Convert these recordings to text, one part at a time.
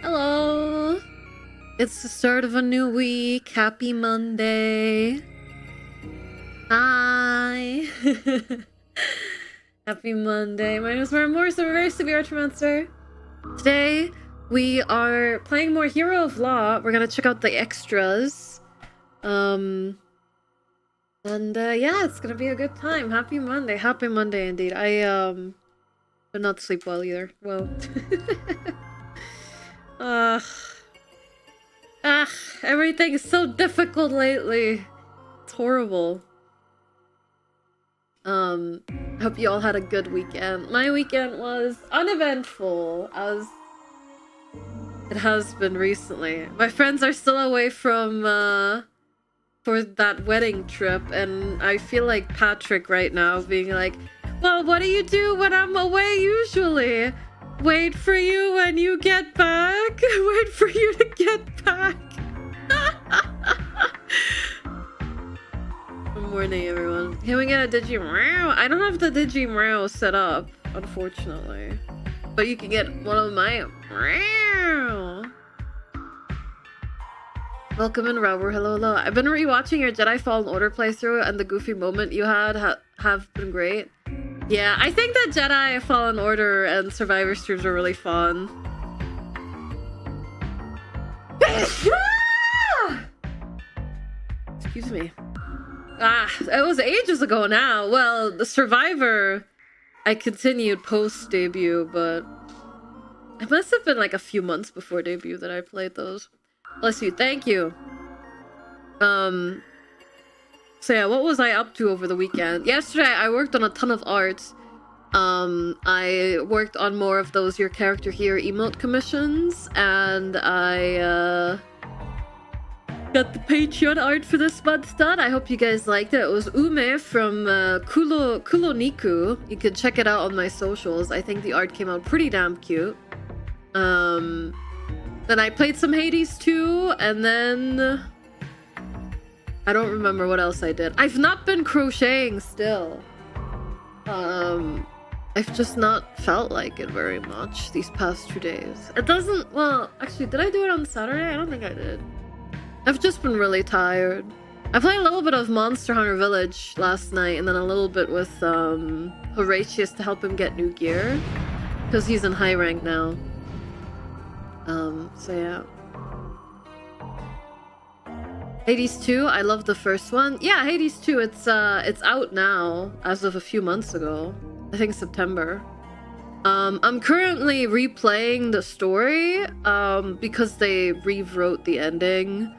Hello! It's the start of a new week. Happy Monday. Hi! Happy Monday. My name is Myra, a very severe Archer Monster. Today, We are playing more Hero of Law. We're gonna check out the extras. And yeah, it's gonna be a good time. Happy Monday. Happy Monday indeed. I did not sleep well either. Whoa. Everything is so difficult lately. It's horrible. I hope you all had a good weekend. My weekend was uneventful, as it has been recently. My friends are still away from for that wedding trip, and I feel like Patrick right now, being like, well, what do you do when I'm away usually? Wait for you when you get back? Wait for you to get back. Good morning, everyone. Can we get a Digi-Meow? I don't have the Digi-Meow set up, unfortunately. But you can get one of my Meow. Welcome in, Robert. Hello, hello. I've been rewatching your Jedi Fallen Order playthrough, and the goofy moment you had have been great. Yeah, I think that Jedi Fallen Order and Survivor streams are really fun. Excuse me. It was ages ago now. Well, the Survivor, I continued post-debut, but it must have been like a few months before debut that I played those. Bless you. Thank you. So yeah, what was I up to over the weekend? Yesterday, I worked on a ton of art. I worked on more of those Your Character Here emote commissions, and I got the Patreon art for this month done. I hope you guys liked it. It was Ume from Kuloniku. You can check it out on my socials. I think the art came out pretty damn cute. Then I played some Hades 2, and then I don't remember what else I did. I've not been crocheting still. I've just not felt like it very much these past 2 days. It doesn't, well, actually, did I do it on Saturday? I don't think I did. I've just been really tired. I played a little bit of Monster Hunter Village last night, and then a little bit with Horatius to help him get new gear, because he's in high rank now. So yeah. Hades 2, I love the first one. Yeah, Hades 2, it's out now as of a few months ago. I think September. I'm currently replaying the story because they rewrote the ending,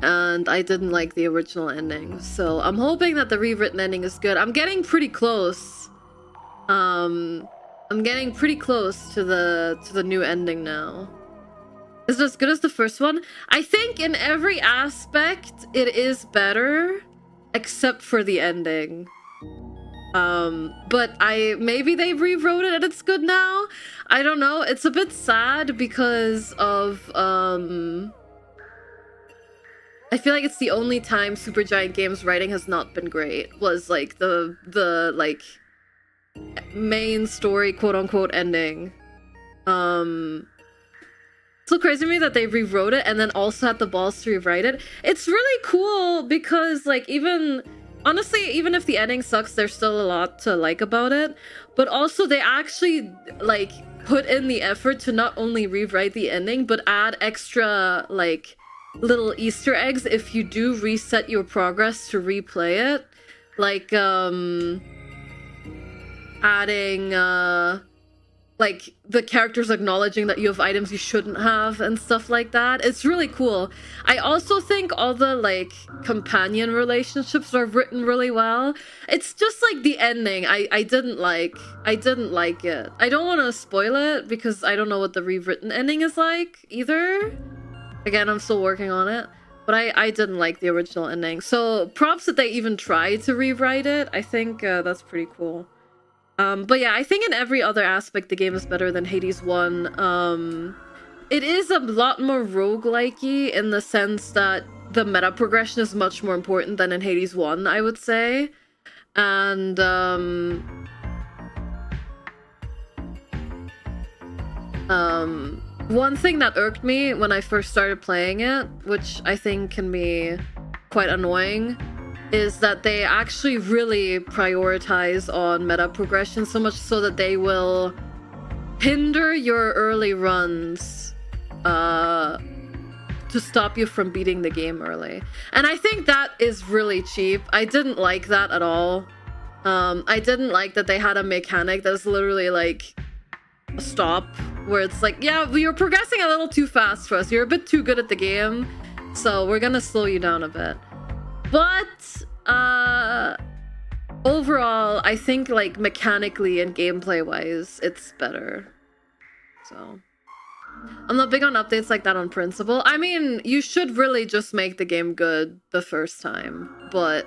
and I didn't like the original ending. So I'm hoping that the rewritten ending is good. I'm getting pretty close. I'm getting pretty close to the new ending now. Is it as good as the first one? I think in every aspect it is better, except for the ending. But maybe they rewrote it and it's good now. I don't know. It's a bit sad because of I feel like it's the only time Supergiant Games writing has not been great. Was like the like main story quote unquote ending. It's so crazy to me that they rewrote it and then also had the balls to rewrite it. It's really cool because, like, honestly, even if the ending sucks, there's still a lot to like about it. But also, they actually, like, put in the effort to not only rewrite the ending, but add extra, like, little Easter eggs if you do reset your progress to replay it. Like, adding, like the characters acknowledging that you have items you shouldn't have and stuff like that. It's really cool. I also think all the like companion relationships are written really well. It's just like the ending I didn't like it. I don't want to spoil it because I don't know what the rewritten ending is like either. Again, I'm still working on it, but I didn't like the original ending. So props that they even tried to rewrite it. I think that's pretty cool. But yeah, I think in every other aspect the game is better than Hades 1. It is a lot more roguelike-y in the sense that the meta progression is much more important than in Hades 1, I would say. And one thing that irked me when I first started playing it, which I think can be quite annoying, is that they actually really prioritize on meta progression, so much so that they will hinder your early runs stop you from beating the game early. And I think that is really cheap. I didn't like that at all. I didn't like that they had a mechanic that's literally like a stop, where it's like, yeah, you're progressing a little too fast for us. You're a bit too good at the game, so we're gonna slow you down a bit. But overall, I think like mechanically and gameplay wise, it's better. So I'm not big on updates like that on principle. I mean, you should really just make the game good the first time, but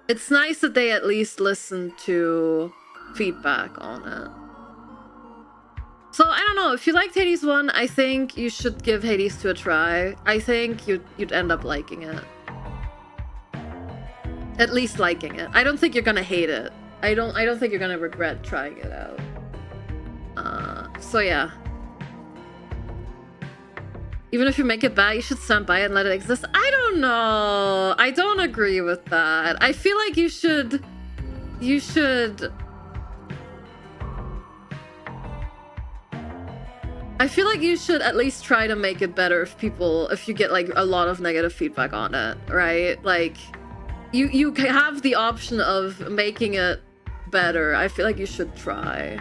it's nice that they at least listen to feedback on it. So I don't know, if you liked Hades 1, I think you should give Hades 2 a try. I think you'd end up liking it. At least liking it. I don't think you're gonna hate it. I don't think you're gonna regret trying it out. So yeah. Even if you make it bad, you should stand by it and let it exist. I don't know. I don't agree with that. I feel like you should I feel like you should at least try to make it better if you get like a lot of negative feedback on it, right? Like you have the option of making it better. I feel like you should try.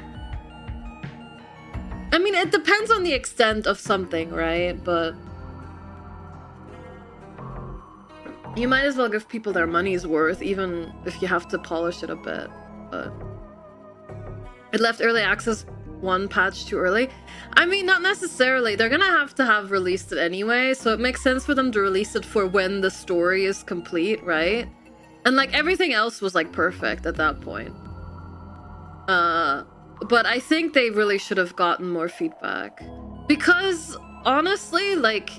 I mean, it depends on the extent of something, right? But you might as well give people their money's worth, even if you have to polish it a bit. But it left early access one patch too early. I mean, not necessarily. They're gonna have to have released it anyway, so it makes sense for them to release it for when the story is complete, right? And like everything else was like perfect at that point. But I think they really should have gotten more feedback, because honestly, like,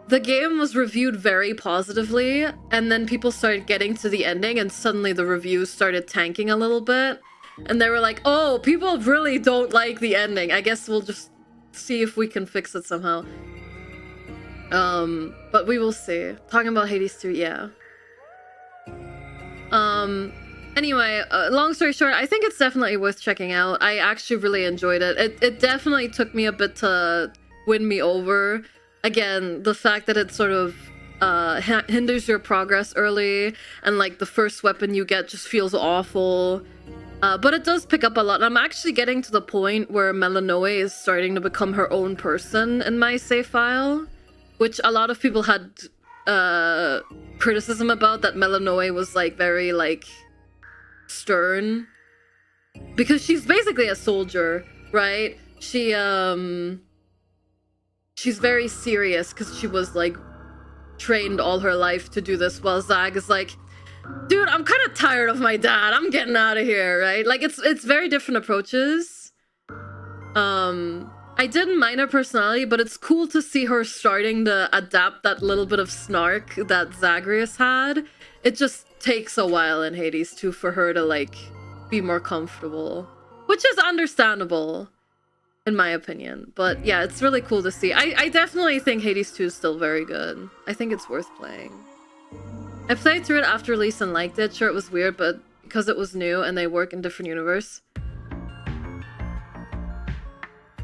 the game was reviewed very positively, and then people started getting to the ending and suddenly the reviews started tanking a little bit, and they were like, oh, people really don't like the ending. I guess we'll just see if we can fix it somehow. But we will see. Talking about Hades 2, yeah. Anyway, long story short, I think it's definitely worth checking out. I actually really enjoyed it. It definitely took me a bit to win me over. Again, the fact that it sort of hinders your progress early, and like the first weapon you get just feels awful. But it does pick up a lot. And I'm actually getting to the point where Melanoe is starting to become her own person in my save file, which a lot of people had criticism about, that Melanoe was like very like stern, because she's basically a soldier, right? She's very serious because she was like trained all her life to do this, while Zag is like, dude, I'm kind of tired of my dad, I'm getting out of here, right? Like it's very different approaches. I didn't mind her personality, but it's cool to see her starting to adapt that little bit of snark that Zagreus had. It just takes a while in Hades 2 for her to like be more comfortable, which is understandable in my opinion. But yeah, it's really cool to see. I definitely think Hades 2 is still very good. I think it's worth playing. I played through it after release and liked it. Sure, it was weird, but because it was new and they work in different universe.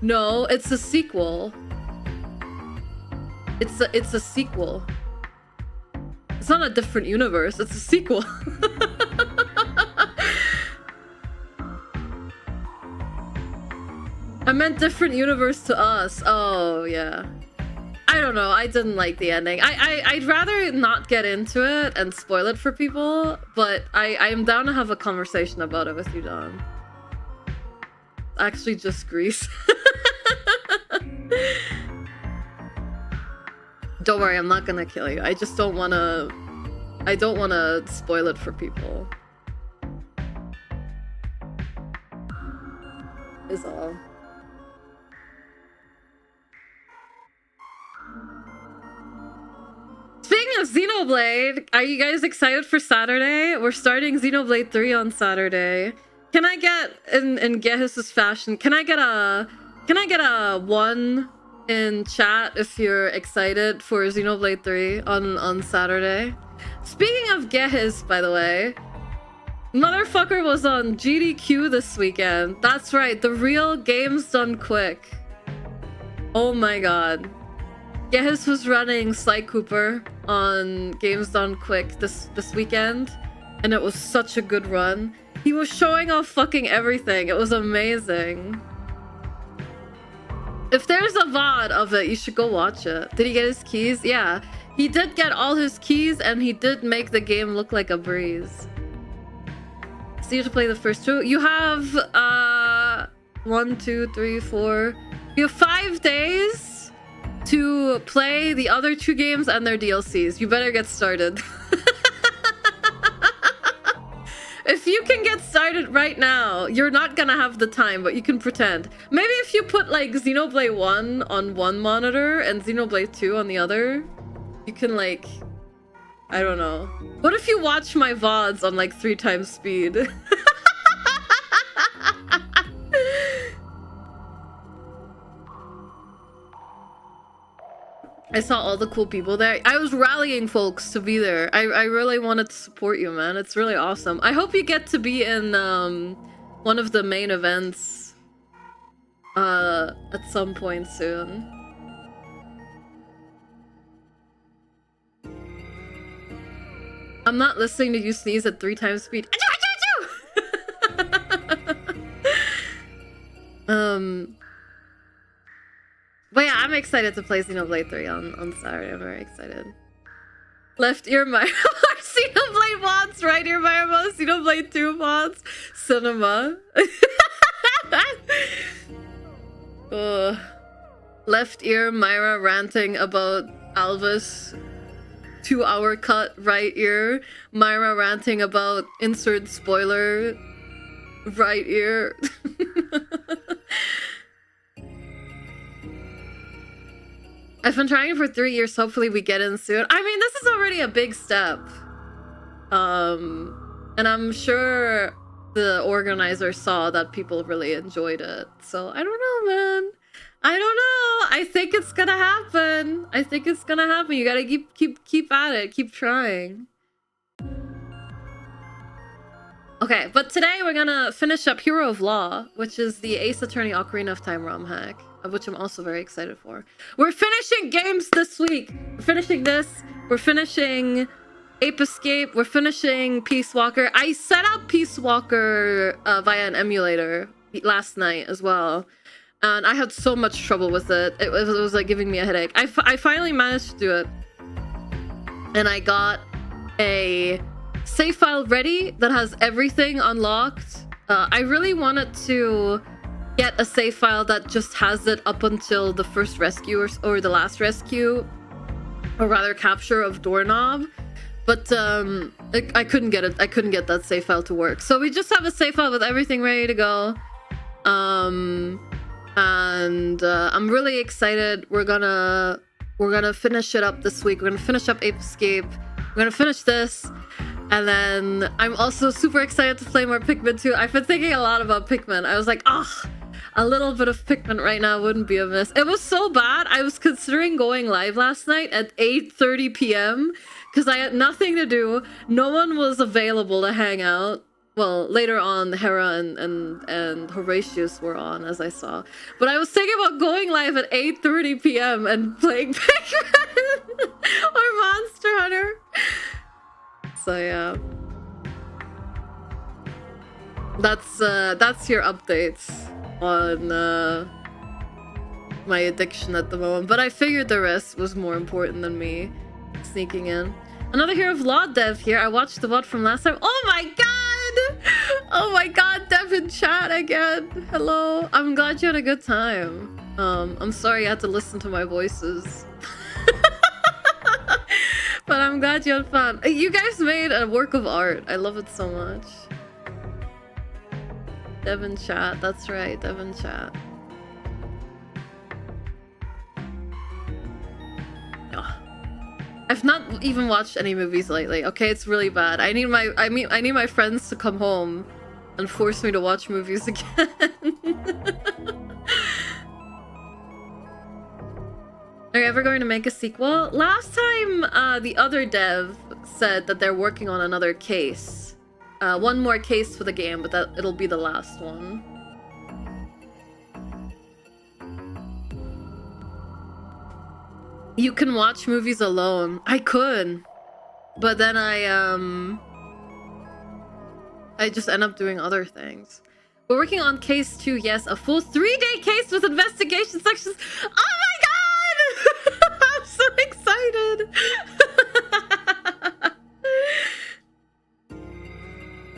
No, it's a sequel. It's a sequel. It's not a different universe, it's a sequel. I meant different universe to us. Oh, yeah. I don't know, I didn't like the ending. I'd rather not get into it and spoil it for people, but I'm down to have a conversation about it with you, Don. Actually, just Greece. Don't worry, I'm not gonna kill you. I just don't wanna... I don't wanna spoil it for people. Is all. Speaking of Xenoblade, are you guys excited for Saturday? We're starting Xenoblade 3 on Saturday. Can I get, in Gehis's fashion, can I get a 1 in chat if you're excited for Xenoblade 3 on Saturday? Speaking of Gehis, by the way, motherfucker was on GDQ this weekend. That's right, the real Games Done Quick. Oh my god. Yeah, his was running Sly Cooper on Games Done Quick this weekend, and it was such a good run. He was showing off fucking everything. It was amazing. If there's a VOD of it, you should go watch it. Did he get his keys? Yeah, he did get all his keys, and he did make the game look like a breeze. So you have to play the first two. You have 1, 2, 3, 4. You have 5 days to play the other 2 games and their DLCs. You better get started. If you can get started right now, you're not gonna have the time, but you can pretend. Maybe if you put like Xenoblade 1 on one monitor and Xenoblade 2 on the other, you can like, I don't know. What if you watch my VODs on like 3 times speed? I saw all the cool people there. I was rallying folks to be there. I really wanted to support you, man. It's really awesome. I hope you get to be in one of the main events at some point soon. I'm not listening to you sneeze at 3 times speed. But yeah, I'm excited to play Xenoblade 3 on Saturday. I'm very excited. Left ear Myra Xenoblade mods, right ear Myra Xenoblade 2 mods, cinema. Left ear Myra ranting about Alvis 2-hour cut, right ear Myra ranting about insert spoiler, right ear. I've been trying for 3 years. Hopefully we get in soon. I mean, this is already a big step. And I'm sure the organizer saw that people really enjoyed it. So I don't know, man. I don't know. I think it's gonna happen. I think it's gonna happen. You gotta keep at it. Keep trying. Okay, but today we're gonna finish up Hero of Law, which is the Ace Attorney Ocarina of Time ROM hack, which I'm also very excited for. We're finishing games this week. We're finishing this. We're finishing Ape Escape. We're finishing Peace Walker. I set up Peace Walker via an emulator last night as well, and I had so much trouble with it. It was like giving me a headache. I finally managed to do it, and I got a save file ready that has everything unlocked. I really wanted to get a save file that just has it up until the first rescue or the last rescue, or rather capture of Doorknob, but I couldn't get it. I couldn't get that save file to work. So we just have a save file with everything ready to go. And I'm really excited. We're gonna finish it up this week. We're gonna finish up Ape Escape. We're gonna finish this. And then I'm also super excited to play more Pikmin 2. I've been thinking a lot about Pikmin. I was like, a little bit of Pikmin right now wouldn't be amiss. It was so bad. I was considering going live last night at 8:30 p.m. because I had nothing to do. No one was available to hang out. Well, later on, Hera and Horatius were on, as I saw. But I was thinking about going live at 8:30 p.m. and playing Pikmin or Monster Hunter. So yeah, that's your updates on my addiction at the moment. But I figured the rest was more important than me sneaking in. Another Hero of Law dev here. I watched the VOD from last time. Oh my god! Oh my god, Dev in chat again. Hello. I'm glad you had a good time. I'm sorry you had to listen to my voices. But I'm glad you had fun. You guys made a work of art. I love it so much. Devin chat. That's right, Devin chat. Oh. I've not even watched any movies lately. Okay, it's really bad. I need my friends to come home and force me to watch movies again. Are you ever going to make a sequel? Last time, the other dev said that they're working on another case. One more case for the game, but it'll be the last one. You can watch movies alone. I could, but then I just end up doing other things. We're working on case 2. Yes, a full 3-day case with investigation sections. Oh my god! I'm so excited.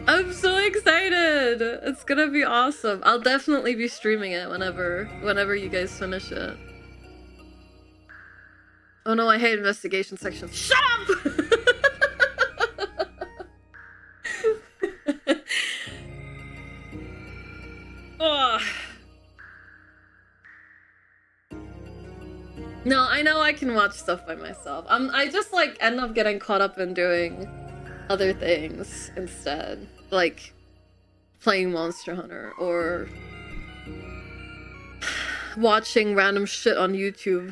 I'm so excited. It's gonna be awesome. I'll definitely be streaming it whenever you guys finish it. Oh no, I hate investigation sections. Shut up! Oh. No, I know I can watch stuff by myself. I just like end up getting caught up in doing other things instead, like playing Monster Hunter or watching random shit on YouTube.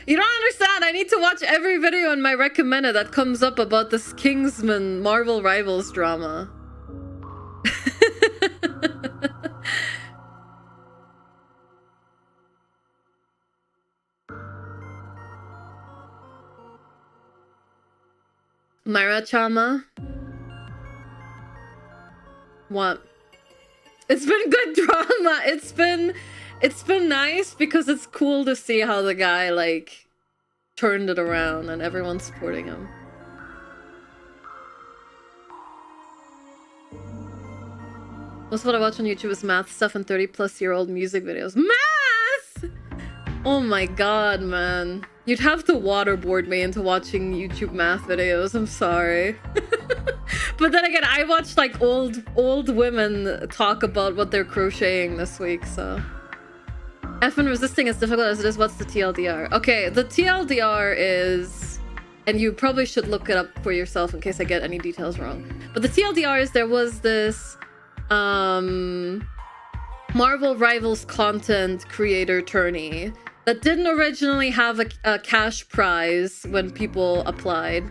You don't understand. I need to watch every video in my recommended that comes up about this Kingsman Marvel Rivals drama. Myra Chama? What? It's been good drama. It's been nice because it's cool to see how the guy like turned it around and everyone's supporting him. Most of what I watch on YouTube is math stuff and 30-plus-year-old music videos. Math! Oh my god, man. You'd have to waterboard me into watching YouTube math videos. I'm sorry. But then again, I watched like old women talk about what they're crocheting this week, so. Effing resisting as difficult as it is, what's the TLDR? Okay, the TLDR is, and you probably should look it up for yourself in case I get any details wrong. But the TLDR is there was this Marvel Rivals content creator tourney that didn't originally have a cash prize when people applied.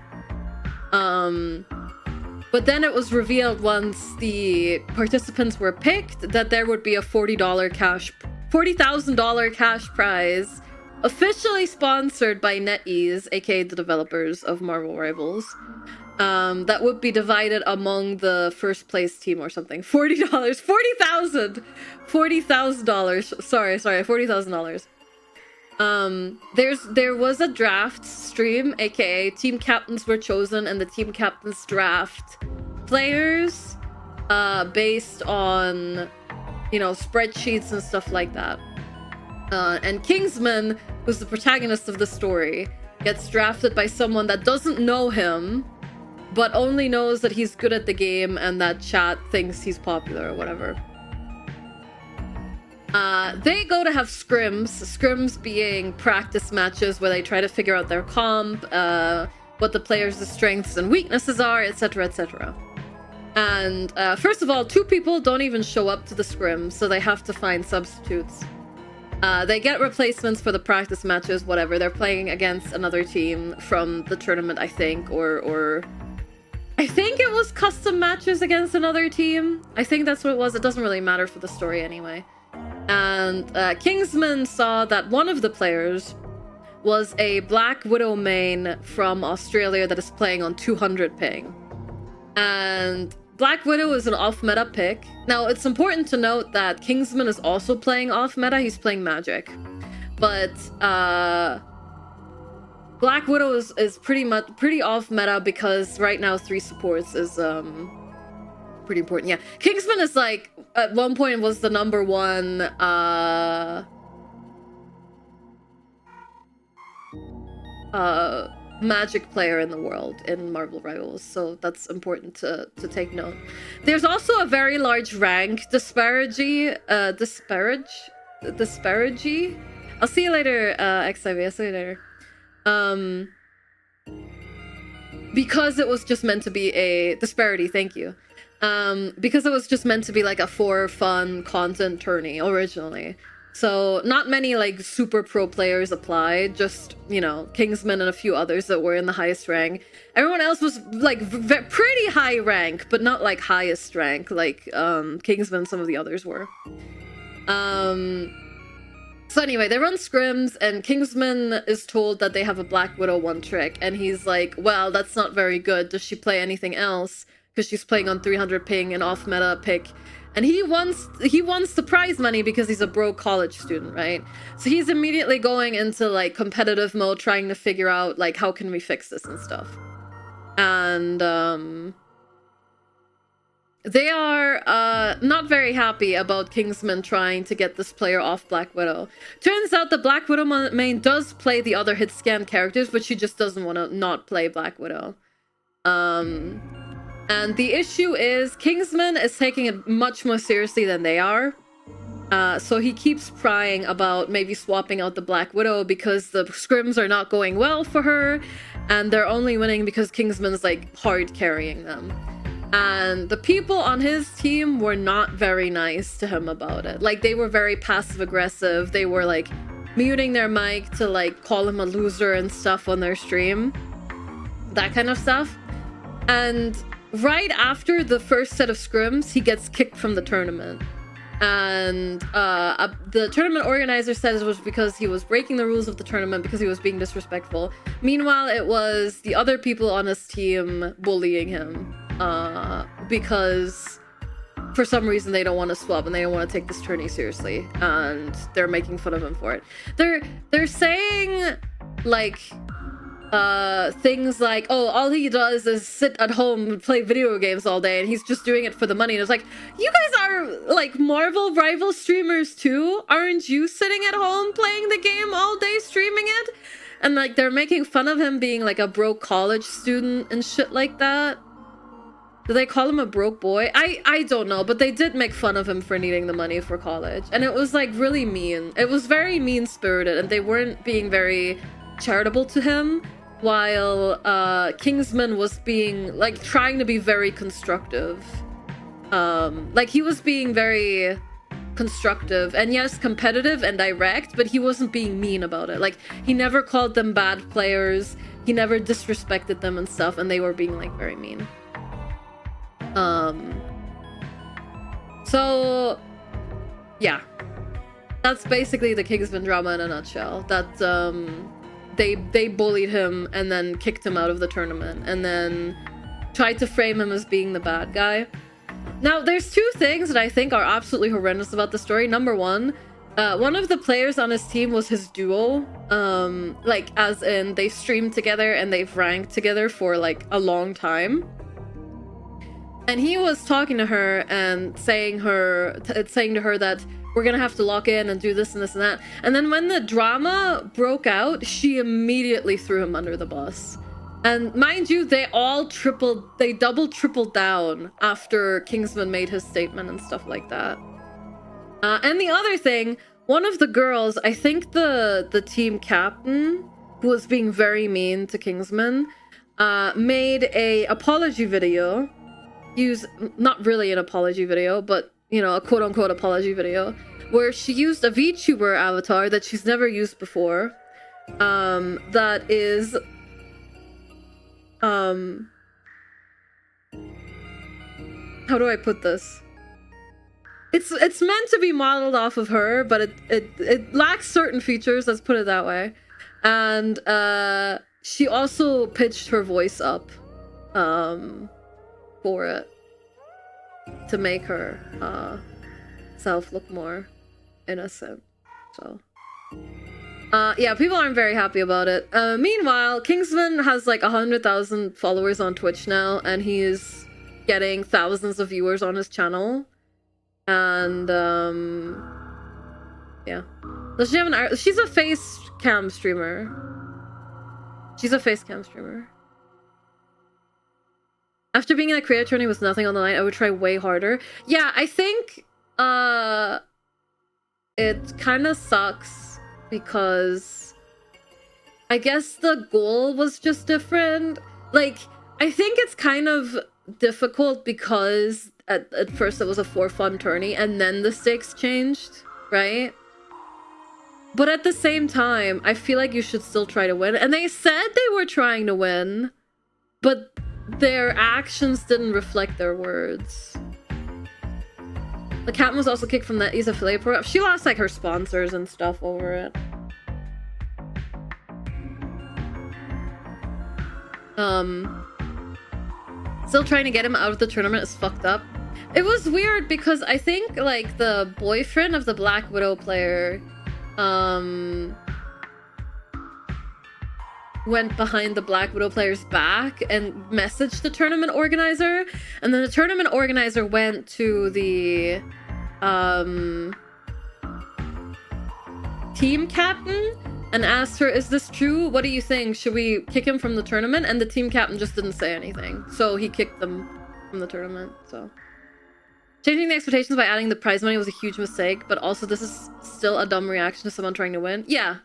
But then it was revealed once the participants were picked that there would be a $40,000 cash prize, officially sponsored by NetEase, aka the developers of Marvel Rivals. That would be divided among the first place team or something. $40, $40,000. Sorry, $40,000. There was a draft stream, aka team captains were chosen, and the team captains draft players based on, you know, spreadsheets and stuff like that. And Kingsman, who's the protagonist of the story, gets drafted by someone that doesn't know him, but only knows that he's good at the game and that chat thinks he's popular or whatever. They go to have scrims being practice matches where they try to figure out their comp, what the players' strengths and weaknesses are, etc, etc. And first of all, 2 people don't even show up to the scrims, so they have to find substitutes. They get replacements for the practice matches, whatever. They're playing against another team from the tournament, I think, or I think it was custom matches against another team. I think that's what it was. It doesn't really matter for the story anyway. And Kingsman saw that one of the players was a Black Widow main from Australia that is playing on 200 ping. And Black Widow is an off-meta pick. Now, it's important to note that Kingsman is also playing off-meta. He's playing Magic. But Black Widow is pretty off-meta because right now 3 supports is pretty important. Yeah, Kingsman is like, at one point was the #1 Magic player in the world in Marvel Rivals, so that's important to take note. There's also a very large rank disparity. I'll see you later, XIV. I'll see you later. Because it was just meant to be a disparity. Thank you. Because it was just meant to be like a for fun content tourney originally. So not many like super pro players applied, just, you know, Kingsman and a few others that were in the highest rank. Everyone else was like pretty high rank, but not like highest rank like Kingsman and some of the others were. So anyway, they run scrims, and Kingsman is told that they have a Black Widow one trick, and he's like, well, that's not very good. Does she play anything else? Because she's playing on 300 ping and off meta pick. And he wants the prize money because he's a broke college student, right? So he's immediately going into like competitive mode, trying to figure out like how can we fix this and stuff. And they are not very happy about Kingsman trying to get this player off Black Widow. Turns out the Black Widow main does play the other hit scan characters, but she just doesn't want to not play Black Widow. And the issue is Kingsman is taking it much more seriously than they are. So he keeps prying about maybe swapping out the Black Widow because the scrims are not going well for her, and they're only winning because Kingsman's like hard carrying them. And the people on his team were not very nice to him about it. Like, they were very passive aggressive. They were like muting their mic to like call him a loser and stuff on their stream, that kind of stuff. And right after the first set of scrims, he gets kicked from the tournament. And the tournament organizer says it was because he was breaking the rules of the tournament, because he was being disrespectful. Meanwhile, it was the other people on his team bullying him. Because for some reason they don't want to swap and they don't want to take this tourney seriously, and they're making fun of him for it. They're saying like things like, oh, all he does is sit at home and play video games all day and he's just doing it for the money. And it's like, you guys are like Marvel rival streamers too, aren't you sitting at home playing the game all day, streaming it? And like they're making fun of him being like a broke college student and shit like that. Do they call him a broke boy? I don't know, but they did make fun of him for needing the money for college. And it was like really mean. It was very mean-spirited, and they weren't being very charitable to him, while Kingsman was being like trying to be very constructive. Like he was being very constructive and yes, competitive and direct, but he wasn't being mean about it. Like he never called them bad players. He never disrespected them and stuff, and they were being like very mean. So yeah, that's basically the Kingsman drama in a nutshell. That they bullied him and then kicked him out of the tournament and then tried to frame him as being the bad guy. Now there's two things that I think are absolutely horrendous about the story. Number one of the players on his team was his duo, like as in they've streamed together and they've ranked together for like a long time. And he was talking to her and saying to her that we're gonna have to lock in and do this and this and that. And then when the drama broke out, she immediately threw him under the bus. And mind you, they double tripled down after Kingsman made his statement and stuff like that. And the other thing, one of the girls, I think the team captain, who was being very mean to Kingsman, made a apology video. Not really an apology video, but you know, a quote-unquote apology video, where she used a VTuber avatar that she's never used before, that is how do I put this? It's meant to be modeled off of her, but it lacks certain features, let's put it that way. And she also pitched her voice up for it to make her self look more innocent. So yeah, people aren't very happy about it. Meanwhile, Kingsman has like 100,000 followers on Twitch now, and he's getting thousands of viewers on his channel. And yeah, does she have an? She's a face cam streamer. She's a face cam streamer. After being in a creator tourney with nothing on the line, I would try way harder. Yeah, I think it kind of sucks because I guess the goal was just different. Like, I think it's kind of difficult because at first it was a for fun tourney and then the stakes changed, right? But at the same time, I feel like you should still try to win. And they said they were trying to win, but their actions didn't reflect their words. The captain was also kicked from the ESA affiliate program. She lost like her sponsors and stuff over it. Still trying to get him out of the tournament is fucked up. It was weird because I think like the boyfriend of the Black Widow player went behind the Black Widow player's back and messaged the tournament organizer, and then the tournament organizer went to the team captain and asked her, is this true? What do you think? Should we kick him from the tournament? And the team captain just didn't say anything, so he kicked them from the tournament. So changing the expectations by adding the prize money was a huge mistake, but also this is still a dumb reaction to someone trying to win. Yeah,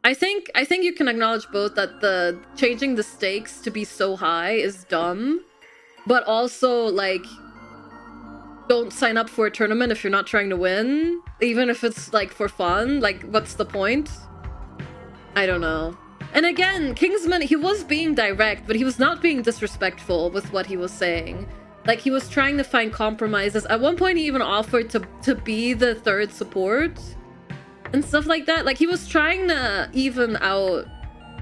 I think you can acknowledge both that the changing the stakes to be so high is dumb, but also like don't sign up for a tournament if you're not trying to win, even if it's like for fun. Like, what's the point? I don't know. And again, Kingsman, he was being direct, but he was not being disrespectful with what he was saying. Like, he was trying to find compromises. At one point, he even offered to be the third support and stuff like that. Like, he was trying to even out,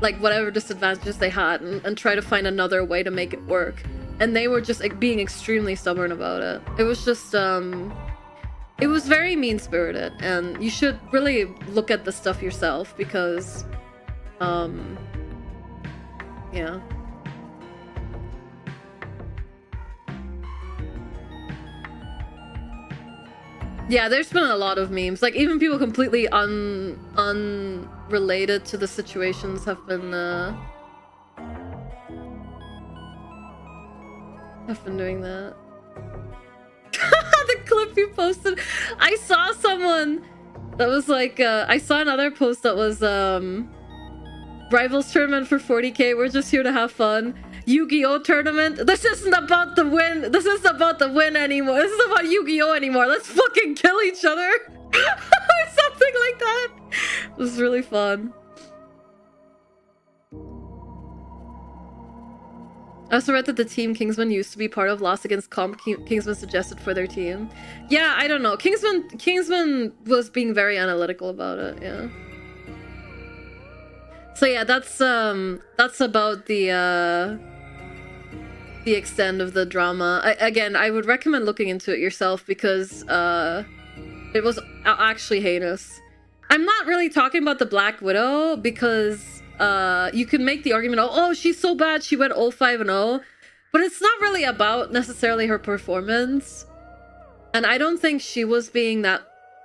like, whatever disadvantages they had and try to find another way to make it work. And they were just like, being extremely stubborn about it. It was just, it was very mean-spirited. And you should really look at the stuff yourself because, yeah. Yeah, there's been a lot of memes. Like, even people completely unrelated to the situations have been doing that. The clip you posted. I saw someone that was like, I saw another post that was, Rivals tournament for 40k. We're just here to have fun. Yu-Gi-Oh tournament. This isn't about the win. This isn't about the win anymore. This isn't about Yu-Gi-Oh anymore. Let's fucking kill each other. Something like that. It was really fun. I also read that the team Kingsman used to be part of lost against comp Kingsman suggested for their team. Yeah, I don't know. Kingsman was being very analytical about it, yeah. So yeah, that's about the extent of the drama. Again, I would recommend looking into it yourself because it was actually heinous. I'm not really talking about the Black Widow because you can make the argument, oh, she's so bad, she went 0-5-0, but it's not really about necessarily her performance. And I don't think she was being that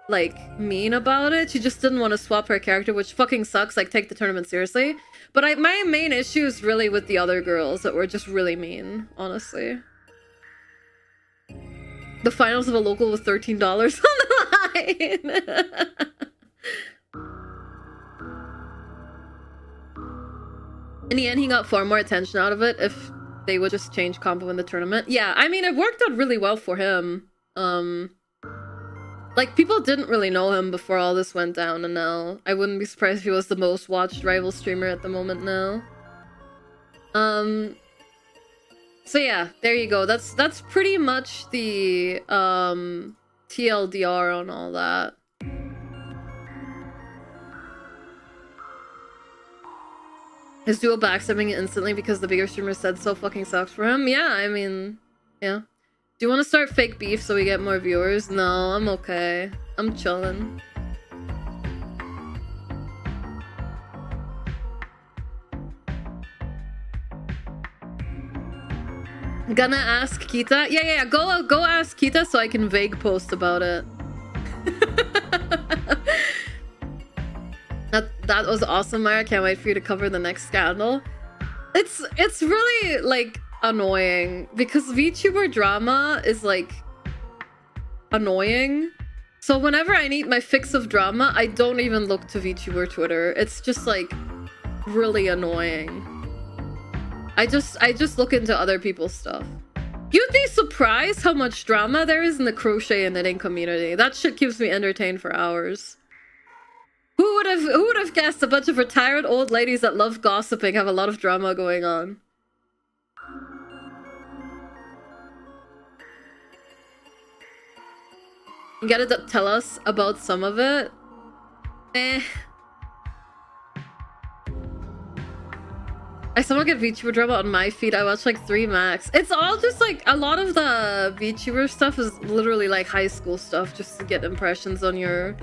like mean about it. She just didn't want to swap her character, which fucking sucks. Like, take the tournament seriously. But my main issue is really with the other girls that were just really mean, honestly. The finals of a local with $13 on the line. In the end, he got far more attention out of it if they would just change combo in the tournament. Yeah, I mean, it worked out really well for him. Like, people didn't really know him before all this went down, and now I wouldn't be surprised if he was the most watched rival streamer at the moment now. So yeah, there you go. That's pretty much the TLDR on all that. Is Duo backstabbing instantly because the bigger streamer said so fucking sucks for him? Yeah, I mean, yeah. Do you want to start fake beef so we get more viewers? No, I'm okay. I'm chilling. Gonna ask Kita? Yeah, go ask Kita so I can vague post about it. That was awesome, Myra. Can't wait for you to cover the next scandal. It's really, like, annoying because VTuber drama is like annoying. So whenever I need my fix of drama, I don't even look to VTuber Twitter. It's just like really annoying. I just look into other people's stuff. You'd be surprised how much drama there is in the crochet and knitting community. That shit keeps me entertained for hours. Who would have guessed a bunch of retired old ladies that love gossiping have a lot of drama going on? You gotta tell us about some of it. I somehow get VTuber drama on my feed. I watch like 3 max. It's all just like a lot of the VTuber stuff is literally like high school stuff just to get impressions on your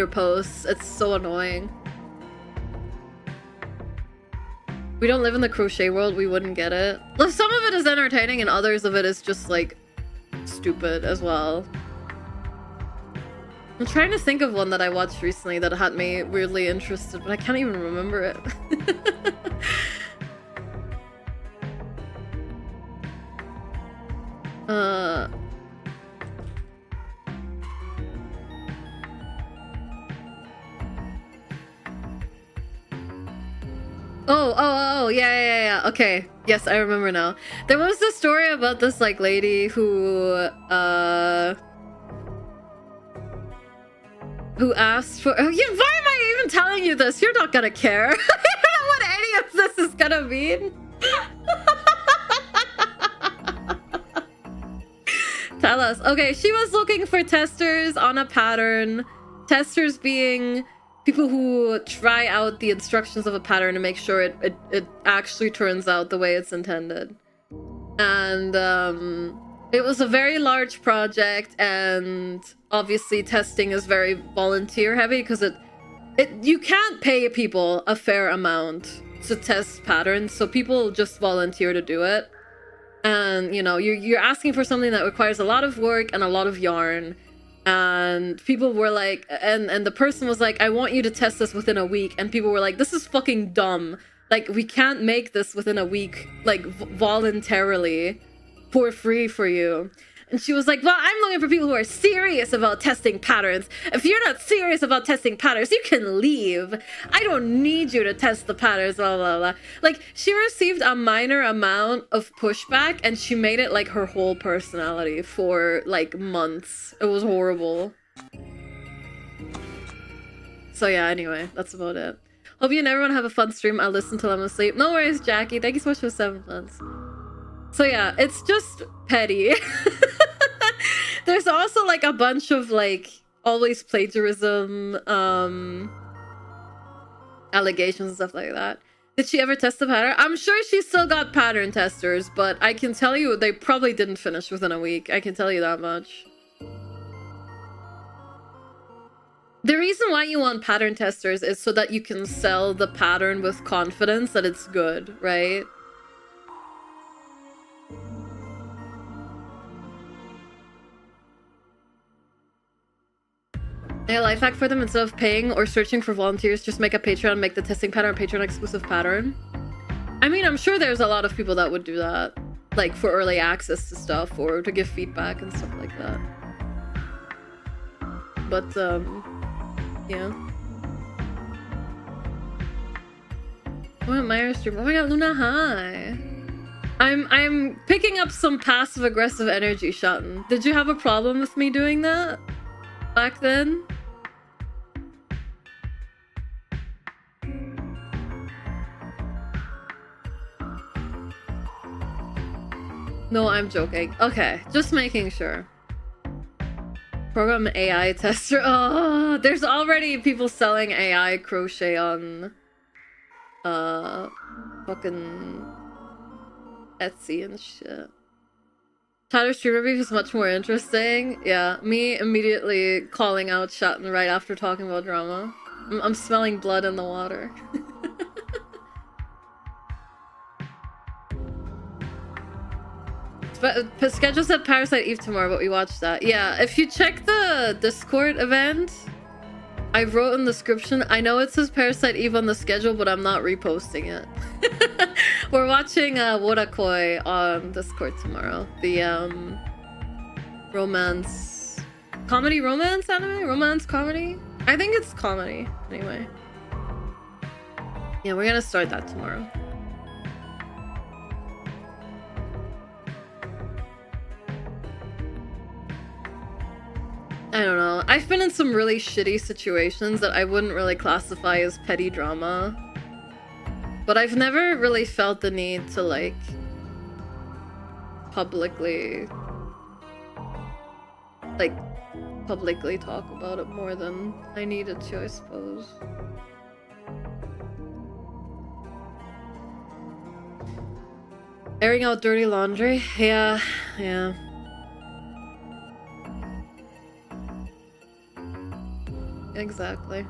posts. It's so annoying. We don't live in the crochet world, we wouldn't get it. Some of it is entertaining and others of it is just like stupid as well. I'm trying to think of one that I watched recently that had me weirdly interested, but I can't even remember it. Oh, yeah. Okay. Yes, I remember now. There was this story about this, like, lady who asked for... Oh, yeah, why am I even telling you this? You're not gonna care. I don't know what any of this is gonna mean. Tell us. Okay, she was looking for testers on a pattern. Testers being people who try out the instructions of a pattern to make sure it actually turns out the way it's intended. And it was a very large project, and obviously testing is very volunteer heavy because you can't pay people a fair amount to test patterns, so people just volunteer to do it. And you know, you're asking for something that requires a lot of work and a lot of yarn. And people were like, and the person was like, I want you to test this within a week. And people were like, this is fucking dumb. Like, we can't make this within a week, like, voluntarily for free for you. And she was like, well, I'm looking for people who are serious about testing patterns. If you're not serious about testing patterns, you can leave. I don't need you to test the patterns, blah, blah, blah. Like, she received a minor amount of pushback, and she made it, like, her whole personality for, like, months. It was horrible. So, yeah, anyway, that's about it. Hope you and everyone have a fun stream. I'll listen till I'm asleep. No worries, Jackie. Thank you so much for the 7 months. So yeah, it's just petty. There's also like a bunch of like always plagiarism allegations and stuff like that. Did she ever test the pattern? I'm sure she still got pattern testers, but I can tell you they probably didn't finish within a week. I can tell you that much. The reason why you want pattern testers is so that you can sell the pattern with confidence that it's good, right? A life hack for them: instead of paying or searching for volunteers, just make a Patreon, make the testing pattern a Patreon exclusive pattern. I mean, I'm sure there's a lot of people that would do that, like for early access to stuff or to give feedback and stuff like that. But yeah. Oh, Myra stream. Oh my god, Luna, hi. I'm picking up some passive aggressive energy, Shotton. Did you have a problem with me doing that back then? No, I'm joking. Okay, just making sure. Program AI tester. Oh, there's already people selling AI crochet on fucking Etsy and shit. Tyler's stream review is much more interesting. Yeah, me immediately calling out Shotton right after talking about drama. I'm smelling blood in the water. Schedule said Parasite Eve tomorrow, but we watched that. Yeah, if you check the Discord event, I wrote in the description, I know it says Parasite Eve on the schedule, but I'm not reposting it. We're watching Worakoi on Discord tomorrow. The romance anime? Romance comedy? I think it's comedy, anyway. Yeah, we're gonna start that tomorrow. I don't know. I've been in some really shitty situations that I wouldn't really classify as petty drama. But I've never really felt the need to, like, publicly, like, publicly talk about it more than I needed to, I suppose. Airing out dirty laundry? Yeah. Exactly.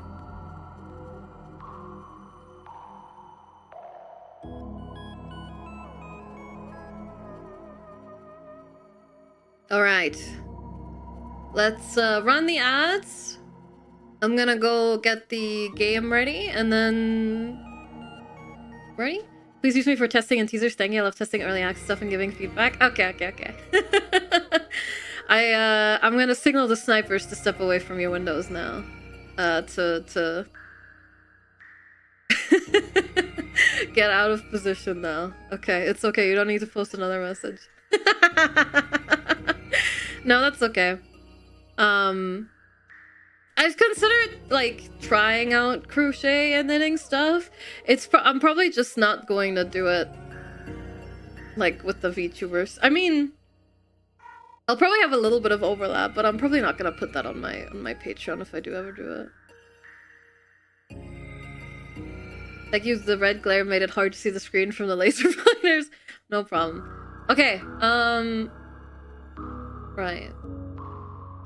Alright. Let's run the ads. I'm gonna go get the game ready and then... Ready? Please use me for testing and teasers. Thank you. I love testing early access stuff and giving feedback. Okay. I'm gonna signal the snipers to step away from your windows now. To get out of position now. Okay, it's okay. You don't need to post another message. No, that's okay. I've considered like trying out crochet and knitting stuff. I'm probably just not going to do it like with the VTubers. I mean, I'll probably have a little bit of overlap, but I'm probably not gonna put that on my Patreon if I do ever do it. Like, use the red glare made it hard to see the screen from the laser pointers. No problem. Okay, right.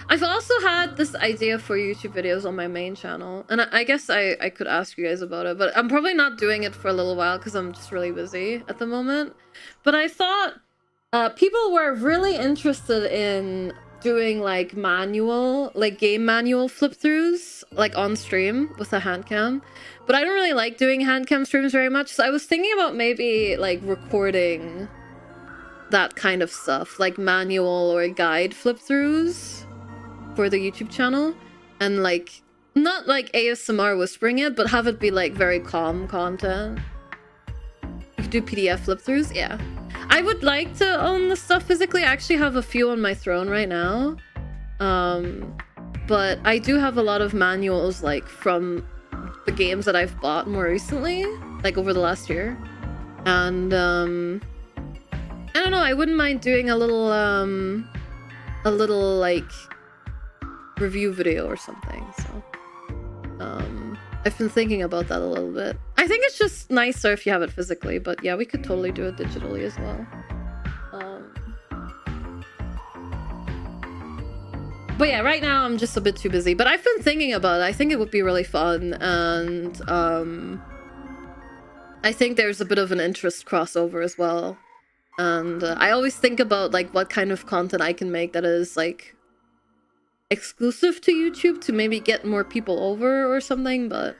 I've also had this idea for YouTube videos on my main channel, and I guess I could ask you guys about it, but I'm probably not doing it for a little while because I'm just really busy at the moment. But I thought people were really interested in doing like game manual flip-throughs, like on stream with a hand cam. But I don't really like doing hand cam streams very much, so I was thinking about maybe like recording that kind of stuff, like manual or guide flip-throughs for the YouTube channel, and like not like ASMR whispering it, but have it be like very calm content. You could do PDF flip-throughs, yeah. I would like to own the stuff physically. I actually have a few on my throne right now. But I do have a lot of manuals like from the games that I've bought more recently, like over the last year. And I don't know, I wouldn't mind doing a little like review video or something. So I've been thinking about that a little bit. I think it's just nicer if you have it physically, but yeah, we could totally do it digitally as well. But yeah, right now I'm just a bit too busy, but I've been thinking about it. I think it would be really fun, and I think there's a bit of an interest crossover as well. And I always think about like what kind of content I can make that is like exclusive to YouTube to maybe get more people over or something, but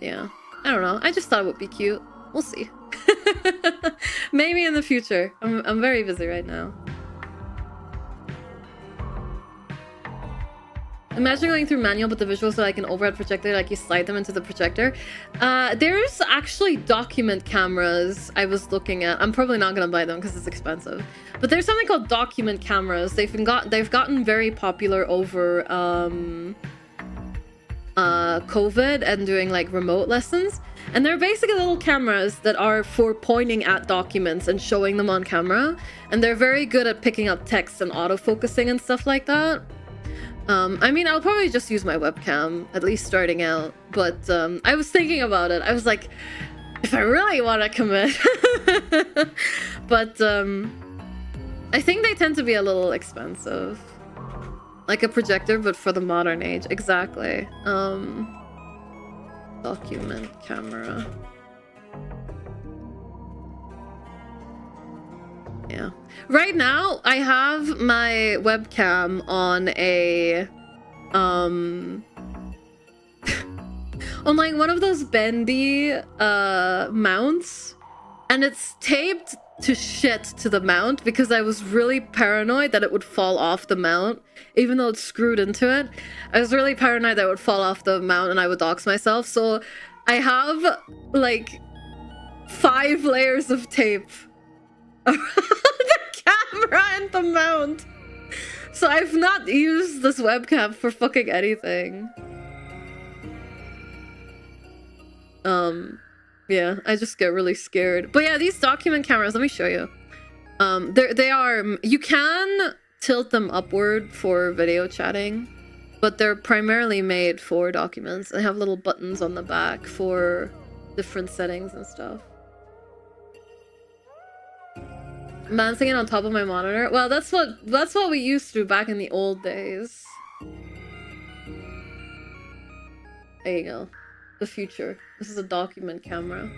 yeah, I don't know. I just thought it would be cute. We'll see. Maybe in the future. I'm very busy right now. Imagine going through manual, but the visuals are like an overhead projector, like you slide them into the projector. There's actually document cameras I was looking at. I'm probably not gonna buy them because it's expensive. But there's something called document cameras. They've gotten very popular over COVID and doing like remote lessons. And they're basically little cameras that are for pointing at documents and showing them on camera. And they're very good at picking up text and autofocusing and stuff like that. I mean, I'll probably just use my webcam, at least starting out, but I was thinking about it. I was like, if I really want to commit. But I think they tend to be a little expensive. Like a projector, but for the modern age. Exactly. Document camera. Yeah. Right now, I have my webcam on a, on like one of those bendy, mounts, and it's taped to shit to the mount because I was really paranoid that it would fall off the mount, even though it's screwed into it. I was really paranoid that it would fall off the mount and I would dox myself, so I have, like, 5 layers of tape around the camera and the mount. So I've not used this webcam for fucking anything. Yeah, I just get really scared. But yeah, these document cameras, let me show you. They are, you can tilt them upward for video chatting, but they're primarily made for documents. They have little buttons on the back for different settings and stuff. Balancing it on top of my monitor. Well, that's what we used to back in the old days. There you go. The future. This is a document camera.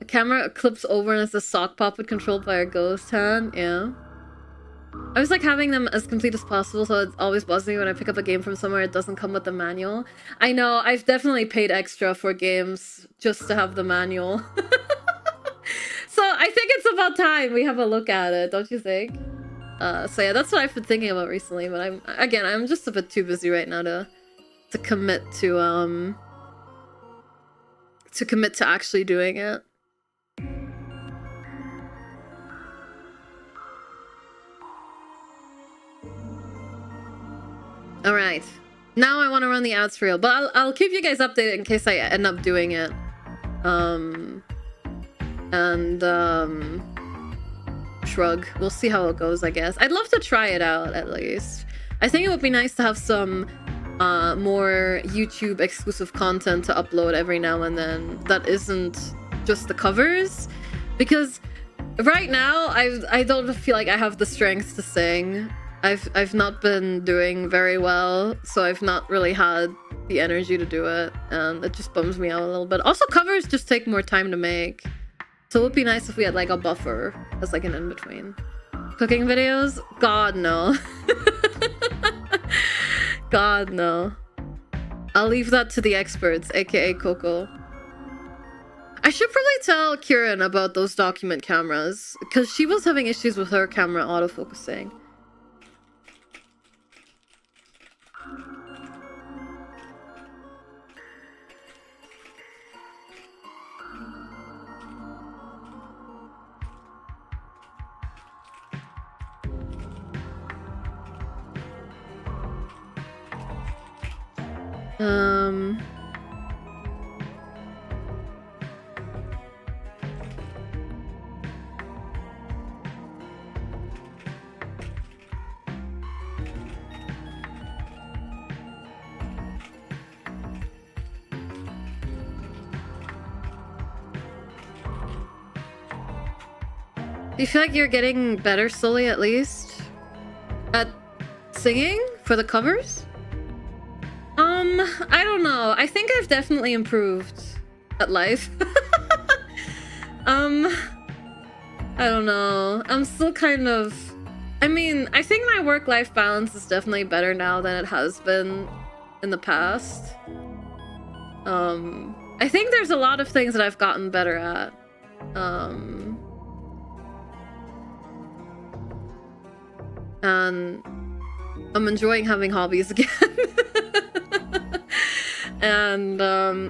The camera clips over and it's a sock puppet controlled by a ghost hand. Yeah. I was like having them as complete as possible, so it always bugs me when I pick up a game from somewhere it doesn't come with the manual. I know, I've definitely paid extra for games just to have the manual. So I think it's about time we have a look at it, don't you think? So yeah, that's what I've been thinking about recently, but I'm just a bit too busy right now to commit to actually doing it. All right, now I want to run the ads for real, but I'll keep you guys updated in case I end up doing it. Shrug. We'll see how it goes, I guess. I'd love to try it out, at least. I think it would be nice to have some more YouTube exclusive content to upload every now and then that isn't just the covers, because right now I don't feel like I have the strength to sing. I've not been doing very well, so I've not really had the energy to do it, and it just bums me out a little bit. Also, covers just take more time to make, so it would be nice if we had like a buffer as like an in-between. Cooking videos? God, no. God, no. I'll leave that to the experts, aka Coco. I should probably tell Kieran about those document cameras, because she was having issues with her camera autofocusing. Do you feel like you're getting better slowly, at least? At singing? For the covers? I don't know. I think I've definitely improved at life. I don't know. I'm still kind of... I mean, I think my work-life balance is definitely better now than it has been in the past. I think there's a lot of things that I've gotten better at. And I'm enjoying having hobbies again. And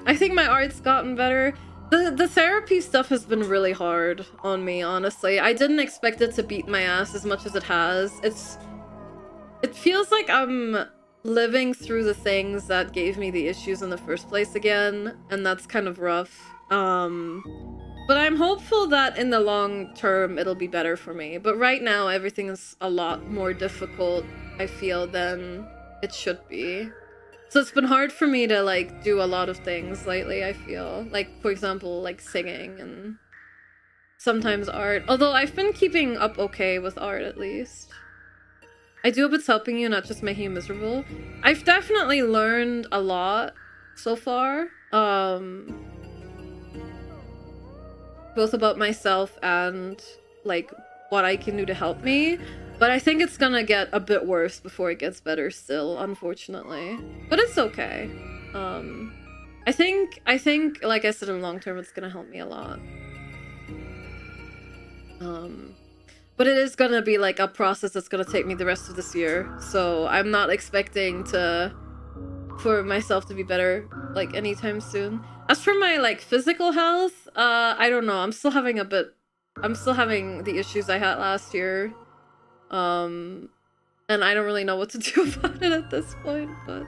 I think my art's gotten better. The therapy stuff has been really hard on me, honestly. I didn't expect it to beat my ass as much as it has. It feels like I'm living through the things that gave me the issues in the first place again, and that's kind of rough. But I'm hopeful that in the long term it'll be better for me. But right now everything is a lot more difficult, I feel, than it should be. So it's been hard for me to like do a lot of things lately, I feel. Like, for example, like singing and sometimes art. Although I've been keeping up okay with art, at least. I do hope it's helping you, not just making you miserable. I've definitely learned a lot so far. Both about myself and like what I can do to help me. But I think it's gonna get a bit worse before it gets better still, unfortunately. But it's okay. I think, like I said, in the long term, it's gonna help me a lot. But it is gonna be like a process that's gonna take me the rest of this year. So I'm not expecting for myself to be better like anytime soon. As for my like physical health, I don't know. I'm still having the issues I had last year. And I don't really know what to do about it at this point, but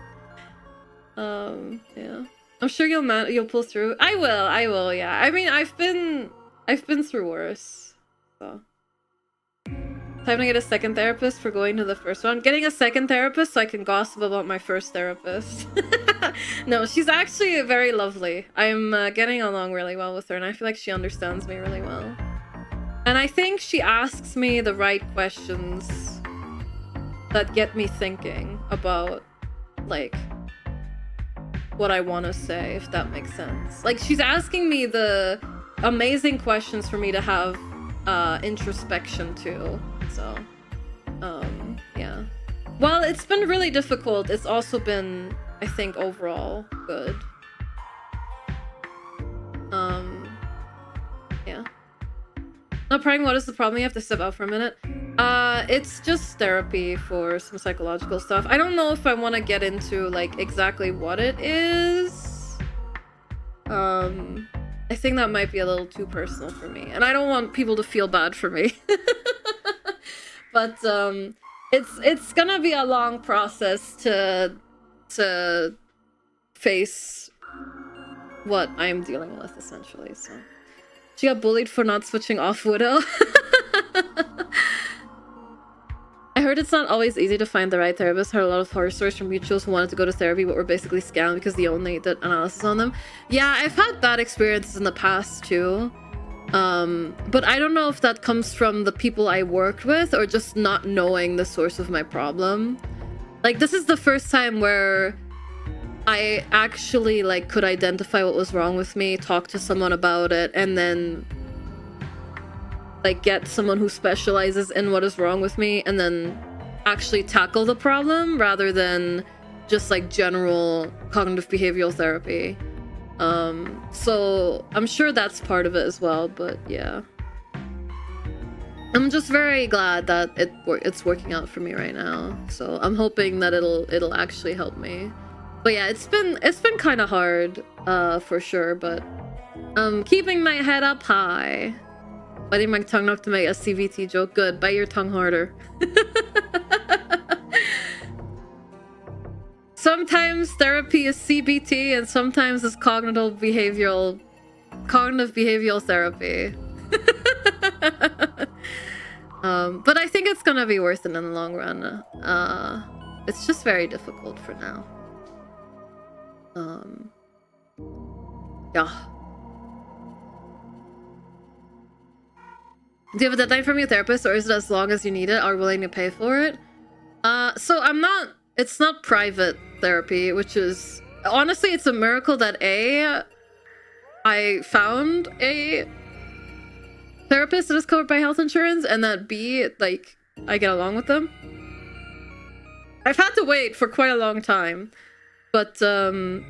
yeah. I'm sure you'll pull through. I will, yeah. I mean, I've been through worse. So Time to get a second therapist for going to the first one. Getting a second therapist so I can gossip about my first therapist. No, she's actually very lovely. I'm getting along really well with her, and I feel like she understands me really well. And I think she asks me the right questions that get me thinking about, like, what I want to say, if that makes sense. Like, she's asking me the amazing questions for me to have introspection to. So, yeah. Well, it's been really difficult. It's also been, I think, overall good. Yeah. Not prying, what is the problem? You have to step out for a minute. It's just therapy for some psychological stuff. I don't know if I want to get into, like, exactly what it is. I think that might be a little too personal for me, and I don't want people to feel bad for me. But it's gonna be a long process to face what I'm dealing with, essentially. So she got bullied for not switching off Widow. I heard it's not always easy to find the right therapist. Heard a lot of horror stories from mutuals who wanted to go to therapy but were basically scammed because they only did analysis on them. Yeah, I've had bad experiences in the past too. But I don't know if that comes from the people I worked with or just not knowing the source of my problem. Like, this is the first time where I actually, like, could identify what was wrong with me, talk to someone about it, and then, like, get someone who specializes in what is wrong with me and then actually tackle the problem rather than just, like, general cognitive behavioral therapy. So I'm sure that's part of it as well, but yeah. I'm just very glad that it's working out for me right now. So I'm hoping that it'll actually help me. But yeah, it's been kind of hard, for sure, but keeping my head up high. Biting my tongue not to make a CVT joke. Good, bite your tongue harder. Sometimes therapy is CBT and sometimes it's cognitive behavioral therapy. But I think it's gonna be worth it in the long run. It's just very difficult for now. Yeah. Do you have a deadline from your therapist, or is it as long as you need it or willing to pay for it? So it's not private therapy, which is, honestly, it's a miracle that I found a therapist that is covered by health insurance, and that B, like, I get along with them. I've had to wait for quite a long time. But,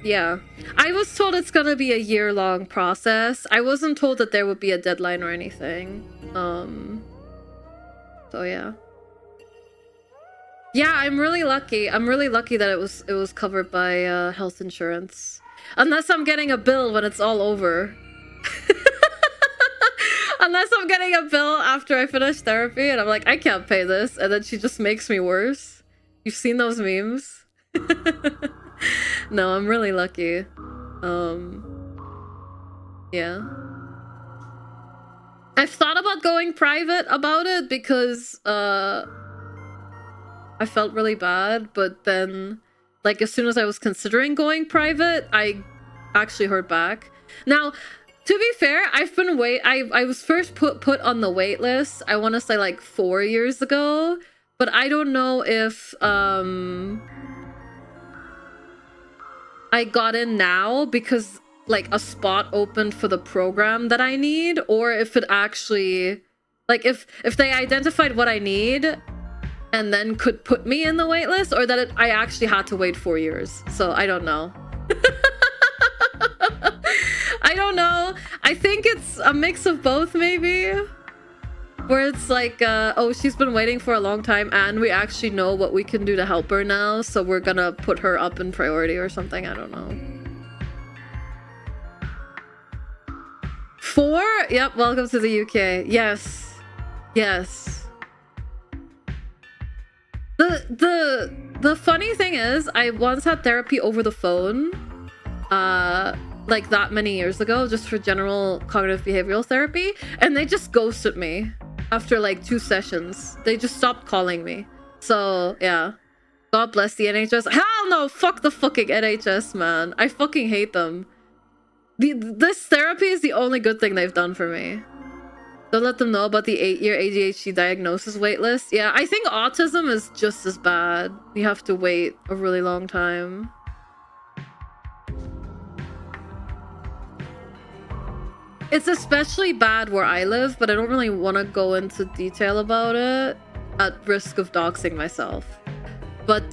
yeah. I was told it's gonna be a year-long process. I wasn't told that there would be a deadline or anything. So yeah. Yeah, I'm really lucky. I'm really lucky that it was covered by, health insurance. Unless I'm getting a bill when it's all over. Unless I'm getting a bill after I finish therapy and I'm like, I can't pay this. And then she just makes me worse. You've seen those memes? No, I'm really lucky. Yeah. I've thought about going private about it because I felt really bad, but then, like, as soon as I was considering going private, I actually heard back. Now, to be fair, I was first put on the wait list, I want to say like 4 years ago, but I don't know if I got in now because, like, a spot opened for the program that I need, or if it actually, like, if they identified what I need and then could put me in the wait list, or that I actually had to wait 4 years. So I don't know. I don't know. I think it's a mix of both, maybe. Where it's like, oh, she's been waiting for a long time and we actually know what we can do to help her now, so we're gonna put her up in priority or something. I don't know. 4? Yep, welcome to the UK. Yes. Yes. The funny thing is, I once had therapy over the phone, like that many years ago, just for general cognitive behavioral therapy, and they just ghosted me. after like 2 sessions. They just stopped calling me. So yeah, God bless the NHS. Hell no, fuck the fucking NHS, man. I fucking hate them. This therapy is the only good thing they've done for me. Don't let them know about the 8-year ADHD diagnosis waitlist. Yeah, I think autism is just as bad. You have to wait a really long time. It's especially bad where I live, but I don't really want to go into detail about it at risk of doxing myself. But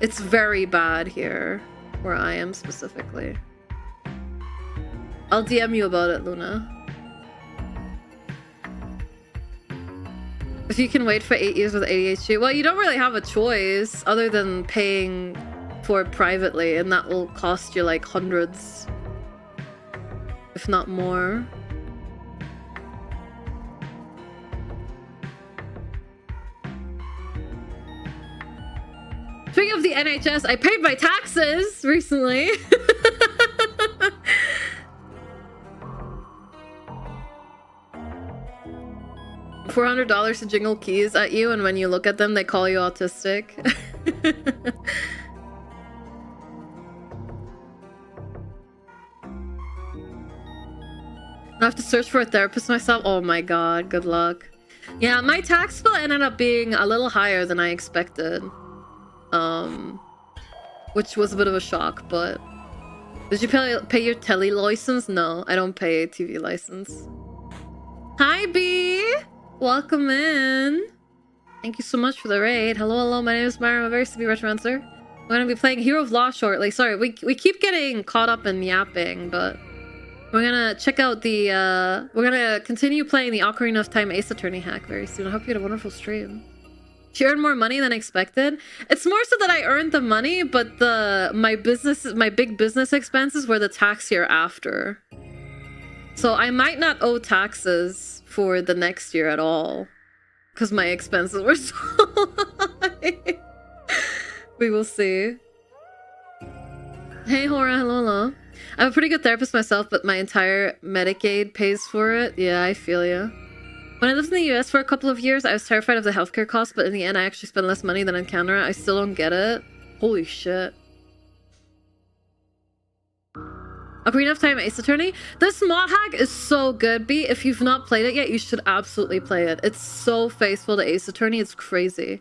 it's very bad here, where I am specifically. I'll DM you about it, Luna. If you can wait for 8 years with ADHD, well, you don't really have a choice other than paying for it privately, and that will cost you like hundreds, if not more. Speaking of the NHS, I paid my taxes recently. $400 to jingle keys at you, and when you look at them, they call you autistic. I have to search for a therapist myself. Oh my god, good luck. Yeah, my tax bill ended up being a little higher than I expected. Which was a bit of a shock, but... Did you pay your telly license? No, I don't pay a TV license. Hi, B! Welcome in. Thank you so much for the raid. Hello, hello, my name is Myra. I'm a very severe retromancer. I'm going to be playing Hero of Law shortly. Sorry, we keep getting caught up in yapping, but... We're gonna check out the, we're gonna continue playing the Ocarina of Time Ace Attorney hack very soon. I hope you had a wonderful stream. She earned more money than expected. It's more so that I earned the money, but my big business expenses were the tax year after. So I might not owe taxes for the next year at all, because my expenses were so high. We will see. Hey, Hora, hello, hello. I'm a pretty good therapist myself, but my entire Medicaid pays for it. Yeah, I feel you. When I lived in the US for a couple of years, I was terrified of the healthcare costs, but in the end, I actually spent less money than in Canada. I still don't get it. Holy shit. Ocarina of Time Ace Attorney? This mod hack is so good, B. If you've not played it yet, you should absolutely play it. It's so faithful to Ace Attorney, it's crazy.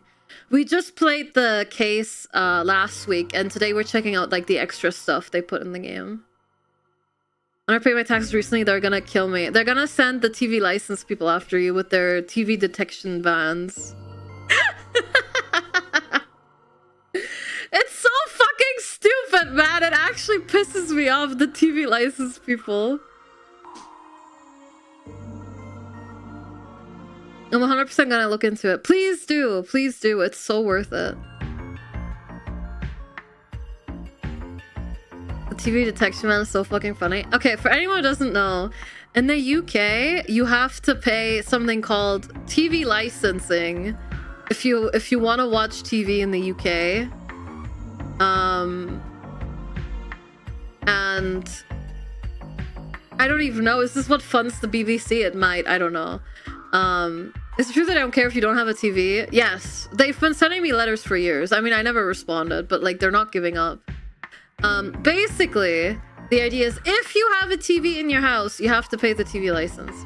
We just played the case last week, and today we're checking out like the extra stuff they put in the game. When I paid my taxes recently, they're gonna kill me. They're gonna send the TV license people after you with their TV detection vans. It's so fucking stupid, man. It actually pisses me off, the TV license people. I'm 100% gonna look into it. Please do. Please do. It's so worth it. The TV detection man is so fucking funny. Okay, for anyone who doesn't know, in the UK, you have to pay something called TV licensing if you want to watch TV in the UK. And I don't even know. Is this what funds the BBC? It might. I don't know. Is it true that I don't care if you don't have a TV? Yes. They've been sending me letters for years. I mean, I never responded, but like they're not giving up. Basically, the idea is if you have a TV in your house, you have to pay the TV license.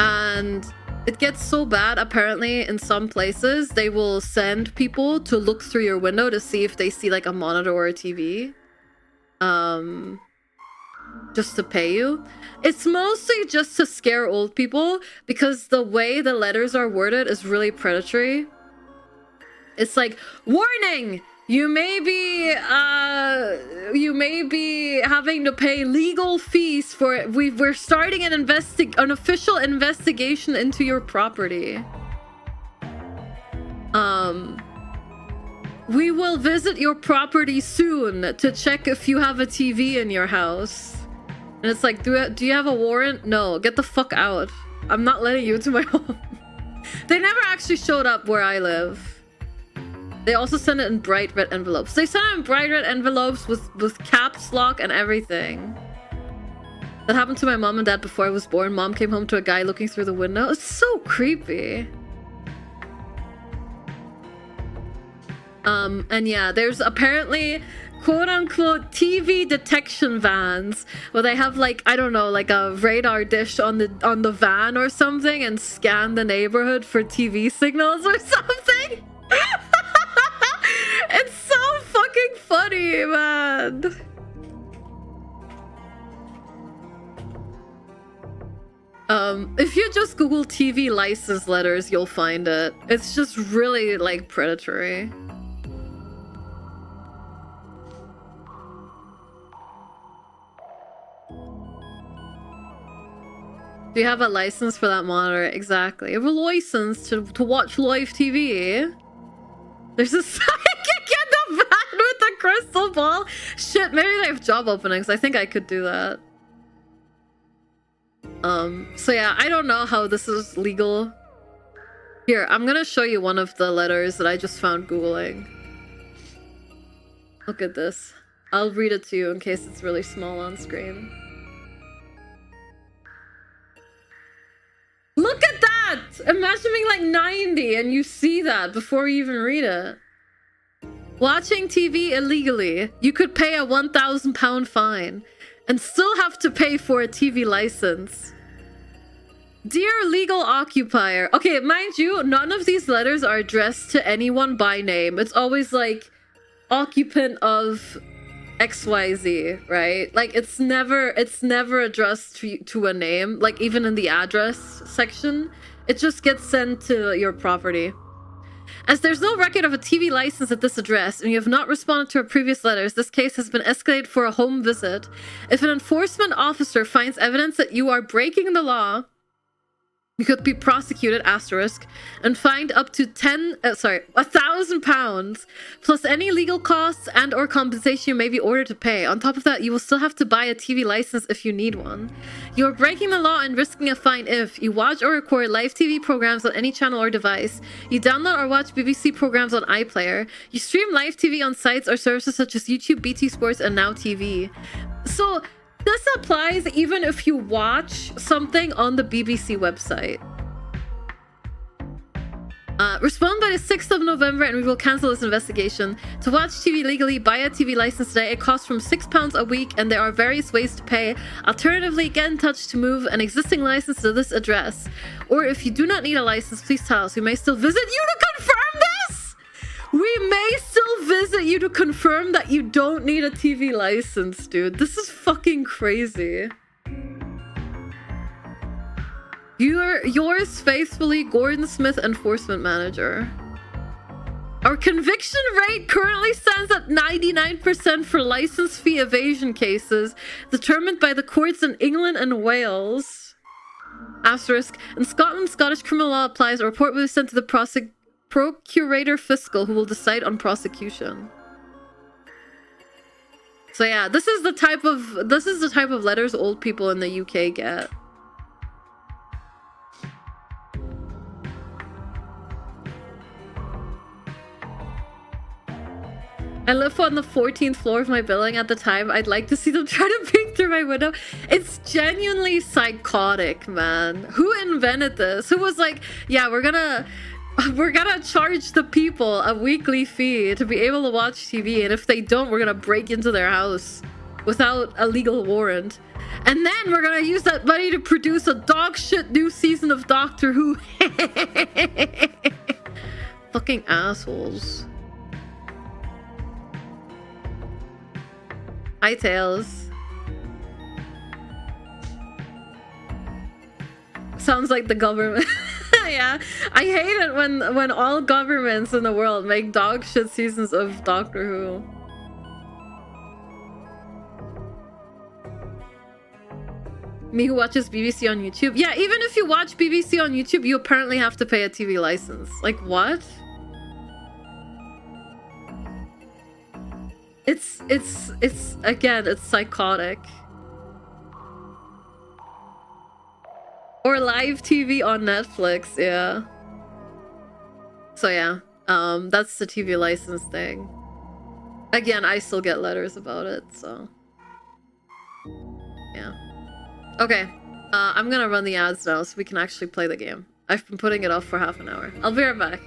And it gets so bad, apparently, in some places, they will send people to look through your window to see if they see like a monitor or a TV. Just to pay you. It's mostly just to scare old people because the way the letters are worded is really predatory. It's like, warning! You may be having to pay legal fees for it. We're starting an official investigation into your property. We will visit your property soon to check if you have a TV in your house. And it's like, do you have a warrant? No, get the fuck out. I'm not letting you into my home. They never actually showed up where I live. They also send it in bright red envelopes. They send it in bright red envelopes with caps lock and everything. That happened to my mom and dad before I was born. Mom came home to a guy looking through the window. It's so creepy. And yeah, there's apparently quote-unquote TV detection vans where they have like, I don't know, like a radar dish on the van or something and scan the neighborhood for TV signals or something. It's so fucking funny, man. If you just Google TV license letters, you'll find it. It's just really like predatory. Do you have a license for that monitor? Exactly. You have a license to watch live TV. There's a psychic in the van with a crystal ball. Shit, maybe they have job openings. I think I could do that. So yeah, I don't know how this is legal. Here, I'm gonna show you one of the letters that I just found Googling. Look at this. I'll read it to you in case it's really small on screen. Look at that! Imagine being like 90 and you see that before you even read it. Watching TV illegally. You could pay a £1,000 fine and still have to pay for a TV license. Dear legal occupier. Okay, mind you, none of these letters are addressed to anyone by name. It's always like occupant of XYZ, right? Like it's never addressed to a name, like even in the address section. It just gets sent to your property. As there's no record of a TV license at this address and you have not responded to our previous letters, this case has been escalated for a home visit. If an enforcement officer finds evidence that you are breaking the law, you could be prosecuted, asterisk, and fined up to £1,000 plus any legal costs and or compensation you may be ordered to pay. On top of that, you will still have to buy a TV license if you need one. You are breaking the law and risking a fine if you watch or record live TV programs on any channel or device, you download or watch BBC programs on iPlayer, you stream live TV on sites or services such as YouTube, BT Sports, and Now TV. So this applies even if you watch something on the BBC website. Respond by the 6th of November and we will cancel this investigation. To watch TV legally, buy a TV license today. It costs from £6 a week and there are various ways to pay. Alternatively, get in touch to move an existing license to this address. Or if you do not need a license, please tell us. We may still visit you to confirm this! We may still visit you to confirm that you don't need a TV license, dude. This is fucking crazy. Yours faithfully, Gordon Smith, Enforcement Manager. Our conviction rate currently stands at 99% for license fee evasion cases determined by the courts in England and Wales. Asterisk. In Scotland, Scottish criminal law applies. A report will be sent to the Procurator Fiscal, who will decide on prosecution. So yeah, this is the type of letters old people in the UK get. I live on the 14th floor of my building at the time. I'd like to see them try to peek through my window. It's genuinely psychotic, man. Who invented this? Who was like, yeah, we're gonna charge the people a weekly fee to be able to watch TV, and if they don't, we're gonna break into their house without a legal warrant. And then we're gonna use that money to produce a dog shit new season of Doctor Who. Fucking assholes. Hi, Tails. Sounds like the government. Yeah, I hate it when all governments in the world make dog shit seasons of Doctor Who. Me who watches BBC on YouTube. Yeah, even if you watch BBC on YouTube, you apparently have to pay a TV license. Like, what? It's again, it's psychotic. Or live TV on Netflix, yeah. So yeah, that's the TV license thing. Again, I still get letters about it, so yeah. Okay, I'm gonna run the ads now so we can actually play the game. I've been putting it off for half an hour. I'll be right back.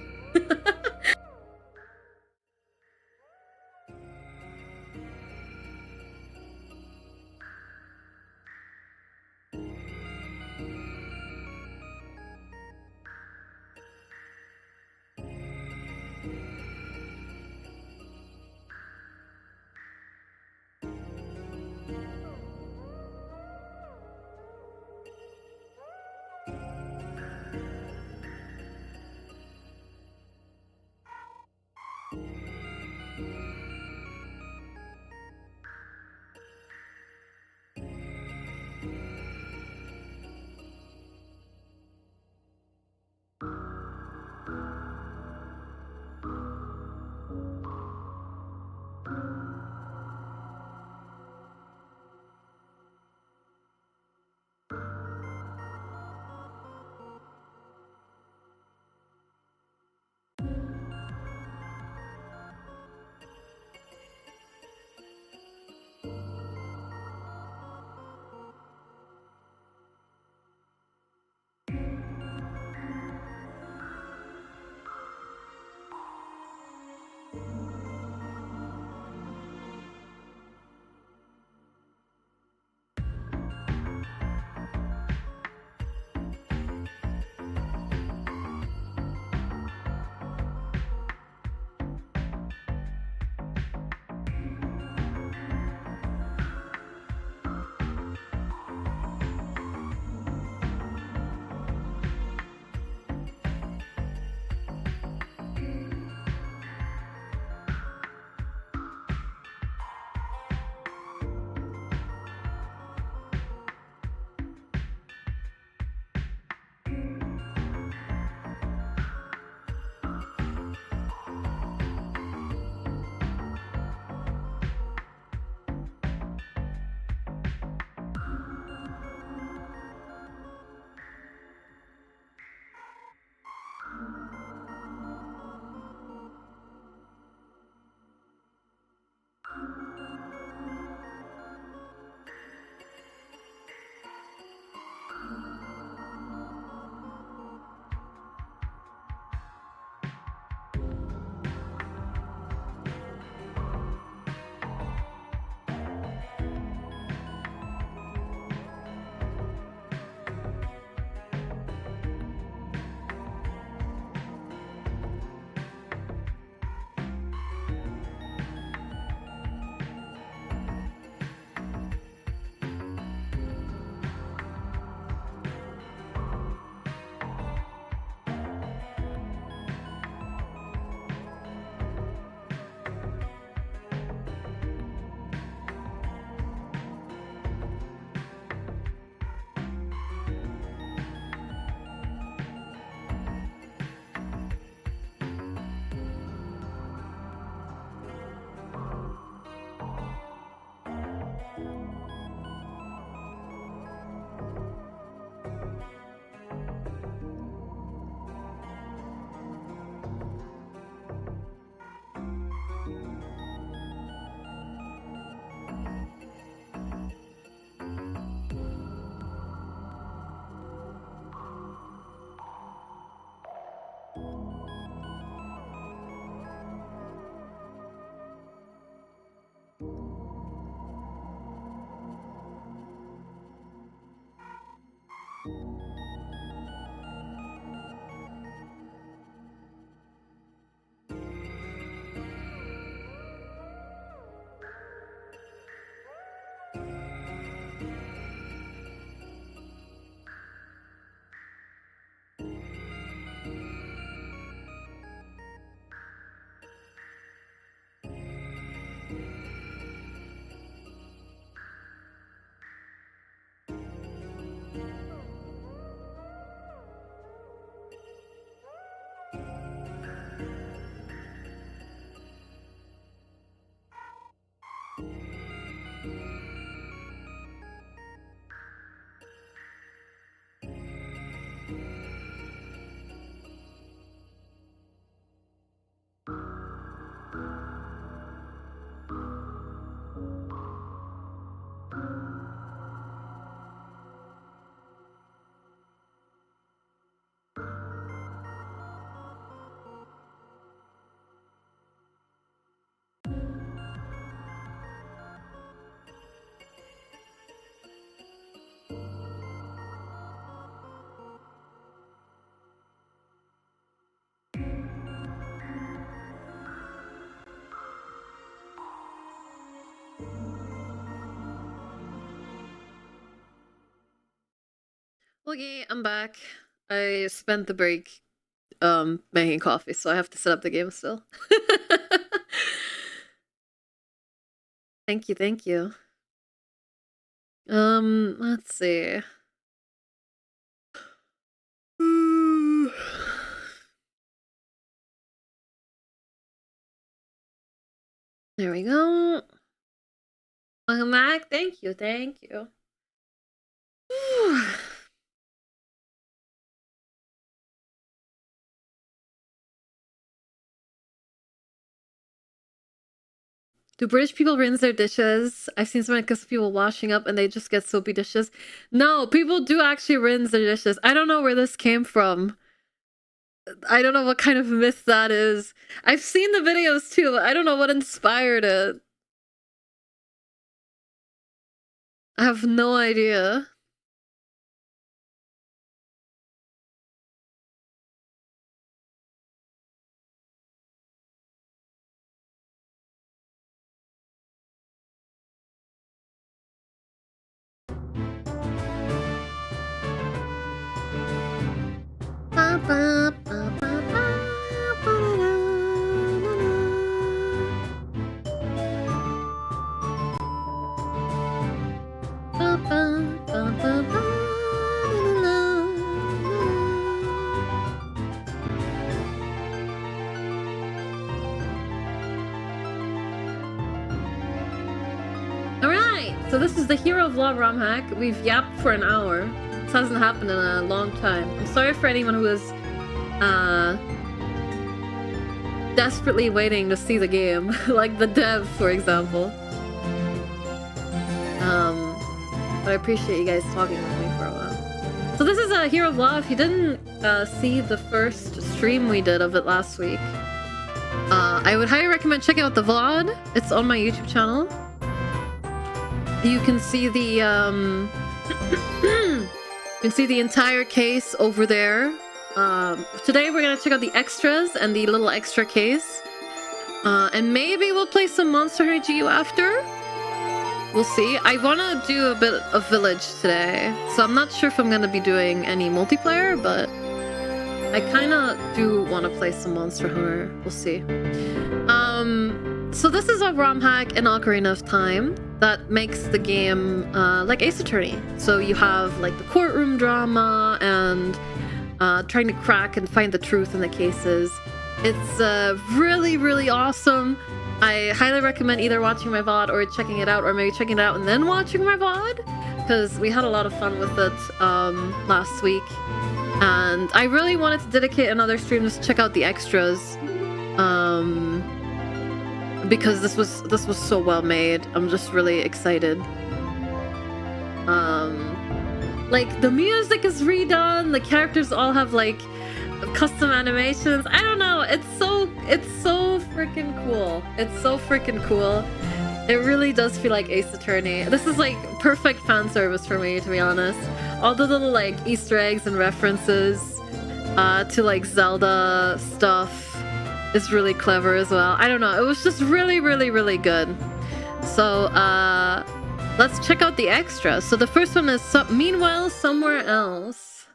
Okay, I'm back. I spent the break making coffee, so I have to set up the game still. Thank you, thank you. Let's see. There we go. Welcome back. Thank you, thank you. Do British people rinse their dishes? I've seen some people washing up and they just get soapy dishes. No, people do actually rinse their dishes. I don't know where this came from. I don't know what kind of myth that is. I've seen the videos too, but I don't know what inspired it. I have no idea. Alright, so this is the herooflaw ROM hack. We've yapped for an hour. This hasn't happened in a long time. I'm sorry for anyone who is desperately waiting to see the game, like the dev, for example. But I appreciate you guys talking with me for a while. So this is a herooflaw. If you didn't see the first stream we did of it last week, I would highly recommend checking out the VOD. It's on my YouTube channel. You can see the you can see the entire case over there. Today we're gonna check out the extras and the little extra case. And maybe we'll play some Monster Hunter GU after. We'll see. I want to do a bit of Village today, so I'm not sure if I'm gonna be doing any multiplayer, but I kind of do want to play some Monster Hunter. We'll see. So this is a ROM hack in Ocarina of Time that makes the game like Ace Attorney. So you have like the courtroom drama and trying to crack and find the truth in the cases. It's really, really awesome. I highly recommend either watching my VOD or checking it out, or maybe checking it out and then watching my VOD, because we had a lot of fun with it last week. And I really wanted to dedicate another stream to check out the extras. Because this was so well made. I'm just really excited. Like the music is redone, the characters all have like custom animations. I don't know, it's so freaking cool. It's so freaking cool. It really does feel like Ace Attorney. This is like perfect fan service for me, to be honest. All the little like Easter eggs and references to like Zelda stuff is really clever as well. I don't know, it was just really, really, really good. So let's check out the extras. So the first one is Meanwhile Somewhere Else.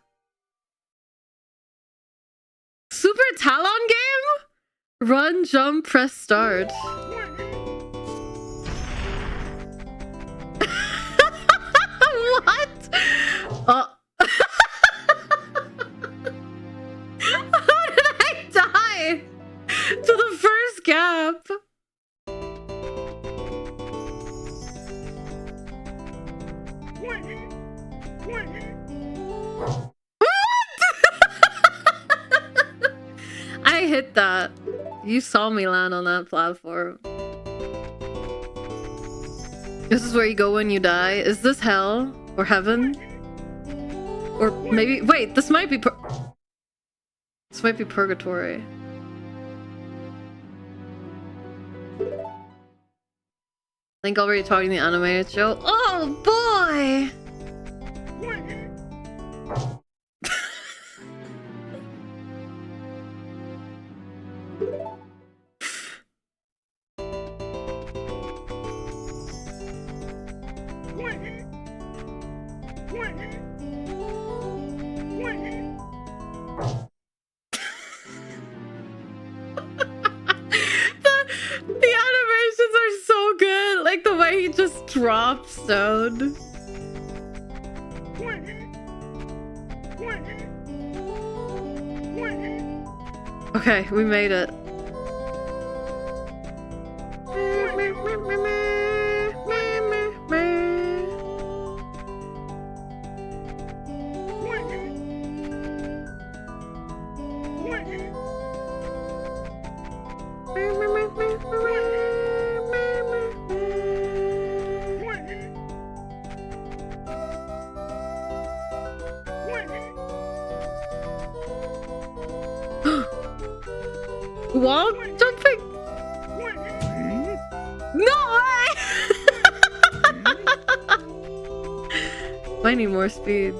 Super Talon game? Run, jump, press start. What? Oh. How did I die? To the first gap. I hit that. You saw me land on that platform. This is where you go when you die. Is this hell or heaven? Or maybe wait, this might be purgatory. Link already talking the animated show. Oh boy! drop zone. Okay, we made it. Wall jumping? No way! I need more speed.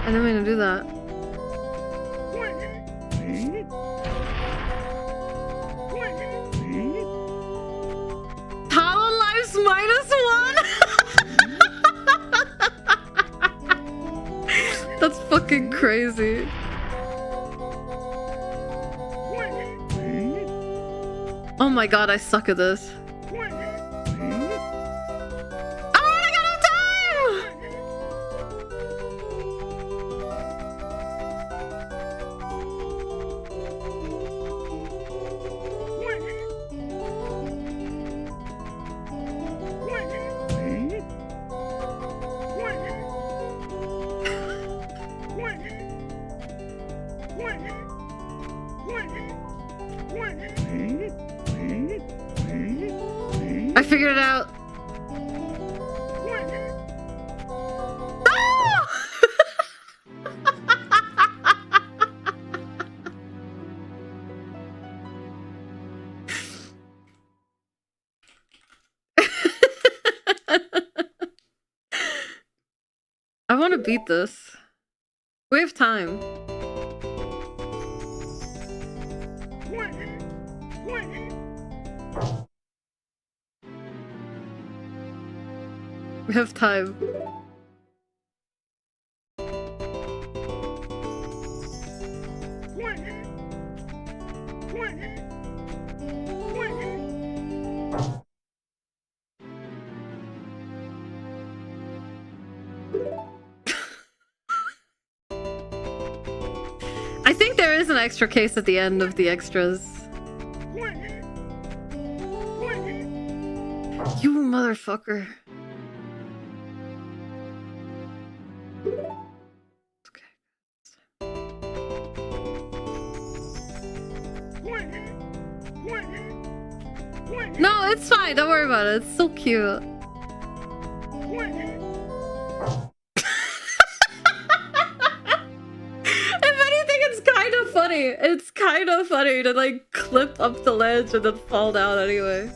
I didn't mean to do that. Talon lives -1? That's fucking crazy. Oh my god, I suck at this. I figured it out. I want to beat this. We have time. We have time. I think there is an extra case at the end of the extras. You motherfucker. No, it's fine. Don't worry about it. It's so cute. If anything, it's kind of funny. It's kind of funny to like clip up the ledge and then fall down anyway.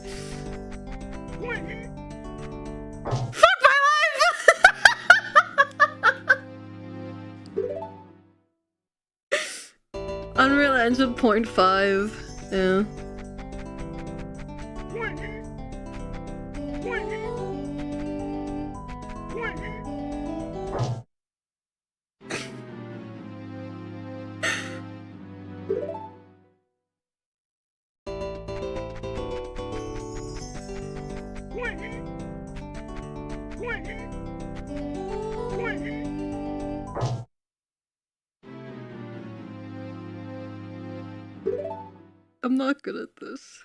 Fuck my life! Unreal Engine 0.5. Yeah. I'm not good at this.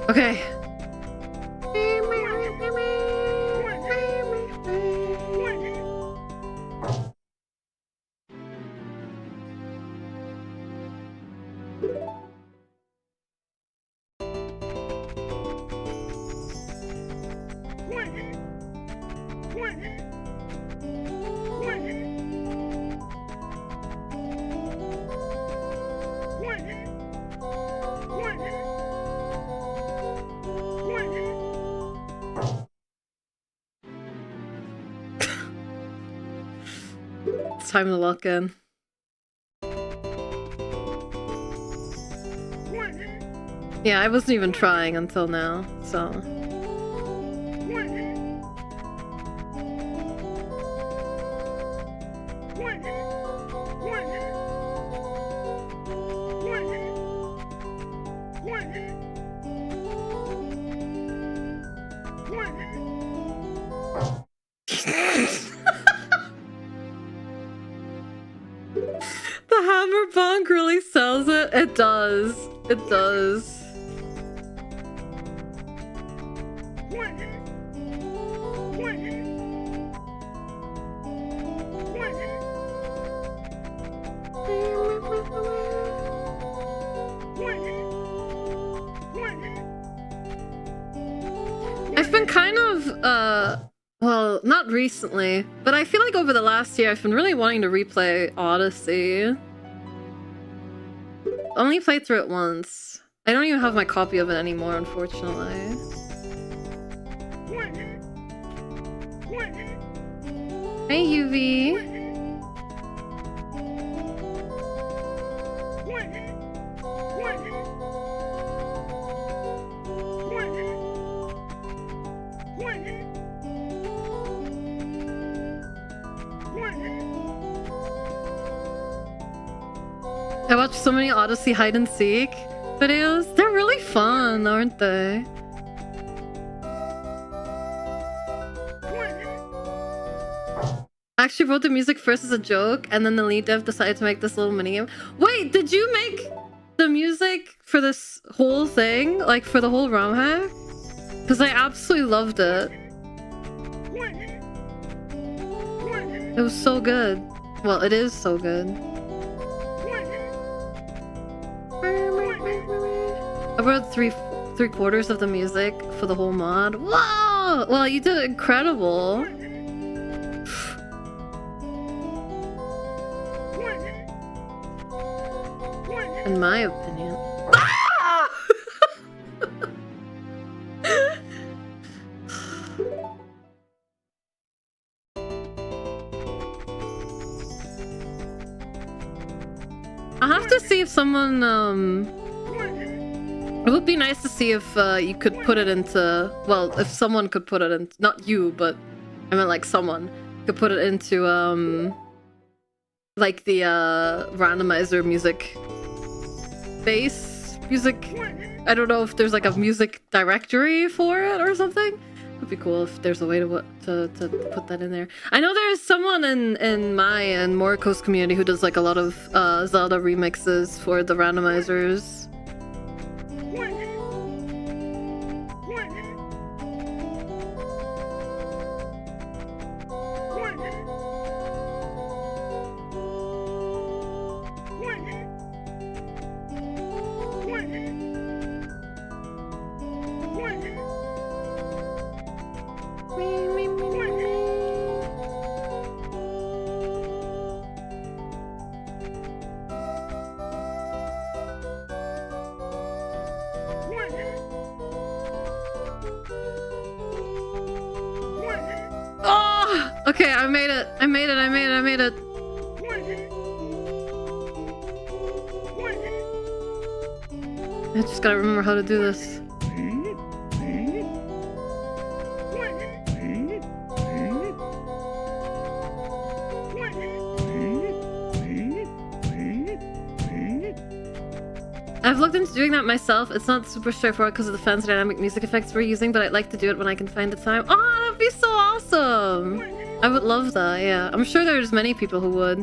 Okay. it's time to lock in. Yeah, I wasn't even trying until now, so... The hammer bonk really sells it. It does. It does. I've been kind of, well, not recently, but I feel like over the last year I've been really wanting to replay Odyssey. Only played through it once. I don't even have my copy of it anymore, unfortunately. Hey, UV. I watched so many Odyssey hide and seek videos. They're really fun, aren't they? I actually wrote the music first as a joke, and then the lead dev decided to make this little minigame. Wait, did you make the music for this whole thing? Like, for the whole ROM hack? Because I absolutely loved it. It was so good. Well, it is so good. I wrote three quarters of the music for the whole mod. Whoa! Well, you did incredible. In my opinion. Ah! I'll have to see if someone, it would be nice to see if you could put it into, well, if someone could put it in, not you, but I meant like someone could put it into, like the randomizer music base music. I don't know if there's like a music directory for it or something. It'd be cool if there's a way to put that in there. I know there's someone in my and Moriko's community who does like a lot of Zelda remixes for the randomizers. Okay, I made it. I made it. I made it. I made it. I just gotta remember how to do this. I've looked into doing that myself. It's not super straightforward because of the fancy dynamic music effects we're using, but I'd like to do it when I can find the time. Oh, that'd be so awesome! I would love that, yeah. I'm sure there's many people who would.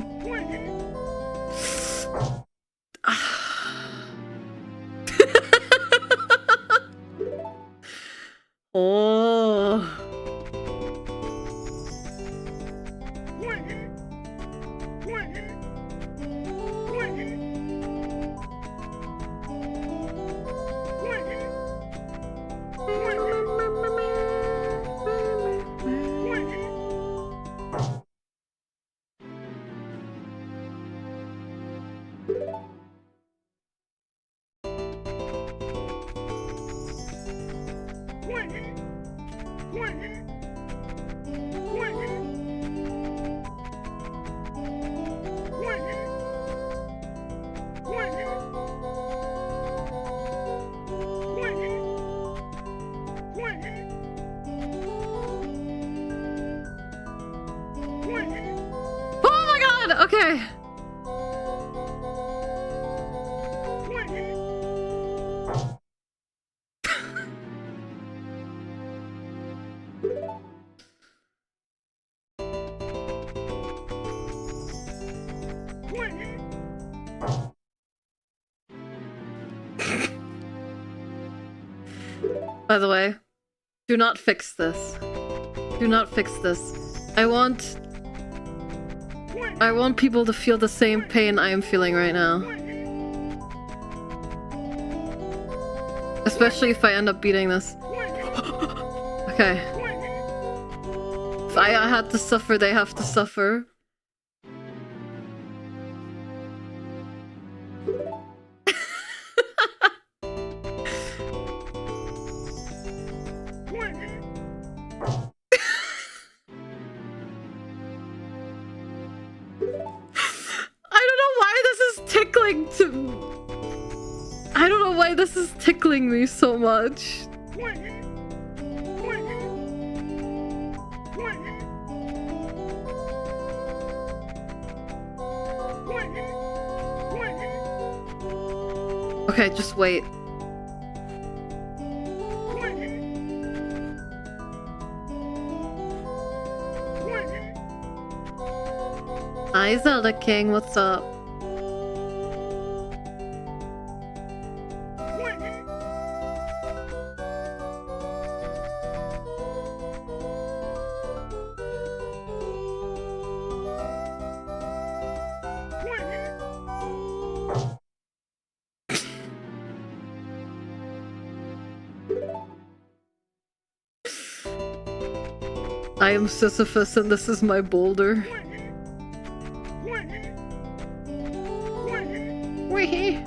Oh. god! Okay. By the way, do not fix this. Do not fix this. I want people to feel the same pain I am feeling right now. Especially if I end up beating this. Okay. If I had to suffer, they have to suffer. I don't know why this is tickling me so much. Okay, just wait. Hi, Zelda King, what's up? I am Sisyphus and this is my boulder. Wee.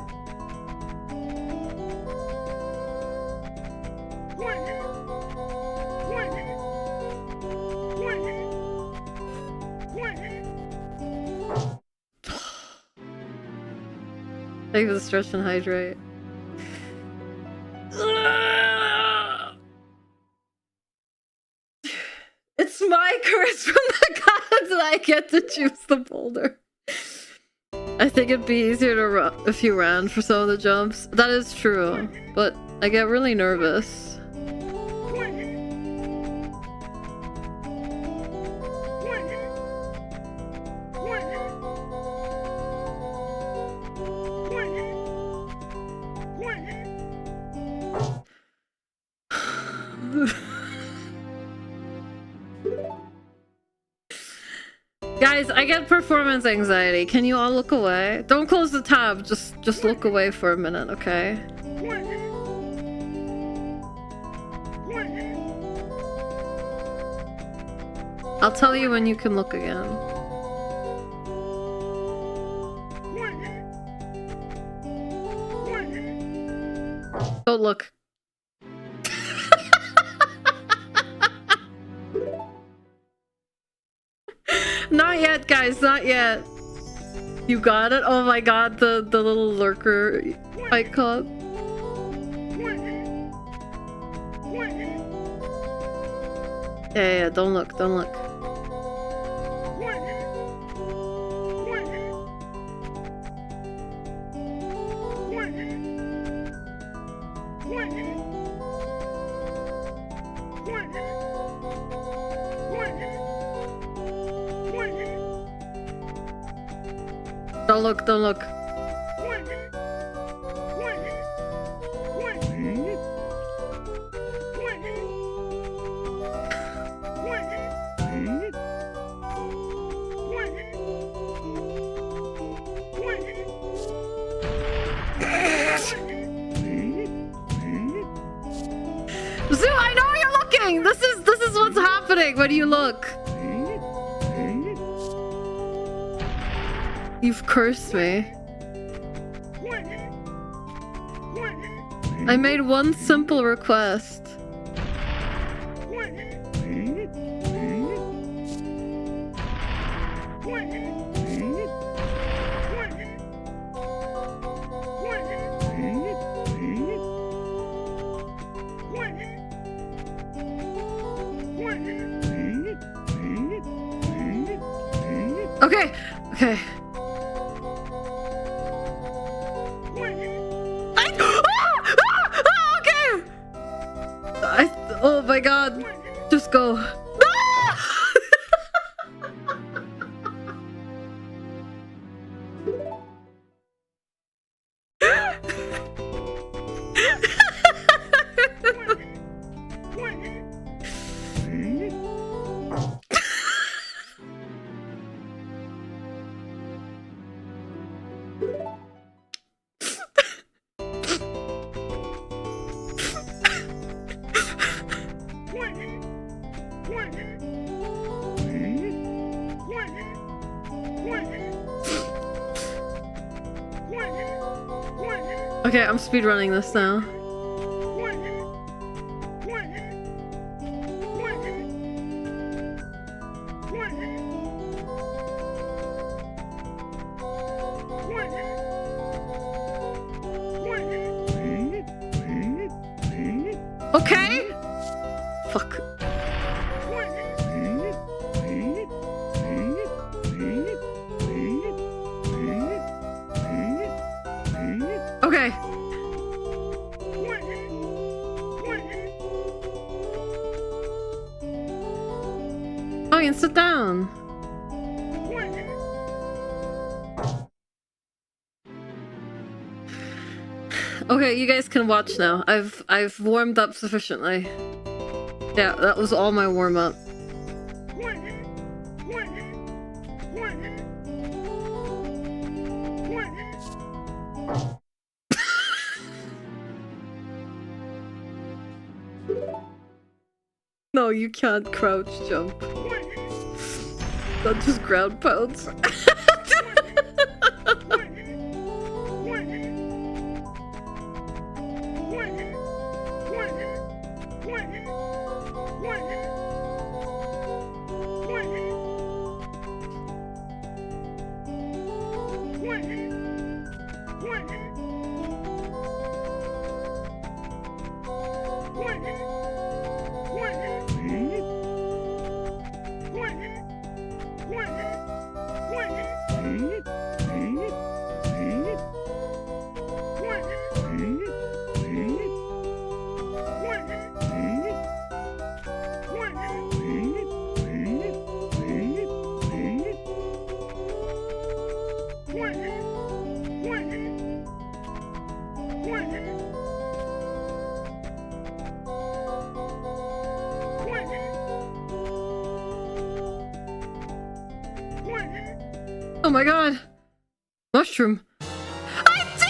Thank you for the stretch and hydrate. It's my curse from the gods that I get to choose the boulder. I think it'd be easier to run if you ran for some of the jumps. That is true, but I get really nervous. Guys, I get performance anxiety. Can you all look away? Don't close the tab. Just look away for a minute, okay? I'll tell you when you can look again. Don't look. Not yet, guys, not yet. You got it? Oh my god, the little lurker icon. Yeah, don't look, don't look. Don't look, don't look. Zoo, I know you're looking! This is what's happening when you look. You've cursed me. I made one simple request. Okay, Okay. Okay! Oh my god. Just go. Okay, I'm speedrunning this now. Okay? Fuck. Okay. Oh, you can sit down. Okay, you guys can watch now. I've warmed up sufficiently. Yeah, that was all my warm up. No, you can't crouch jump. Not just ground pounds. Oh my god! Mushroom! I did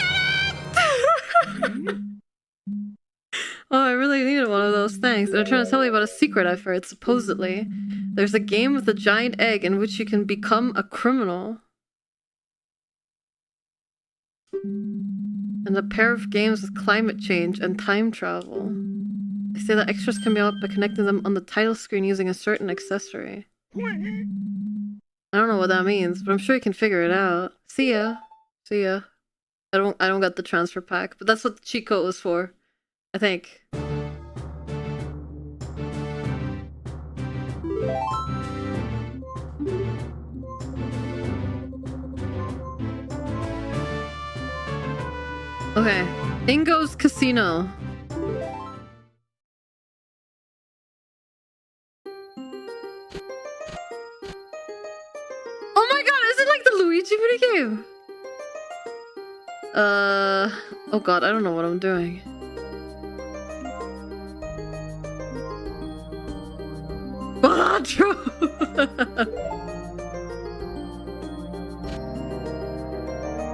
it! Oh, I really needed one of those things. They're trying to tell you about a secret I've heard, supposedly. There's a game with a giant egg in which you can become a criminal. And a pair of games with climate change and time travel. They say that extras can be unlocked by connecting them on the title screen using a certain accessory. I don't know what that means, but I'm sure you can figure it out. See ya. See ya. I don't got the transfer pack, but that's what the cheat code was for. I think. Okay. Ingo's Casino. Oh my god, is it like the Luigi minigame? Oh god, I don't know what I'm doing. True.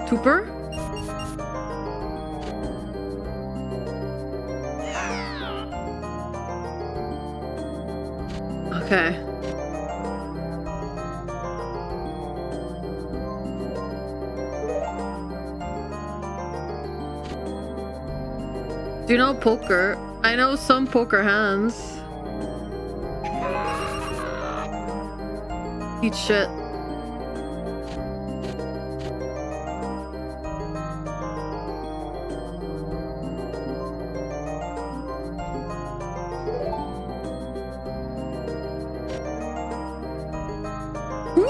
Vtuber? Okay. Do you know poker? I know some poker hands. Eat shit. Woo!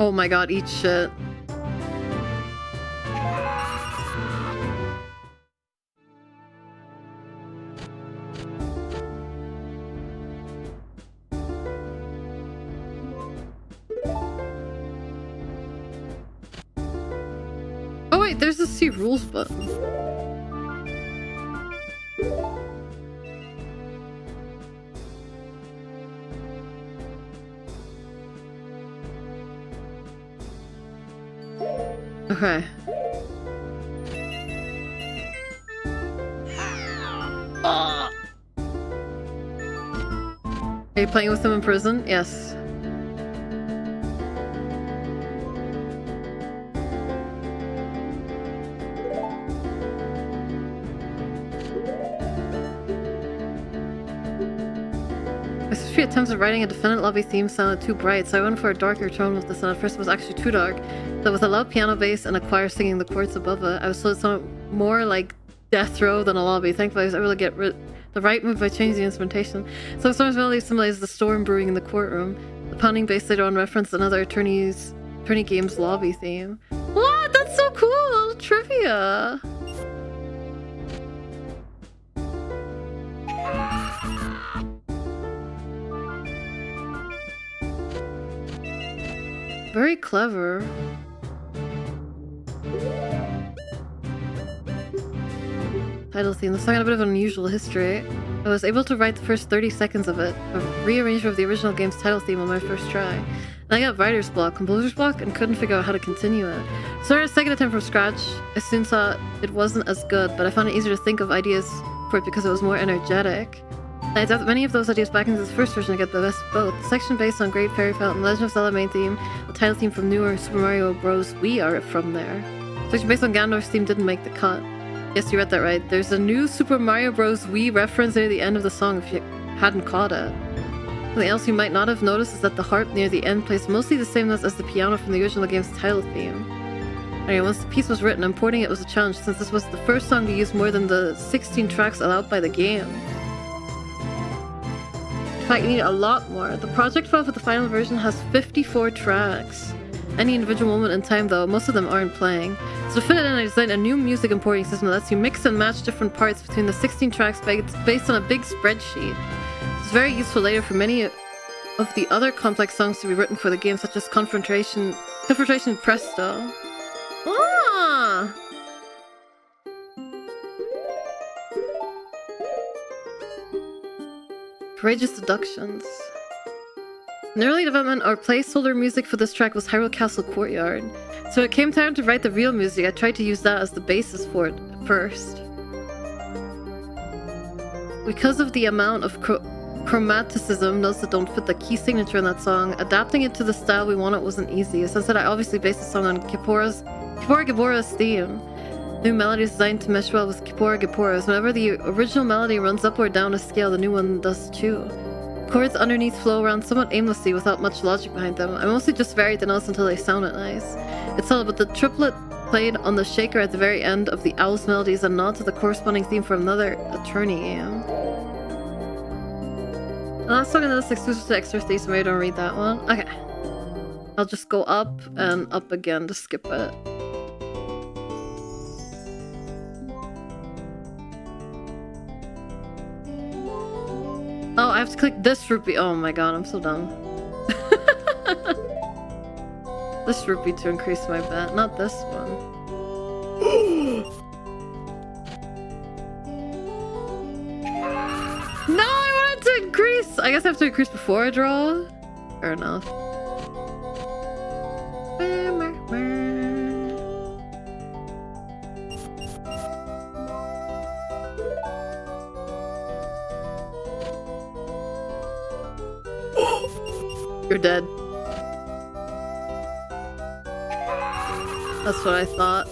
Oh my god, eat shit. Oh wait, there's a see rules button. Okay. Are you playing with them in prison? Yes. My few attempts at writing a defendant lobby theme sounded too bright, so I went for a darker tone with the sound. At first it was actually too dark, but with a loud piano bass and a choir singing the chords above it, I was told it sounded more like death row than a lobby. Thankfully I was able to get the right move by changing the instrumentation. So the song's melody symbolizes the storm brewing in the courtroom. The pounding bass later on referenced another attorney game's lobby theme. What? That's so cool! Trivia! Very clever. Title theme. The song had a bit of an unusual history. I was able to write the first 30 seconds of it, a rearrangement of the original game's title theme on my first try. And I got writer's block, composer's block, and couldn't figure out how to continue it. Started a second attempt from scratch. I soon saw it wasn't as good, but I found it easier to think of ideas for it because it was more energetic. I adapted many of those ideas back into the first version to get the best of both. The section based on Great Fairy Fountain, Legend of Zelda main theme, the title theme from newer Super Mario Bros. Wii are from there. The section based on Ganondorf's theme didn't make the cut. Yes, you read that right. There's a new Super Mario Bros. Wii reference near the end of the song if you hadn't caught it. Something else you might not have noticed is that the harp near the end plays mostly the same notes as the piano from the original game's title theme. Anyway, once the piece was written, importing it was a challenge since this was the first song to use more than the 16 tracks allowed by the game. In fact, you need a lot more. The project file for the final version has 54 tracks. Any individual moment in time though, most of them aren't playing. So to fit it in, I designed a new music importing system that lets you mix and match different parts between the 16 tracks based on a big spreadsheet. It's very useful later for many of the other complex songs to be written for the game, such as Confrontation Presto. Ah! Courageous Deductions. In early development, our placeholder music for this track was Hyrule Castle Courtyard. So it came time to write the real music. I tried to use that as the basis for it first. Because of the amount of chromaticism, notes that don't fit the key signature in that song, adapting it to the style we wanted wasn't easy. Since that I obviously based the song on Kippura Gibbora's theme. New melody is designed to mesh well with Kippura Gibbora's. Whenever the original melody runs up or down a scale, the new one does too. Chords underneath flow around somewhat aimlessly without much logic behind them. I mostly just varied the notes until they sounded nice. It's subtle, but the triplet played on the shaker at the very end of the Owl's melody is a nod to the corresponding theme from another attorney game. The last song in this exclusive to Extra 3, so maybe don't read that one. Okay. I'll just go up and up again to skip it. Oh, I have to click this rupee. Oh my god, I'm so dumb. This rupee to increase my bet, not this one. No, I wanted to increase! I guess I have to increase before I draw? Fair enough. You're dead. That's what I thought.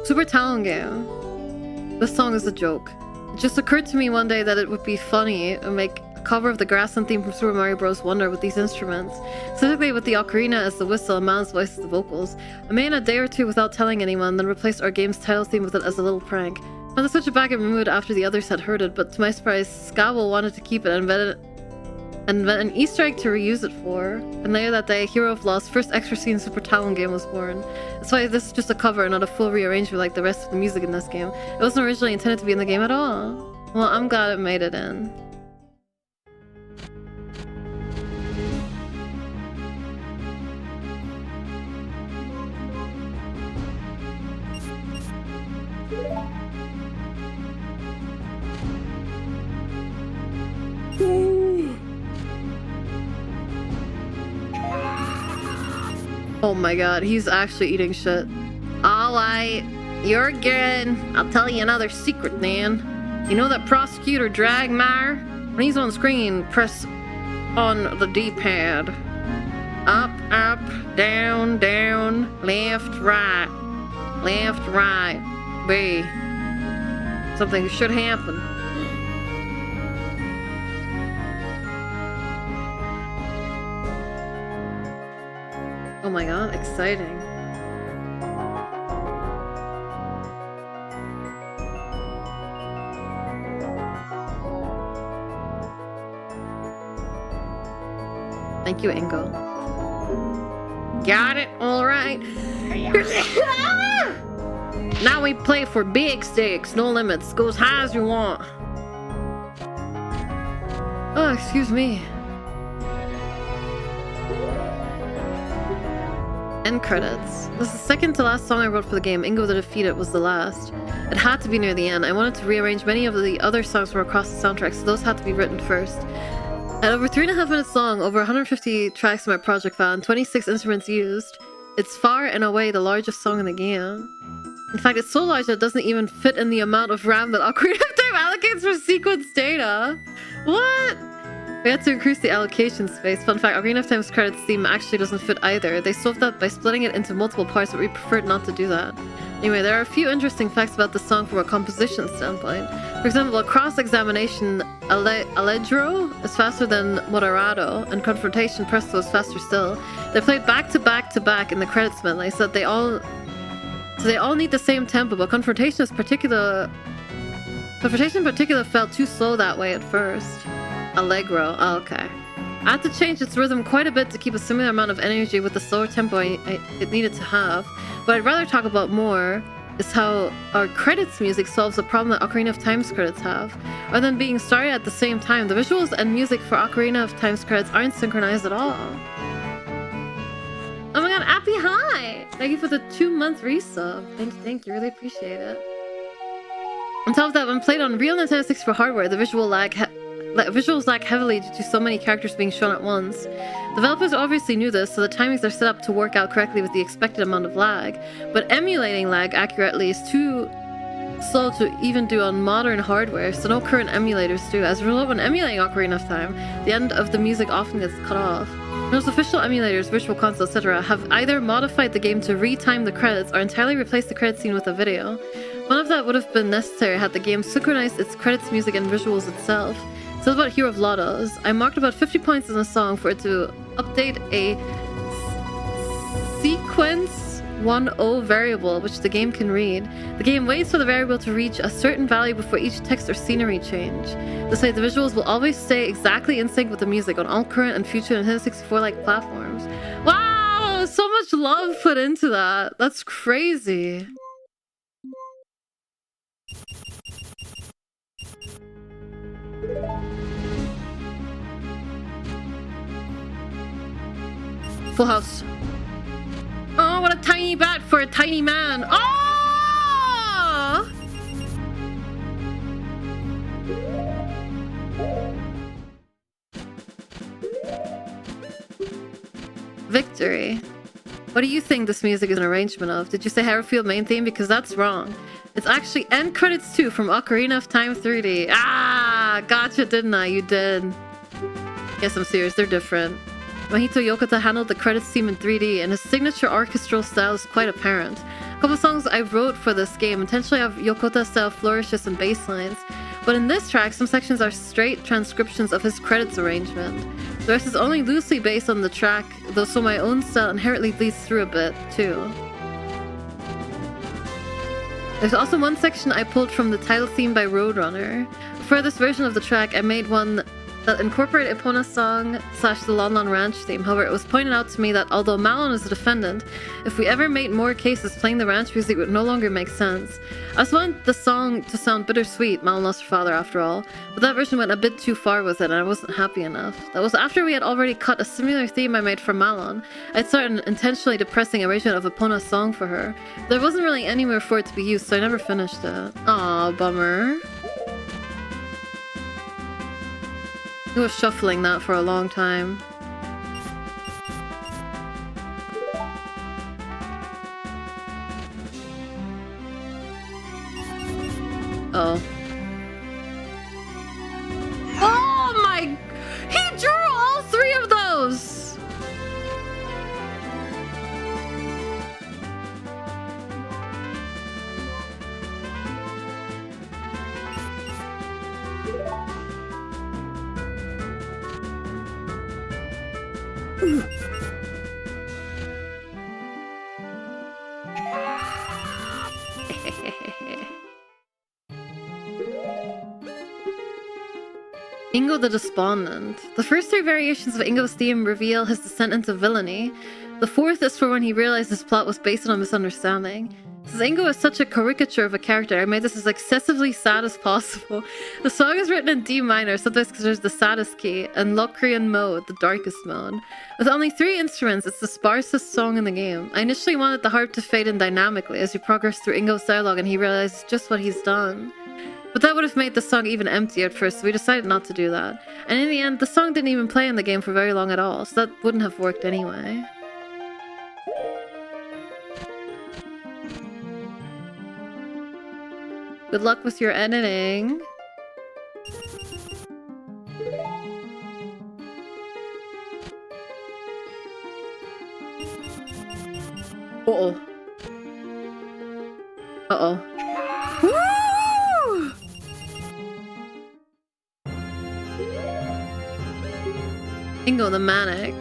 Super Talon Game. This song is a joke. It just occurred to me one day that it would be funny to make a cover of the Grassland theme from Super Mario Bros. Wonder with these instruments. Specifically with the ocarina as the whistle and Man's voice as the vocals. I made it a day or two without telling anyone, then replaced our game's title theme with it as a little prank. I switched it back and removed it after the others had heard it, but to my surprise, Scabble wanted to keep it and and then an Easter egg to reuse it for. And later that day, Hero of Law's first extra scene Super Talon game was born. That's why this is just a cover and not a full rearrangement like the rest of the music in this game. It wasn't originally intended to be in the game at all. Well, I'm glad it made it in. Oh my god, he's actually eating shit. Alright, you're good. I'll tell you another secret, man. You know that prosecutor drag Myra? When he's on screen, press on the D-pad. Up, up, down, down, left, right. Left, right. B. Something should happen. Oh my god, exciting. Thank you, Ingo. Got it, alright. Now we play for big stakes, no limits. Go as high as you want. Oh, excuse me. End credits. This is the second to last song I wrote for the game. Ingo the Defeated was the last. It had to be near the end. I wanted to rearrange many of the other songs from across the soundtrack, so those had to be written first. At over 3.5 minutes long, over 150 tracks in my project file, and 26 instruments used, it's far and away the largest song in the game. In fact, it's so large that it doesn't even fit in the amount of RAM that Ocarina of Time allocates for sequence data. What? We had to increase the allocation space. Fun fact, Ocarina of Time's credits theme actually doesn't fit either. They solved that by splitting it into multiple parts, but we preferred not to do that. Anyway, there are a few interesting facts about the song from a composition standpoint. For example, a cross-examination Allegro is faster than Moderato, and Confrontation Presto is faster still. They're played back to back to back in the credits medley, so they all need the same tempo, but Confrontation in particular felt too slow that way at first. Allegro, oh, okay. I had to change its rhythm quite a bit to keep a similar amount of energy with the slower tempo it needed to have. What I'd rather talk about more is how our credits music solves the problem that Ocarina of Time's credits have. Rather than being started at the same time, the visuals and music for Ocarina of Time's credits aren't synchronized at all. Oh my god, Appy, hi! Thank you for the 2-month resub. Thank you, really appreciate it. On top of that, when played on real Nintendo 64 hardware, the visuals lag heavily due to so many characters being shown at once. Developers obviously knew this, so the timings are set up to work out correctly with the expected amount of lag. But emulating lag accurately is too slow to even do on modern hardware, so no current emulators do. As a result, when emulating Ocarina of Time, the end of the music often gets cut off. Most official emulators, Virtual Console, etc. have either modified the game to retime the credits or entirely replaced the credit scene with a video. None of that would have been necessary had the game synchronized its credits, music, and visuals itself. So that's what Hero of Law does. I marked about 50 points in the song for it to update a sequence 10 variable, which the game can read. The game waits for the variable to reach a certain value before each text or scenery change. This way, the visuals will always stay exactly in sync with the music on all current and future Nintendo 64-like platforms. Wow! So much love put into that. That's crazy. Full house. Oh, what a tiny bat for a tiny man. Oh! Victory. What do you think this music is an arrangement of? Did you say Harefield main theme? Because that's wrong. It's actually end credits too from Ocarina of Time 3D. Ah, gotcha, didn't I? You did. Yes, I'm serious. They're different. Mahito Yokota handled the credits theme in 3D, and his signature orchestral style is quite apparent. A couple songs I wrote for this game intentionally have Yokota-style flourishes and bass lines, but in this track, some sections are straight transcriptions of his credits arrangement. The rest is only loosely based on the track, though so my own style inherently bleeds through a bit, too. There's also one section I pulled from the title theme by Roadrunner. For this version of the track, I made one that incorporate Epona's song / the Lon Lon Ranch theme. However, it was pointed out to me that although Malon is a defendant, if we ever made more cases, playing the ranch music would no longer make sense. I just wanted the song to sound bittersweet. Malon lost her father after all, but that version went a bit too far with it and I wasn't happy enough. That was after we had already cut a similar theme I made for Malon. I'd started an intentionally depressing arrangement of Epona's song for her. There wasn't really anywhere for it to be used, so I never finished it. Aw, bummer. I was shuffling that for a long time. Oh. Oh my! He drew all 3 of those! Ingo the Despondent. The first 3 variations of Ingo's theme reveal his descent into villainy. The 4th is for when he realized his plot was based on a misunderstanding. Since Ingo is such a caricature of a character, I made this as excessively sad as possible. The song is written in D minor, sometimes considered the saddest key, and Locrian mode, the darkest mode. With only 3 instruments, it's the sparsest song in the game. I initially wanted the harp to fade in dynamically as you progress through Ingo's dialogue and he realizes just what he's done. But that would have made the song even emptier at first, so we decided not to do that. And in the end, the song didn't even play in the game for very long at all, so that wouldn't have worked anyway. Good luck with your editing. Uh-oh. Uh-oh. Woo! Ingo the Manic.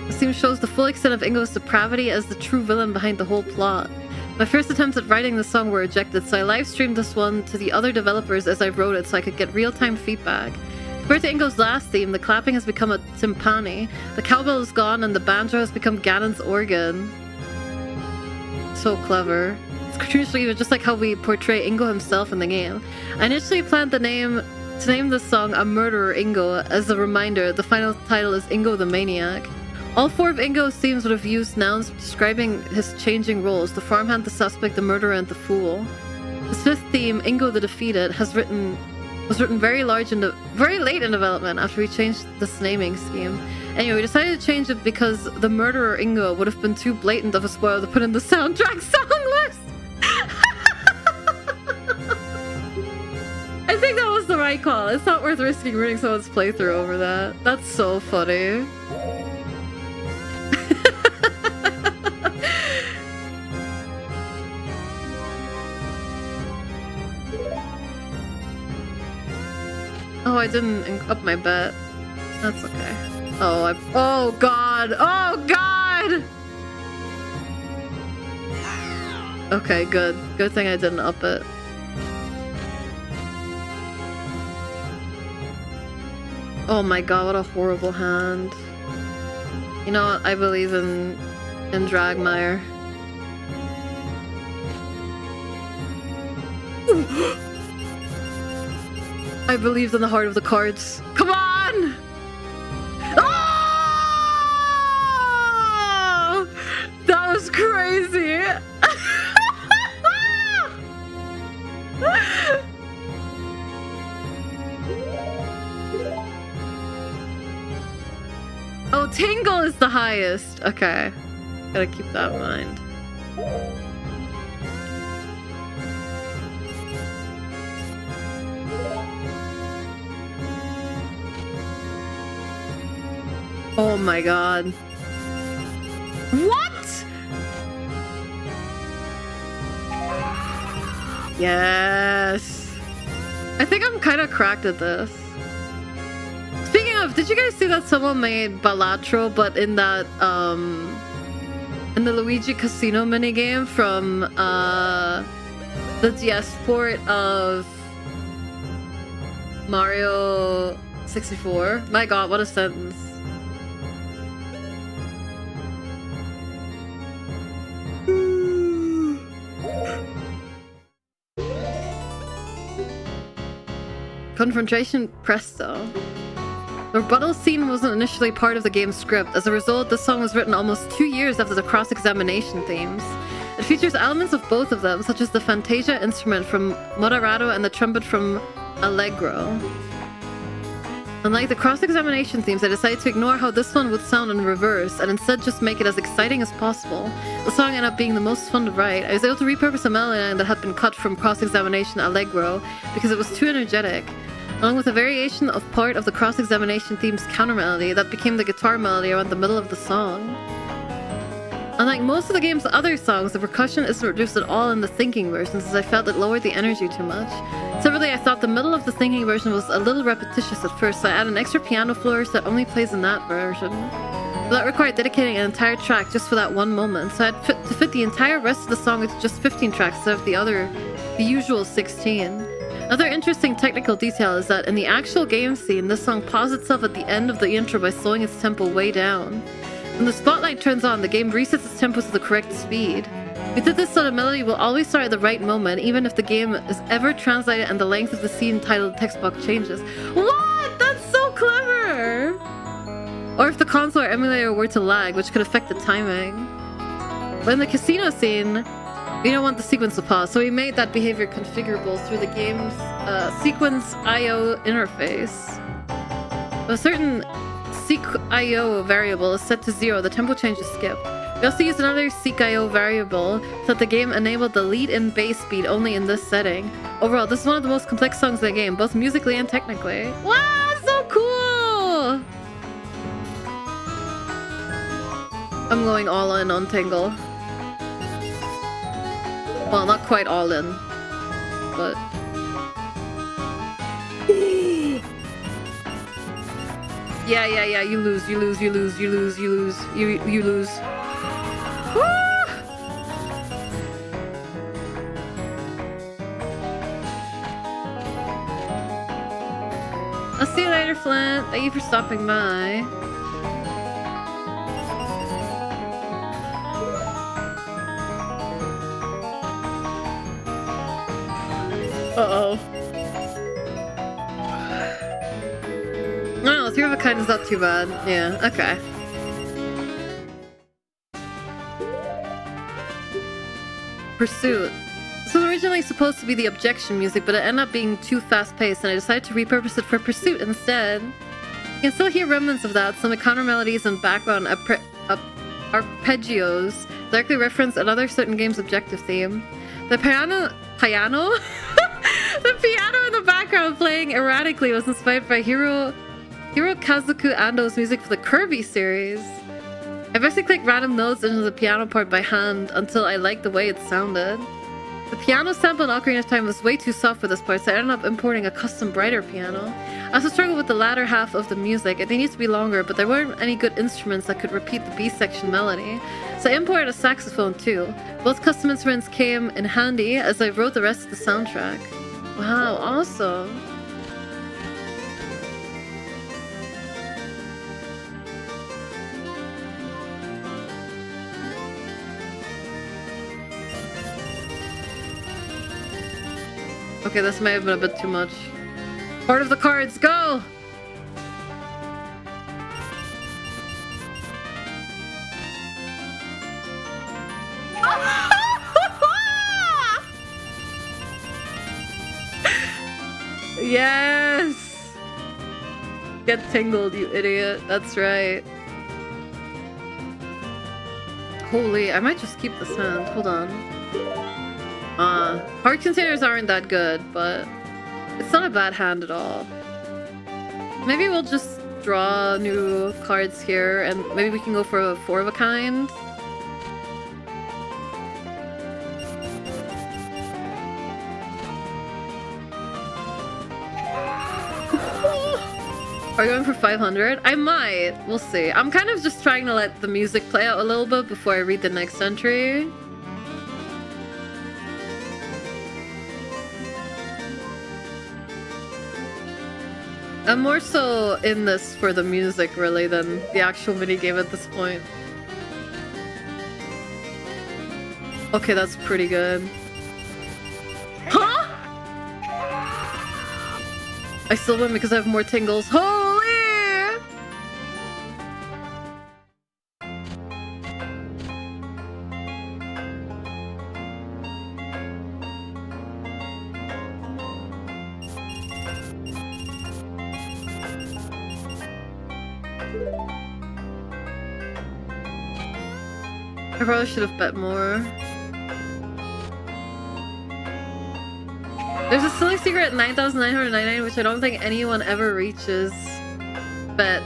This theme shows the full extent of Ingo's depravity as the true villain behind the whole plot. My first attempts at writing the song were rejected, so I live-streamed this one to the other developers as I wrote it so I could get real-time feedback. Compared to Ingo's last theme, the clapping has become a timpani, the cowbell is gone, and the banjo has become Ganon's organ. So clever. It's crucially just like how we portray Ingo himself in the game. I initially planned to name this song A Murderer Ingo. As a reminder, the final title is Ingo the Maniac. All 4 of Ingo's themes would have used nouns describing his changing roles: the farmhand, the suspect, the murderer, and the fool. His 5th theme, Ingo the Defeated, was written very late in development after we changed this naming scheme. Anyway, we decided to change it because the murderer Ingo would have been too blatant of a spoiler to put in the soundtrack song list. I think that was the right call. It's not worth risking ruining someone's playthrough over that. That's so funny. Oh, I didn't up my bet. That's okay. Oh god! Oh god! Okay, good. Good thing I didn't up it. Oh my god, what a horrible hand. You know what? I believe in Dragmire. I believed in the heart of the cards. Come on! Oh! That was crazy! Oh, Tingle is the highest. Okay. Gotta keep that in mind. Oh my god. What? Yes. I think I'm kind of cracked at this. Speaking of, did you guys see that someone made Balatro, but in that, in the Luigi Casino minigame from, the DS port of Mario 64. My god, what a sentence. Confrontation Presto. The rebuttal scene wasn't initially part of the game's script. As a result, this song was written almost 2 years after the cross-examination themes. It features elements of both of them, such as the Fantasia instrument from Moderato and the trumpet from Allegro. Unlike the cross-examination themes, I decided to ignore how this one would sound in reverse, and instead just make it as exciting as possible. The song ended up being the most fun to write. I was able to repurpose a melody line that had been cut from cross-examination Allegro because it was too energetic, along with a variation of part of the cross-examination theme's counter melody that became the guitar melody around the middle of the song. Unlike most of the game's other songs, the percussion isn't reduced at all in the thinking versions, as I felt it lowered the energy too much. Separately, I thought the middle of the thinking version was a little repetitious at first, so I added an extra piano flourish that only plays in that version. But that required dedicating an entire track just for that one moment, so I had to fit the entire rest of the song into just 15 tracks instead of the usual 16. Another interesting technical detail is that in the actual game scene, this song pauses itself at the end of the intro by slowing its tempo way down. When the spotlight turns on, the game resets its tempo to the correct speed. We did this so the melody will always start at the right moment, even if the game is ever translated and the length of the scene titled text box changes. What? That's so clever! Or if the console or emulator were to lag, which could affect the timing. But in the casino scene, we don't want the sequence to pause, so we made that behavior configurable through the game's sequence IO interface. A certain seq.io variable is set to 0, the tempo change is skipped. We also used another seq.io variable so that the game enabled the lead-in bass speed only in this setting. Overall, this is one of the most complex songs in the game, both musically and technically. Wow, so cool! I'm going all in on Tingle. Well, not quite all in, but... Yeah, you lose. You lose. Woo! I'll see you later, Flint. Thank you for stopping by. Uh-oh. No, 3 of a kind is not too bad. Yeah, okay. Pursuit. This was originally supposed to be the objection music, but it ended up being too fast-paced, and I decided to repurpose it for Pursuit instead. You can still hear remnants of that, some counter melodies and background arpeggios directly reference another certain game's objective theme. The piano? The piano in the background playing erratically was inspired by Hirokazu Ando's music for the Kirby series. I basically clicked random notes into the piano part by hand until I liked the way it sounded. The piano sample in Ocarina of Time was way too soft for this part, so I ended up importing a custom brighter piano. I also struggled with the latter half of the music. It needed to be longer, but there weren't any good instruments that could repeat the B-section melody. So I imported a saxophone too. Both custom instruments came in handy as I wrote the rest of the soundtrack. Wow, awesome. Okay, this may have been a bit too much. Part of the cards, go! Yes! Get tingled, you idiot. That's right. Holy, I might just keep this hand. Hold on. Heart containers aren't that good, but it's not a bad hand at all. Maybe we'll just draw new cards here, and maybe we can go for a 4 of a kind. Are you going for 500? I might. We'll see. I'm kind of just trying to let the music play out a little bit before I read the next entry. I'm more so in this for the music, really, than the actual minigame at this point. Okay, that's pretty good. Huh? I still win because I have more tingles. Holy! I probably should have bet more. There's a silly secret at 9,999, which I don't think anyone ever reaches. Bet.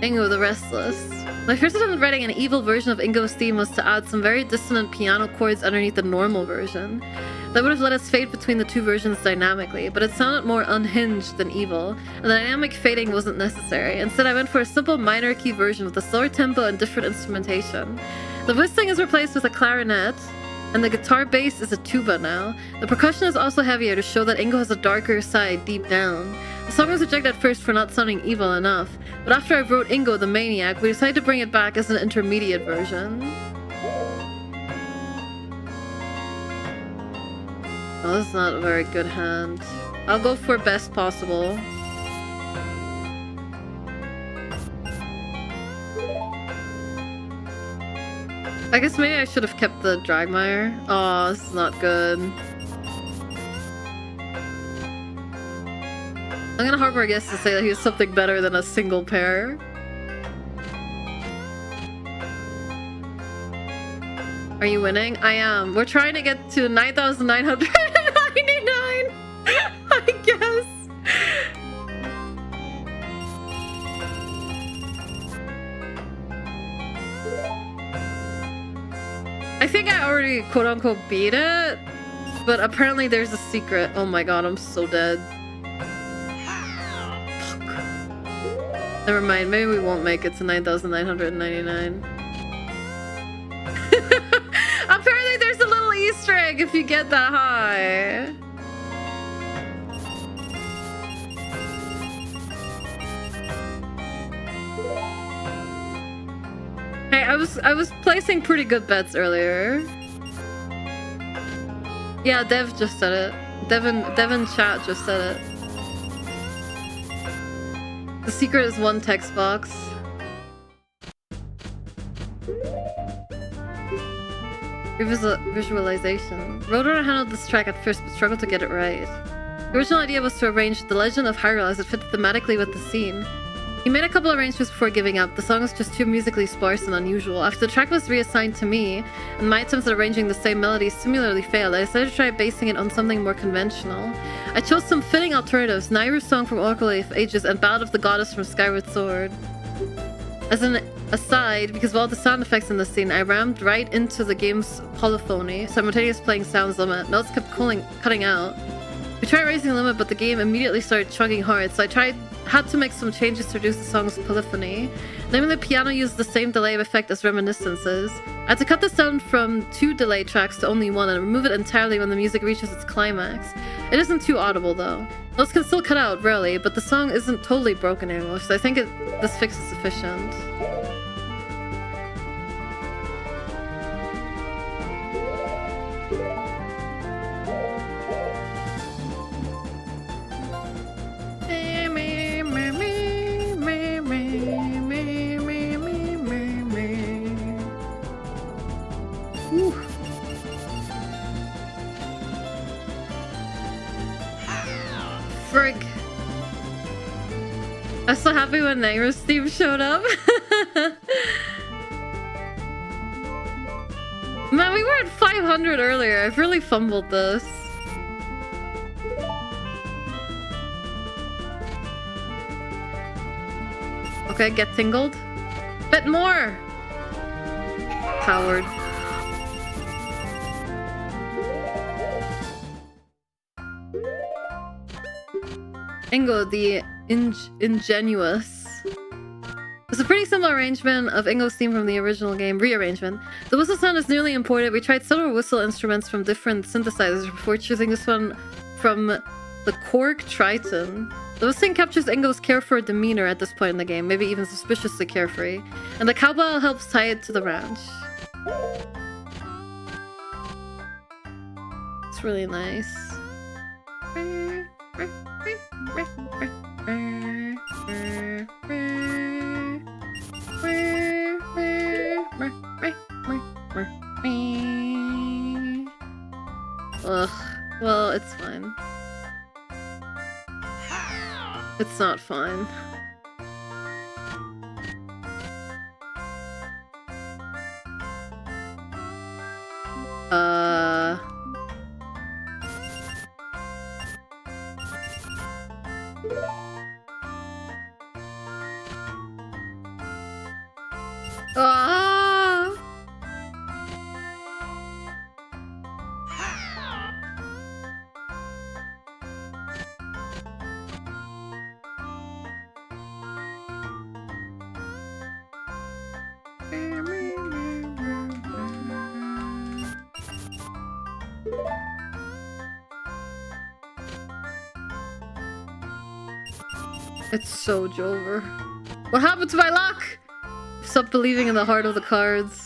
Ingo the Restless. My first attempt at writing an evil version of Ingo's theme was to add some very dissonant piano chords underneath the normal version. That would have let us fade between the two versions dynamically, but it sounded more unhinged than evil, and the dynamic fading wasn't necessary. Instead, I went for a simple minor key version with a slower tempo and different instrumentation. The whistling is replaced with a clarinet, and the guitar bass is a tuba now. The percussion is also heavier to show that Ingo has a darker side deep down. The song was rejected at first for not sounding evil enough, but after I wrote Ingo the Maniac, we decided to bring it back as an intermediate version. Oh, this is not a very good hand. I'll go for best possible. I guess maybe I should have kept the Dragmire. Oh, this is not good. I'm gonna harbor a guess to say that he was something better than a single pair. Are you winning? I am. We're trying to get to 9,999, I guess. I think I already quote-unquote beat it, but apparently there's a secret. Oh my god, I'm so dead. Fuck. Never mind, maybe we won't make it to 9,999. Apparently there's a little Easter egg if you get that high. Hey, I was placing pretty good bets earlier. Yeah, Dev just said it. Devin chat just said it. The secret is one text box. Visualization. Roadrunner handled this track at first but struggled to get it right. The original idea was to arrange the legend of Hyrule as it fit thematically with the scene. He made a couple arrangements before giving up. The song was just too musically sparse and unusual. After the track was reassigned to me, and my attempts at arranging the same melody similarly failed, I decided to try basing it on something more conventional. I chose some fitting alternatives, Nairu's song from Ocarina of Ages and Ballad of the Goddess from Skyward Sword. As an aside, because of all the sound effects in the scene, I rammed right into the game's polyphony, simultaneous playing sounds limit. Notes kept cutting out. We tried raising the limit, but the game immediately started chugging hard, so I had to make some changes to reduce the song's polyphony. Namely, the piano used the same delay effect as Reminiscences. I had to cut this down from 2 delay tracks to only 1 and remove it entirely when the music reaches its climax. It isn't too audible though. Notes can still cut out, rarely, but the song isn't totally broken anymore, so I think this fix is sufficient. Frig. I was so happy when Nairo's theme showed up. Man, we were at 500 earlier. I've really fumbled this. Okay, get tingled. Bet more! Coward. Ingo, the ingenuous. There's a pretty similar arrangement of Ingo's theme from the original game, rearrangement. The whistle sound is nearly imported. We tried several whistle instruments from different synthesizers before choosing this one from the Cork Triton. The whistling captures Ingo's carefree demeanor at this point in the game, maybe even suspiciously carefree. And the cowbell helps tie it to the ranch. It's really nice. Ugh. Well, it's fine. It's not fine. Ah! It's so Jover. What happened to my luck? Stop believing in the heart of the cards.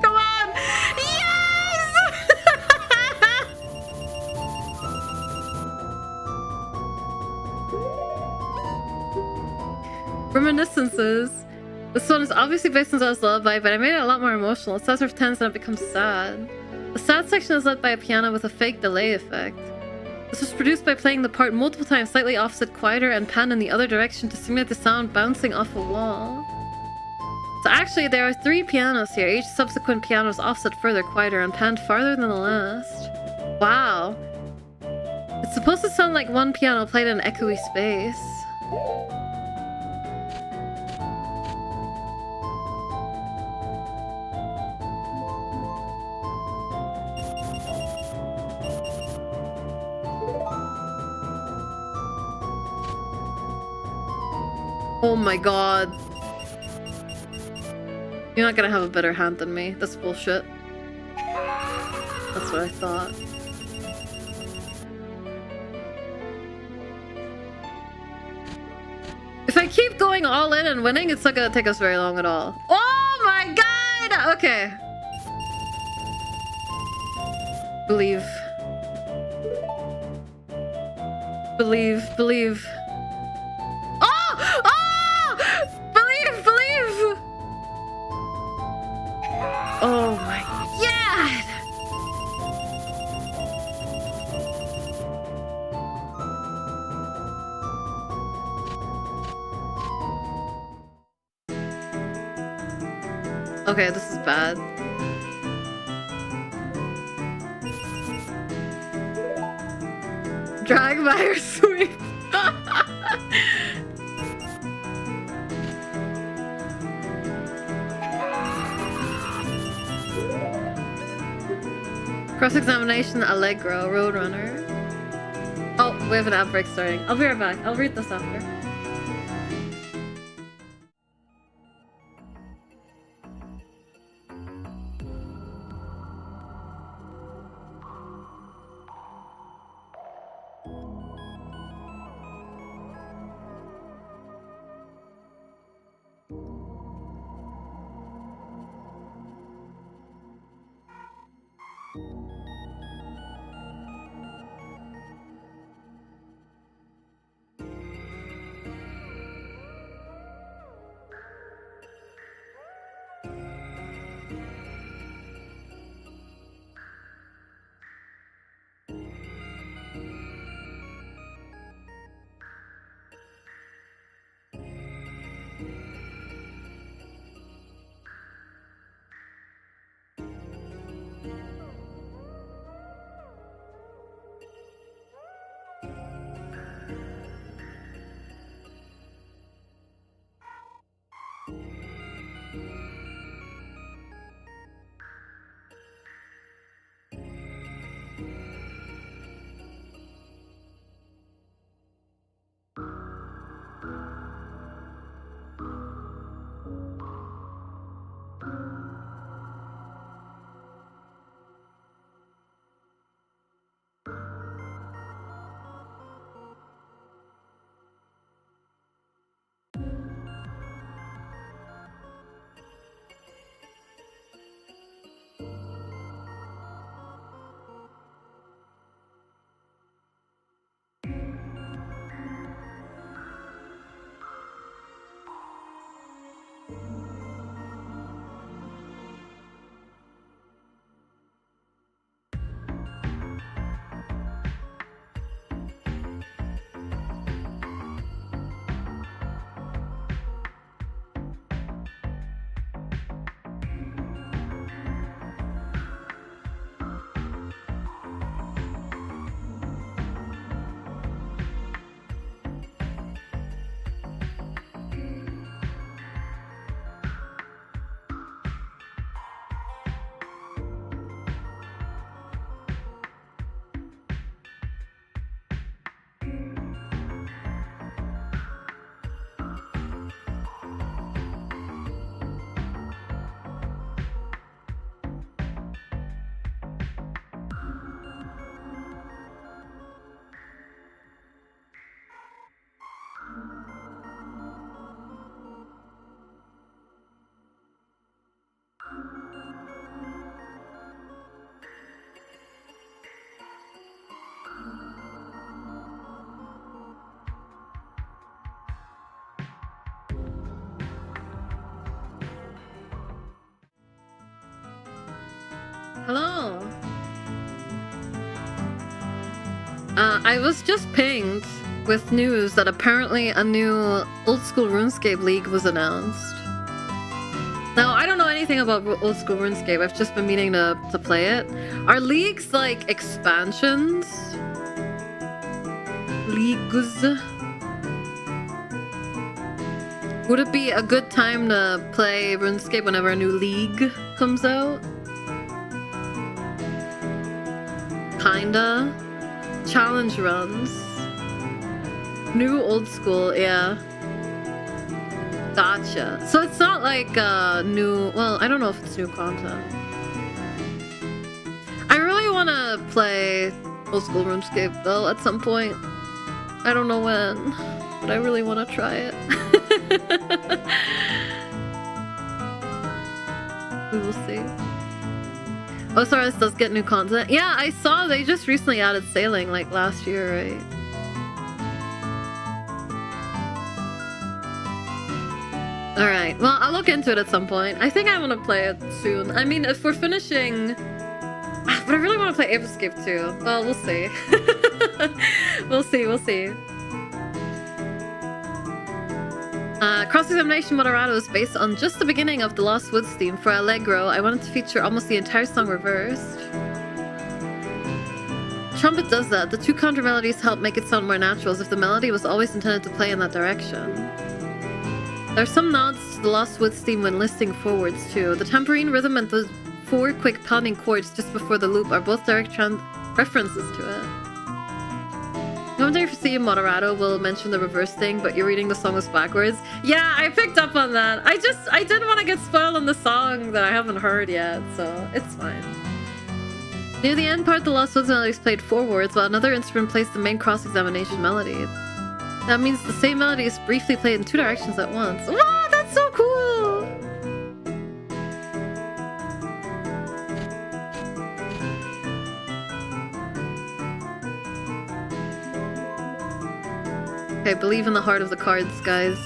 Come on! Yes! Reminiscences. This one is obviously based on Zelda's Lullaby, but I made it a lot more emotional. It starts with tense and it becomes sad. The sad section is led by a piano with a fake delay effect. This was produced by playing the part multiple times, slightly offset quieter and pan in the other direction to simulate the sound bouncing off a wall. So actually there are 3 pianos here. Each subsequent piano is offset further, quieter, and panned farther than the last. Wow. It's supposed to sound like one piano played in an echoey space. Oh my god. You're not gonna have a better hand than me. That's bullshit. That's what I thought. If I keep going all in and winning, it's not gonna take us very long at all. Oh my god! Okay. Believe. Believe, believe. Oh! Oh! Believe, believe! Oh my god! Okay, this is bad. Drag by her sweep. Cross-examination, Allegro, Roadrunner. Oh, we have an ad break starting. I'll be right back. I'll read this after. Hello. I was just pinged with news that apparently a new old school RuneScape league was announced. Now, I don't know anything about old school RuneScape. I've just been meaning to play it. Are leagues like expansions? Leagues? Would it be a good time to play RuneScape whenever a new league comes out? Kinda. Challenge runs. New old school, yeah. Gotcha. So it's not like new... Well, I don't know if it's new content. I really want to play old school RuneScape though at some point. I don't know when, but I really want to try it. We will see. Oh, sorry, this does get new content. Yeah, I saw they just recently added sailing, like last year, right? Alright, well, I'll look into it at some point. I think I want to play it soon. I mean, if we're finishing... But I really want to play Ape Escape too. Well, we'll see. We'll see, we'll see. Cross-Examination Moderato is based on just the beginning of the Lost Woods theme. For Allegro, I wanted to feature almost the entire song reversed. Trumpet does that. The two counter melodies help make it sound more natural, as if the melody was always intended to play in that direction. There are some nods to the Lost Woods theme when listing forwards too. The tambourine rhythm and the 4 quick pounding chords just before the loop are both direct references to it. I wonder if you see Moderato will mention the reverse thing, but you're reading the song was backwards. Yeah, I picked up on that. I didn't want to get spoiled on the song that I haven't heard yet, so it's fine. Near the end part, the Lost Woods melody is played forwards, while another instrument plays the main cross-examination melody. That means the same melody is briefly played in 2 directions at once. Wow, that's so cool! Okay, believe in the heart of the cards, guys.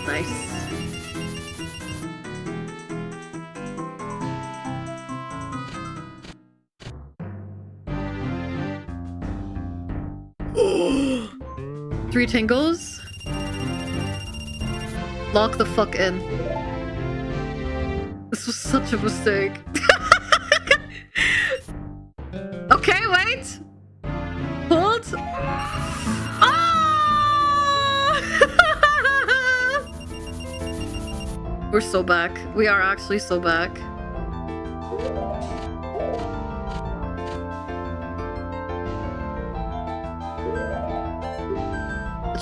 Nice. Three tingles? Lock the fuck in. This was such a mistake. Okay, wait! Hold! Oh! We're so back. We are actually so back.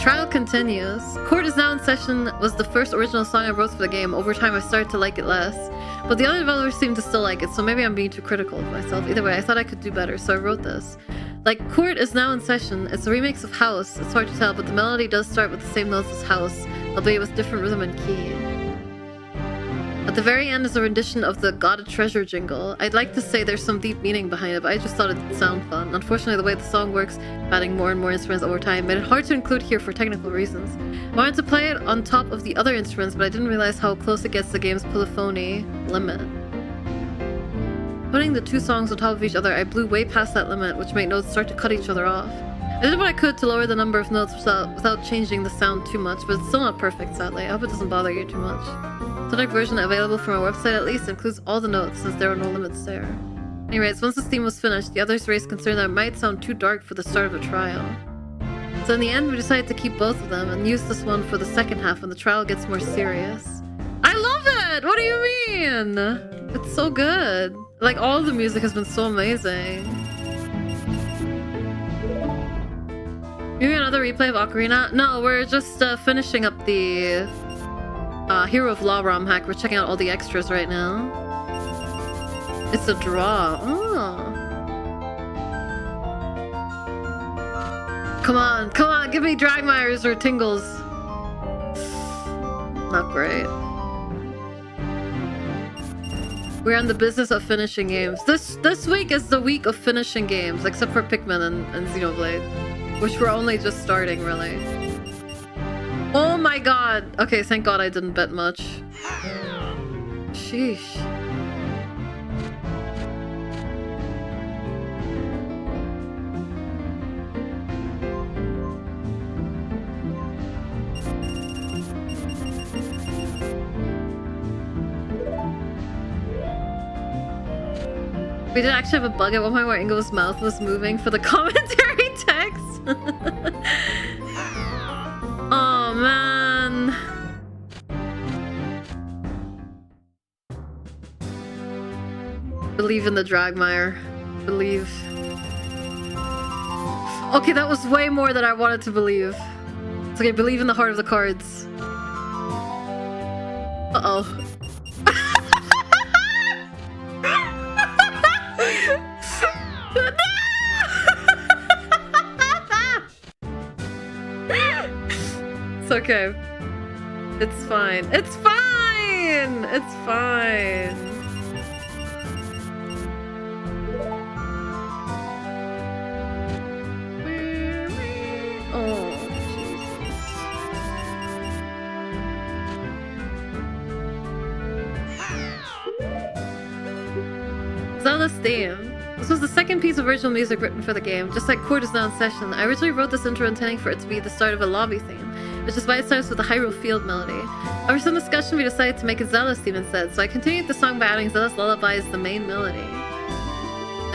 Trial continues. Court is now in session was the first original song I wrote for the game. Over time I started to like it less, but the other developers seem to still like it, so maybe I'm being too critical of myself. Either way, I thought I could do better, so I wrote this. Like, Court is now in session. It's a remix of House. It's hard to tell, but the melody does start with the same notes as House, albeit with different rhythm and key. At the very end is a rendition of the Got a Treasure jingle. I'd like to say there's some deep meaning behind it, but I just thought it'd sound fun. Unfortunately, the way the song works, adding more and more instruments over time, made it hard to include here for technical reasons. I wanted to play it on top of the other instruments, but I didn't realize how close it gets to the game's polyphony limit. Putting the 2 songs on top of each other, I blew way past that limit, which made notes start to cut each other off. I did what I could to lower the number of notes without changing the sound too much, but it's still not perfect, sadly. I hope it doesn't bother you too much. The Sonic version available from our website at least includes all the notes, since there are no limits there. Anyways, once the theme was finished, the others raised concern that it might sound too dark for the start of a trial. So in the end, we decided to keep both of them and use this one for the second half when the trial gets more serious. I love it! What do you mean? It's so good. Like, all of the music has been so amazing. Maybe another replay of Ocarina? No, we're just finishing up the herooflaw romhack. We're checking out all the extras right now. It's a draw. Oh. Come on, give me Dragmires or Tingles. Not great. We're in the business of finishing games. This week is the week of finishing games, except for Pikmin and Xenoblade, which we're only just starting, really. Oh my god! Okay, thank god I didn't bet much. Sheesh. We did actually have a bug at one point where Ingo's mouth was moving for the commentary text. Oh man. Believe in the Dragmire. Believe. Okay, that was way more than I wanted to believe. It's okay, believe in the heart of the cards. Uh-oh. It's okay. It's fine. It's fine! It's fine. Oh, Jesus. Zelda's theme. This was the second piece of original music written for the game. Just like Chord is now in session, I originally wrote this intro intending for it to be the start of a lobby theme, which is why it starts with a Hyrule Field melody. After some discussion, we decided to make it Zelda's theme instead, so I continued the song by adding Zelda's Lullaby as the main melody.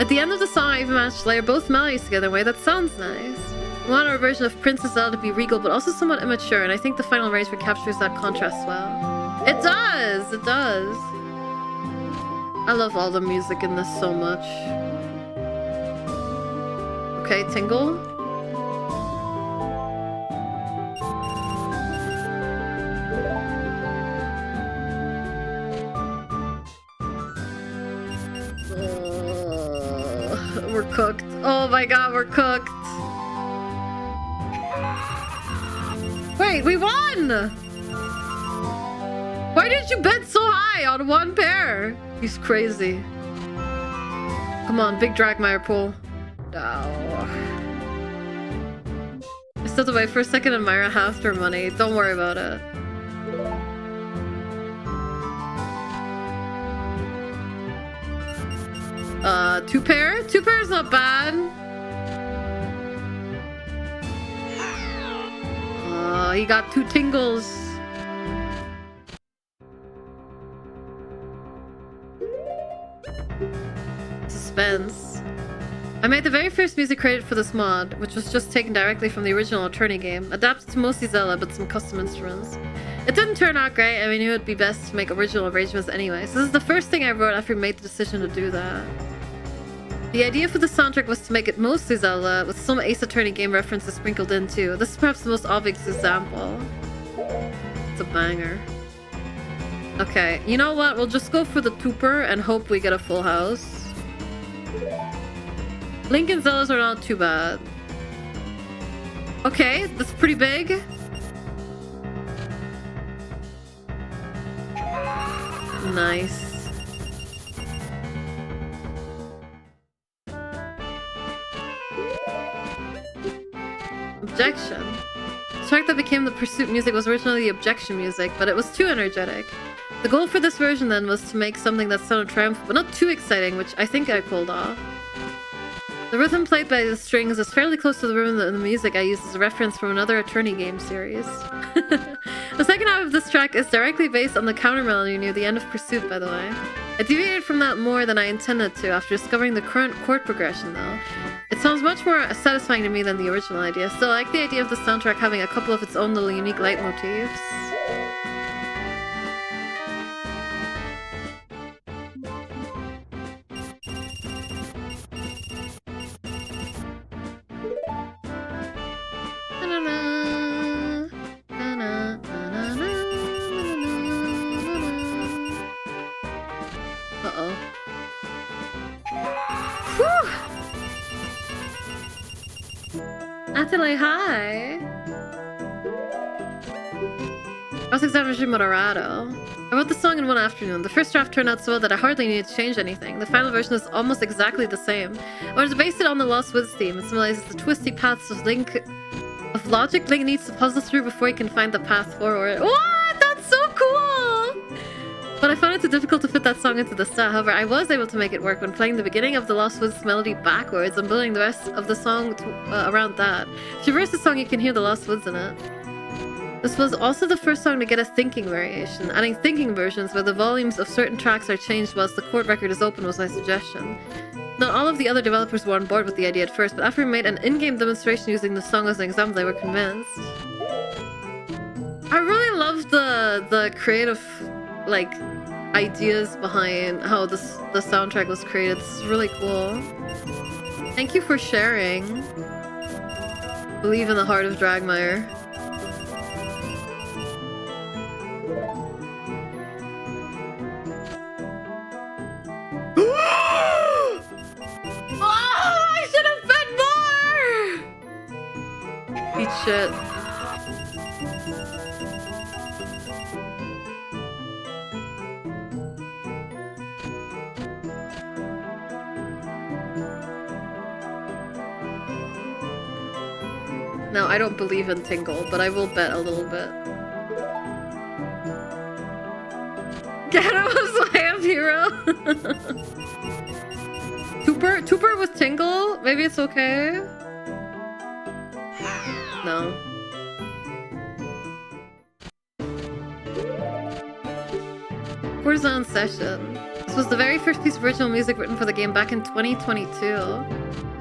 At the end of the song, I even managed to layer both melodies together in a way that sounds nice. We want our version of Princess Zelda to be regal, but also somewhat immature, and I think the final arrangement captures that contrast well. It does! It does! I love all the music in this so much. Okay, Tingle. We're cooked. Oh my god, we're cooked. Wait, we won! Why did you bet so high on one pair? He's crazy. Come on, big Dragmire pull. No. I stepped away for a second and Myra halved her money. Don't worry about it. Two pair? Two pair is not bad. He got two tingles. Suspense. I made the very first music created for this mod, which was just taken directly from the original Attorney game, adapted to mostly Zelda but some custom instruments. It didn't turn out great, and we knew it'd be best to make original arrangements anyway, so this is the first thing I wrote after we made the decision to do that. The idea for the soundtrack was to make it mostly Zelda, with some Ace Attorney game references sprinkled in too. This is perhaps the most obvious example. It's a banger. Okay, you know what? We'll just go for the Vtuber and hope we get a full house. Link and Zeldas are not too bad. Okay, that's pretty big. Nice. Objection. The track that became the Pursuit music was originally the Objection music, but it was too energetic. The goal for this version then was to make something that sounded triumphant, but not too exciting, which I think I pulled off. The rhythm played by the strings is fairly close to the rhythm in the music I used as a reference from another Attorney game series. The second half of this track is directly based on the counter melody near the end of Pursuit, by the way. I deviated from that more than I intended to after discovering the current chord progression, though. It sounds much more satisfying to me than the original idea. Still, I like the idea of the soundtrack having a couple of its own little unique leitmotifs. Uh-oh. Whew! Atelier, hi! Cross-examination Moderato. I wrote the song in one afternoon. The first draft turned out so well that I hardly needed to change anything. The final version is almost exactly the same. I wanted to base it on the Lost Woods theme. It symbolizes the twisty paths of logic Link needs to puzzle through before he can find the path forward. What? That's so cool! But I found it too difficult to fit that song into the set. However, I was able to make it work when playing the beginning of the Lost Woods melody backwards and building the rest of the song around that. If you reverse the song, you can hear the Lost Woods in it. This was also the first song to get a thinking variation. Adding thinking versions where the volumes of certain tracks are changed whilst the chord record is open was my suggestion. Not all of the other developers were on board with the idea at first, but after we made an in-game demonstration using the song as an example, they were convinced. I really love the creative, like, ideas behind how the soundtrack was created. This is really cool. Thank you for sharing. Believe in the heart of Dragmire. Eat shit. No, I don't believe in Tingle, but I will bet a little bit. Get him a slam hero. Tuber with Tingle? Maybe it's okay. No. Courtesan Session. This was the very first piece of original music written for the game back in 2022.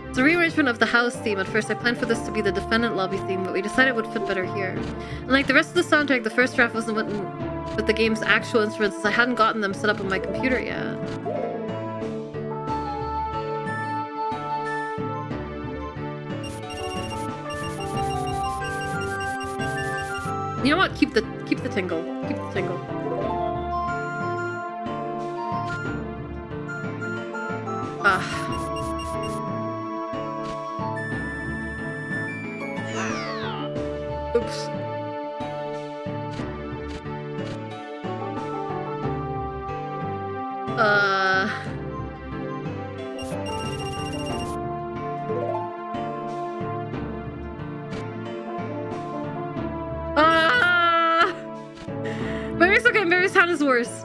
It's a rearrangement of the house theme. At first I planned for this to be the defendant lobby theme, but we decided it would fit better here. And like the rest of the soundtrack, the first draft wasn't written with the game's actual instruments, as I hadn't gotten them set up on my computer yet. You know what? Keep the tingle. Keep the tingle. Oops. Mary's okay. Mary's hand is worse.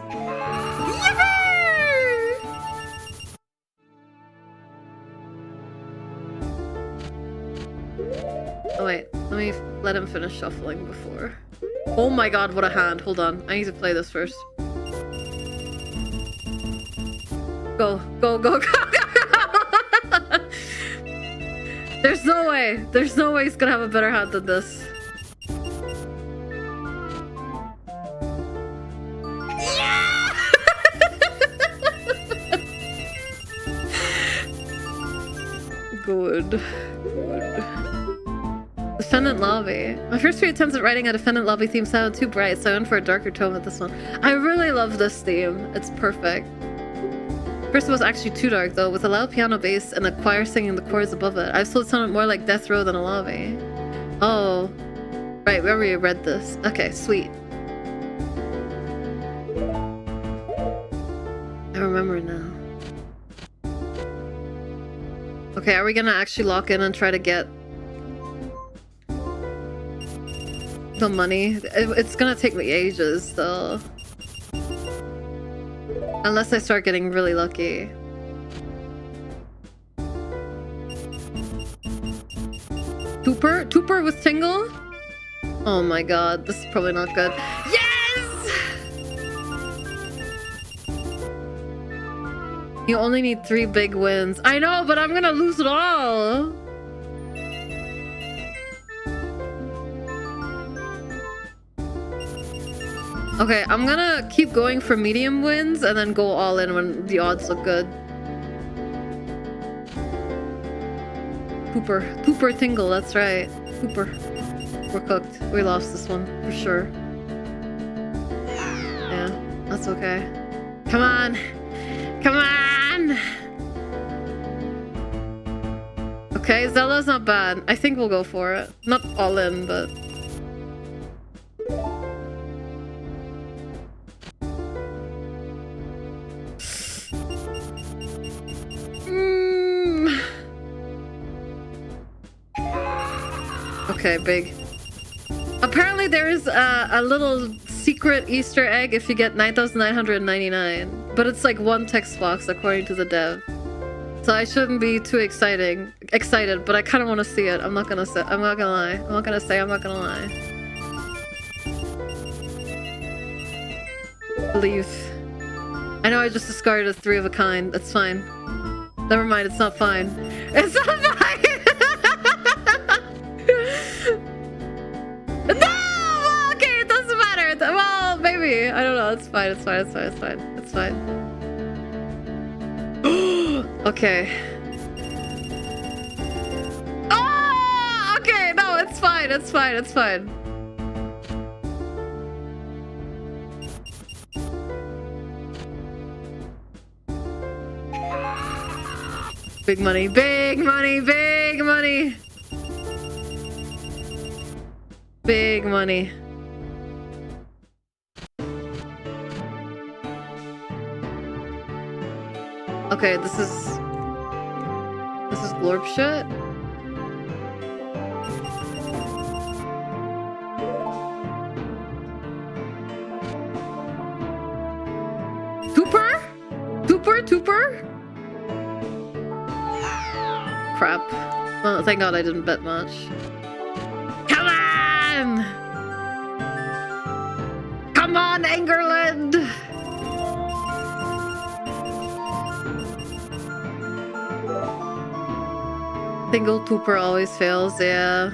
Oh wait, let me let him finish shuffling before. Oh my god, what a hand. Hold on, I need to play this first. Go. There's no way he's gonna have a better hand than this. Yeah! Good. Defendant lobby. My first few attempts at writing a defendant lobby theme sounded too bright, so I went for a darker tone with this one. I really love this theme. It's perfect. First it was actually too dark though, with a loud piano bass and a choir singing the chords above it. I thought it sounded more like Death Row than a lobby. Oh. Right, we already read this. Okay, sweet. I remember now. Okay, are we gonna actually lock in and try to get the money? It's gonna take me ages though. Unless I start getting really lucky. Tuber with Tingle? Oh my god, this is probably not good. Yes! You only need 3 big wins. I know, but I'm gonna lose it all. Okay, I'm gonna keep going for medium wins and then go all in when the odds look good. Pooper Tingle, that's right. Pooper. We're cooked. We lost this one, for sure. Yeah, that's okay. Come on! Come on! Okay, Zelda's not bad. I think we'll go for it. Not all in, but... Okay, big. Apparently there is a little secret Easter egg if you get 9,999, but it's like one text box according to the dev. So I shouldn't be too excited, but I kind of want to see it. I'm not gonna lie. I'm not gonna lie. Leave. I know I just discarded a 3 of a kind. That's fine. Never mind, it's not fine. It's not fine! No! Okay, it doesn't matter. Well, maybe. I don't know. It's fine. It's fine. It's fine. It's fine. It's fine. Okay. Oh! Okay, no, it's fine. It's fine. It's fine. Big money, big money, big money. Big money. Okay, this is glorp shit. Tooper? Crap. Well, thank God I didn't bet much. Come on! Come on, Angerland! Single Tooper always fails, yeah.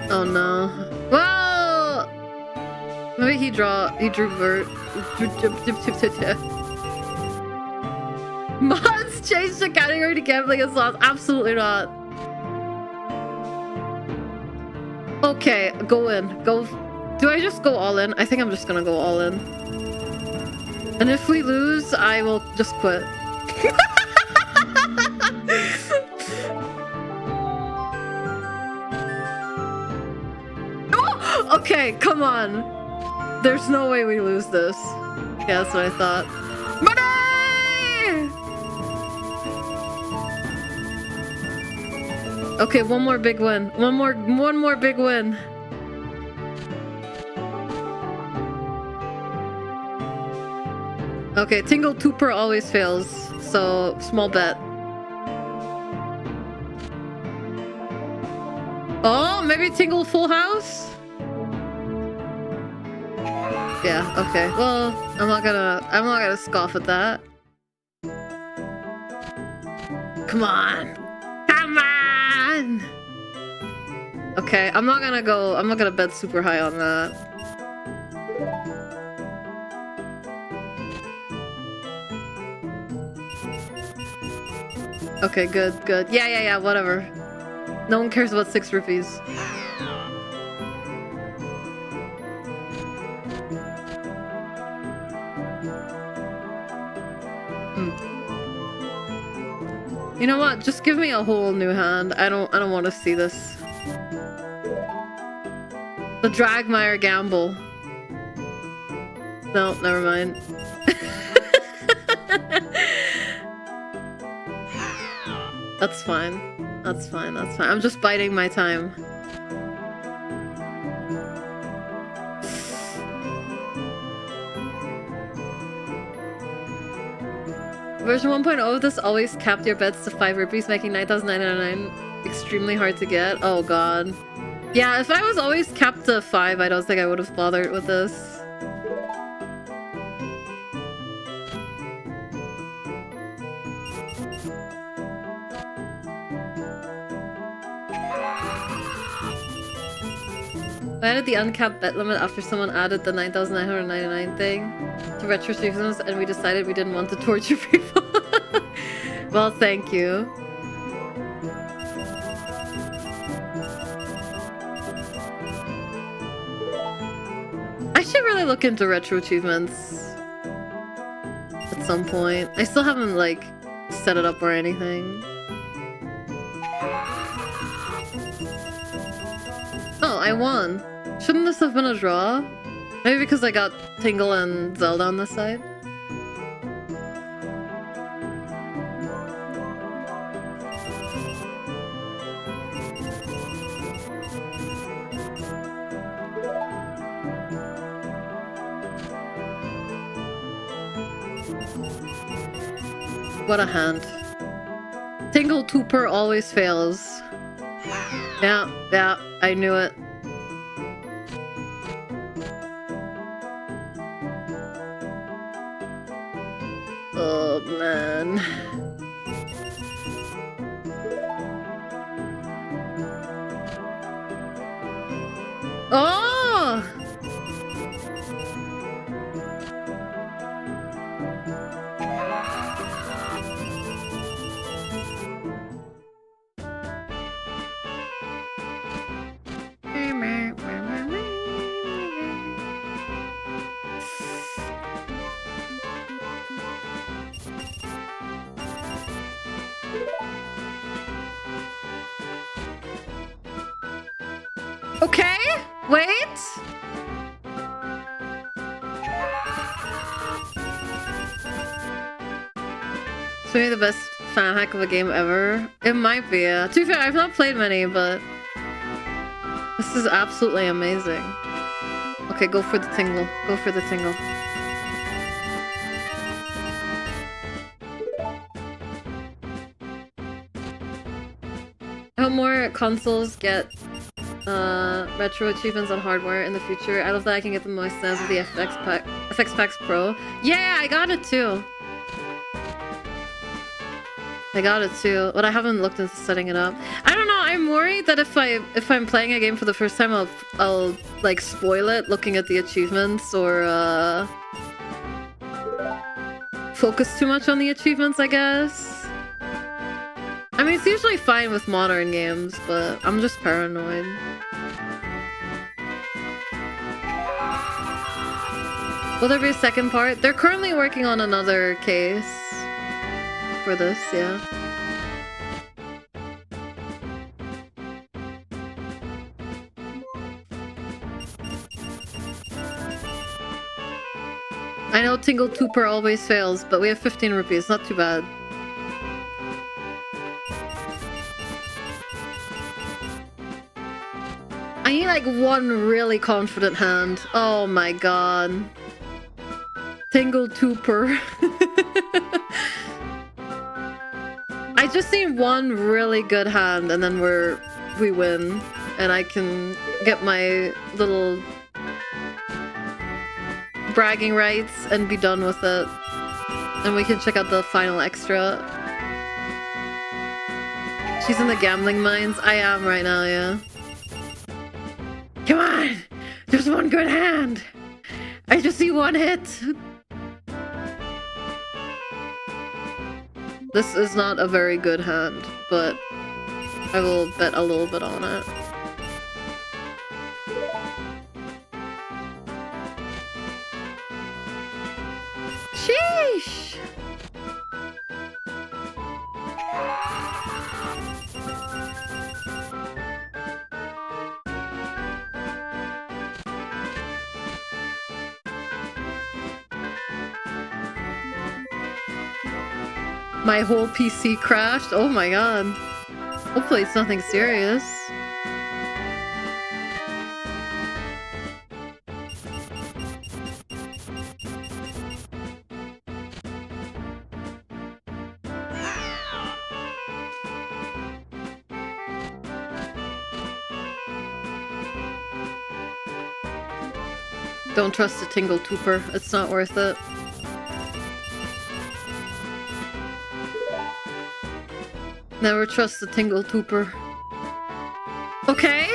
Oh no. Well, maybe he drew vert. Mods changed the category to gambling and slots. Absolutely not. Okay, go in. Go. Do I just go all in? I think I'm just gonna go all in. And if we lose, I will just quit. Oh! Okay, come on. There's no way we lose this. Yeah, that's what I thought. Money! Okay, one more big win. One more big win. Okay, Tingle Tooper always fails, so small bet. Oh, maybe Tingle Full House? Yeah, okay. Well, I'm not gonna scoff at that. Come on. Come on! Okay, I'm not gonna bet super high on that. Okay, good. Yeah, whatever. No one cares about 6 rupees. You know what? Just give me a whole new hand. I don't want to see this. The Dragmire gamble. No, never mind. That's fine. That's fine. I'm just biding my time. Version 1.0 of this always capped your bets to 5 rupees, making 9,999 extremely hard to get. Oh god. Yeah, if I was always capped to 5, I don't think I would have bothered with this. I added the uncapped bet limit after someone added the 9,999 thing to retro seasons, and we decided we didn't want to torture people. Well, thank you. I should really look into retro achievements at some point. I still haven't, like, set it up or anything. Oh, I won. Shouldn't this have been a draw? Maybe because I got Tingle and Zelda on this side? What a hand. Tingle Tooper always fails. Yeah, I knew it. Oh, man. Oh! Okay, wait. It's maybe the best fan hack of a game ever. It might be, yeah. To be fair, I've not played many, but this is absolutely amazing. Okay, go for the tingle. Go for the tingle. I hope more consoles get retro achievements on hardware in the future. I love that I can get the most sense of the FX Packs Pro. Yeah, I got it too. But I haven't looked into setting it up. I don't know. I'm worried that if I'm playing a game for the first time, I'll like spoil it looking at the achievements or focus too much on the achievements, I guess. I mean, it's usually fine with modern games, but I'm just paranoid. Will there be a second part? They're currently working on another case for this, yeah. I know Tingle Tooper always fails, but we have 15 rupees, not too bad. I need like one really confident hand. Oh my god. Tingle Tooper. I just need one really good hand and then we win. And I can get my little bragging rights and be done with it. And we can check out the final extra. She's in the gambling mines. I am right now, yeah. Come on! Just one good hand! I just see one hit! This is not a very good hand, but I will bet a little bit on it. Sheesh! My whole PC crashed? Oh my god. Hopefully it's nothing serious. Don't trust a Tingle Tooper. It's not worth it. Never trust the Tingle Tooper. Okay?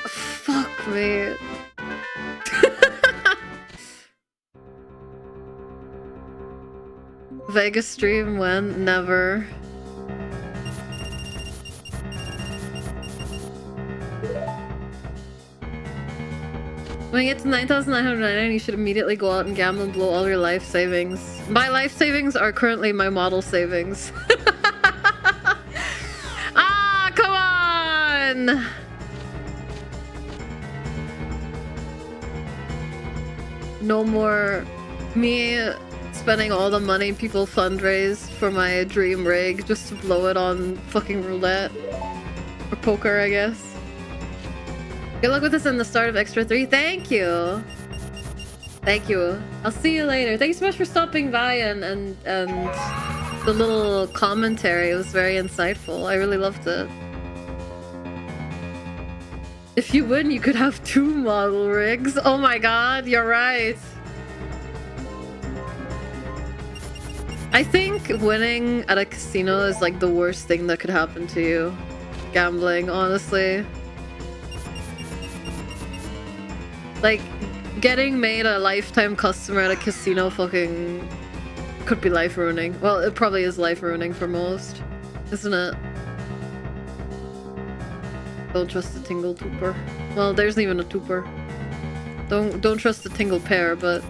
Fuck me. Vegas stream when? Never. When you get to 9,999, you should immediately go out and gamble and blow all your life savings. My life savings are currently my model savings. Ah, come on! No more me spending all the money people fundraise for my dream rig just to blow it on fucking roulette. Or poker, I guess. Good luck with this in the start of Extra 3. Thank you. Thank you. I'll see you later. Thank you so much for stopping by and the little commentary. It was very insightful. I really loved it. If you win, you could have 2 model rigs. Oh my god, you're right. I think winning at a casino is like the worst thing that could happen to you. Gambling, honestly. Like, getting made a lifetime customer at a casino fucking could be life-ruining. Well, it probably is life-ruining for most, isn't it? Don't trust the tingle tuber. Well, there isn't even a tuber. Don't trust the tingle pair, but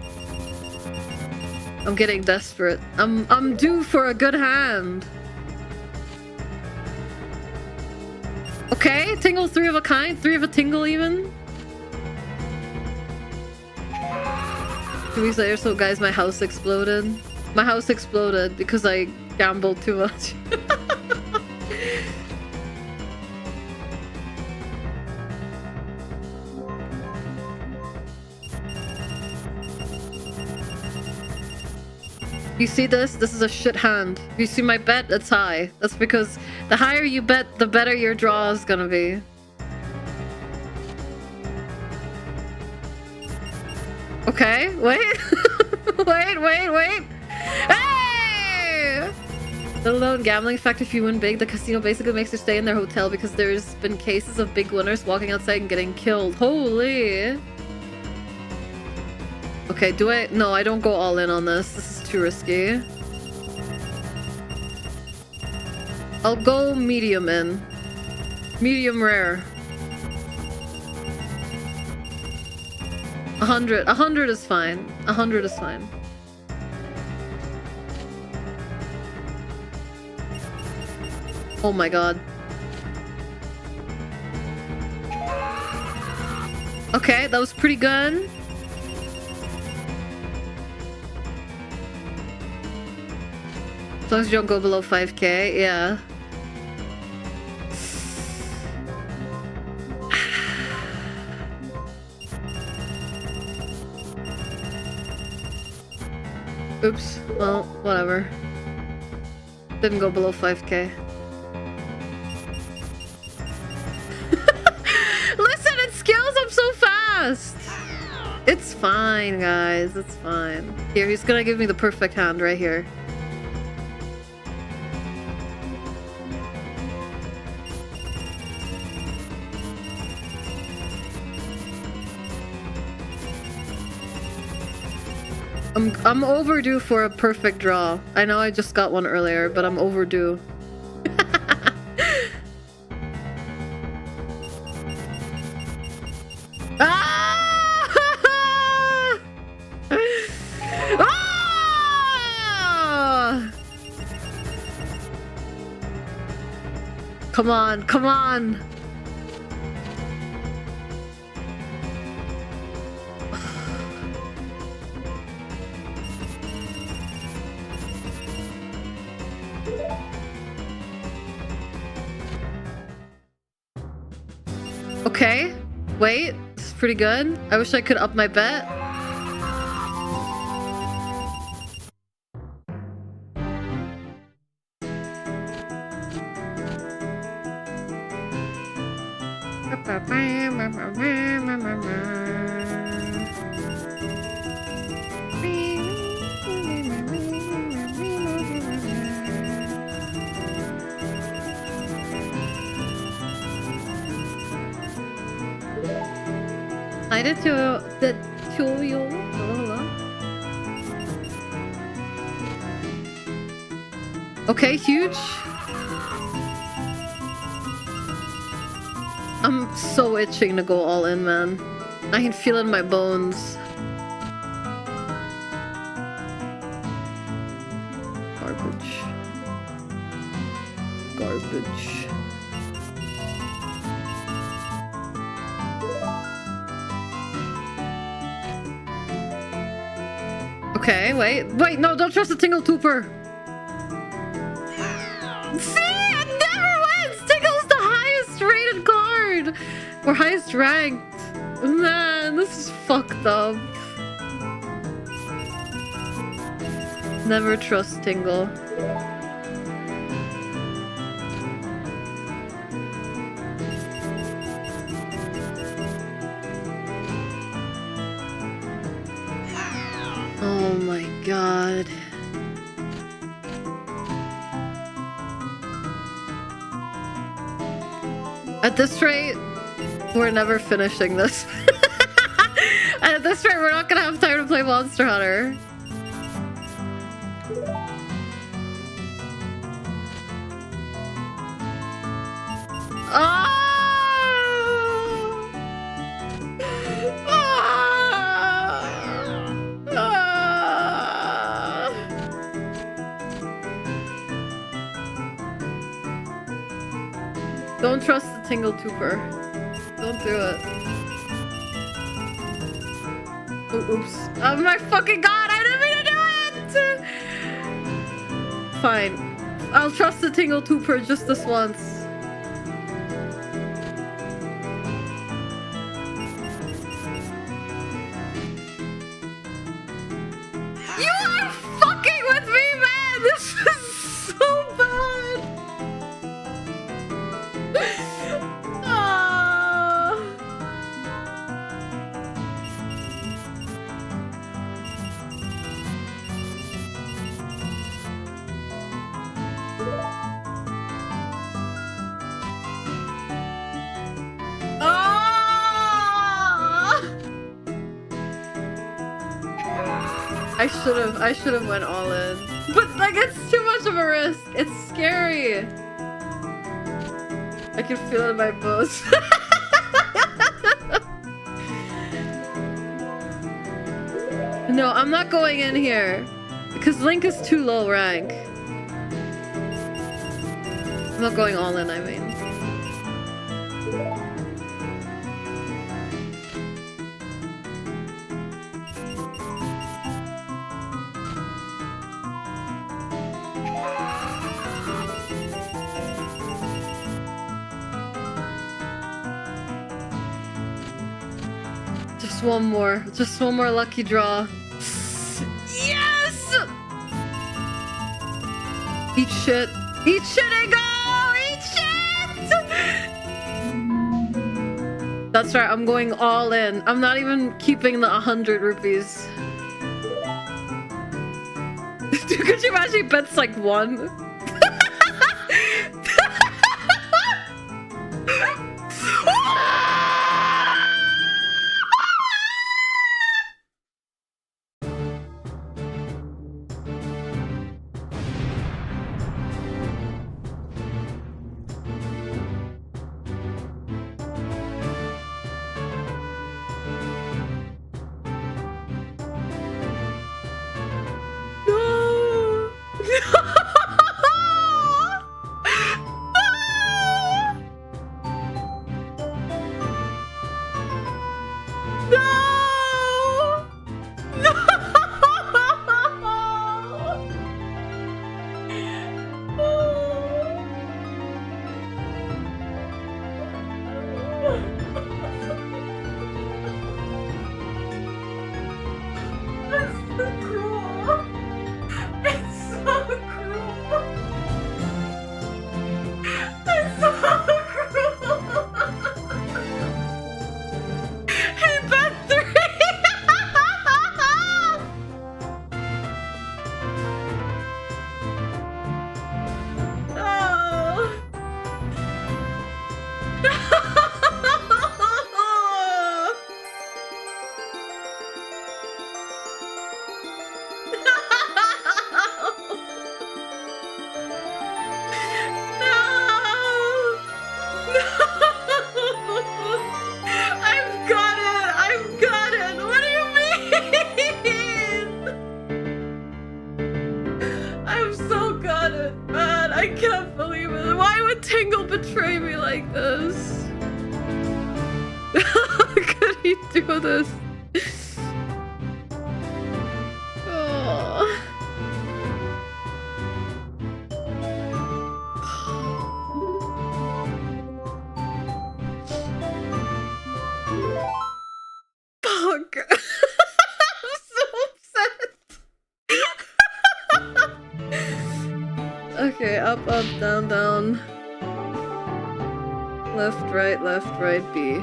I'm getting desperate. I'm due for a good hand. Okay, tingle 3 of a kind, 3 of a tingle even. 2 weeks later, so guys, my house exploded. My house exploded because I gambled too much. You see this? This is a shit hand. You see my bet? It's high. That's because the higher you bet, the better your draw is gonna be. Okay, wait. wait. Hey! Let alone gambling fact, if you win big, the casino basically makes you stay in their hotel because there's been cases of big winners walking outside and getting killed. Holy! Okay, do I? No, I don't go all in on this. This is too risky. I'll go medium in. Medium rare. 100. 100 is fine. 100 is fine. Oh my god. Okay, that was pretty good. As long as you don't go below 5k, yeah. Oops. Well, whatever. Didn't go below 5k. Listen, it scales up so fast! It's fine, guys. It's fine. Here, he's gonna give me the perfect hand right here. I'm overdue for a perfect draw. I know I just got one earlier, but I'm overdue. Ah! Ah! Come on, come on. Okay, wait, this is pretty good. I wish I could up my bet. I did the tutorial. Okay, huge. I'm so itching to go all in, man. I can feel it in my bones. Garbage. Garbage. Okay, wait, no, don't trust the Tingle Tooper. See, it never wins! Tingle's the highest rated card! We're highest ranked. Man, this is fucked up. Never trust Tingle. Oh my god. At this rate, we're never finishing this. At this rate, we're not gonna have time to play Monster Hunter. Ah! Don't trust the Tingle Tuber. Don't do it. Oops. Oh my fucking god, I didn't mean to do it! Fine. I'll trust the Tingle Tuber just this once. You are fucking with me, man! This is so bad! I should have went all in. But like it's too much of a risk. It's scary. I can feel it in my bones. No, I'm not going in here. Because Link is too low rank. I'm not going all in, I mean. Just one more lucky draw. Yes! Eat shit. Eat shit and go! Eat shit! That's right, I'm going all in. I'm not even keeping the 100 rupees. Dude, could you imagine he bets like one? Okay, up, up, down, down. Left, right, B.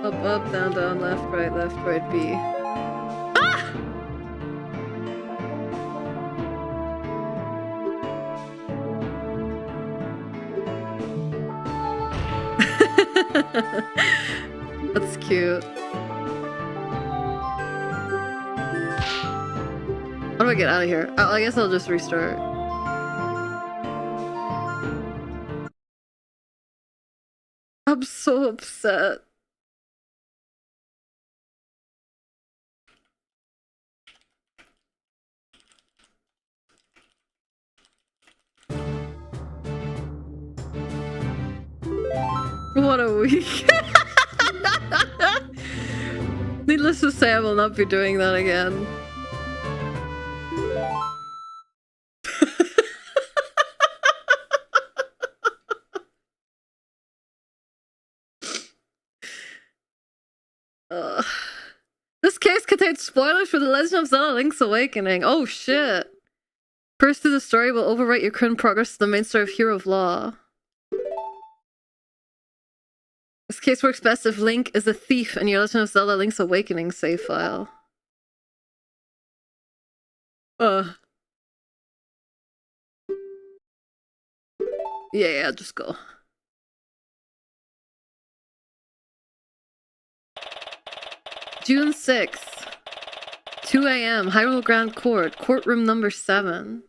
Up, up, down, down, left, right, B. Ah! That's cute. How do I get out of here? Oh, I guess I'll just restart. I'm so upset. What a week. Needless to say, I will not be doing that again. This case contains spoilers for The Legend of Zelda Link's Awakening. Oh shit. First through the story will overwrite your current progress to the main story of herooflaw. This case works best if Link is a thief in your Legend of Zelda Link's Awakening save file. Yeah, just go. June 6th, 2 a.m., Hyrule Grand Court, courtroom number 7.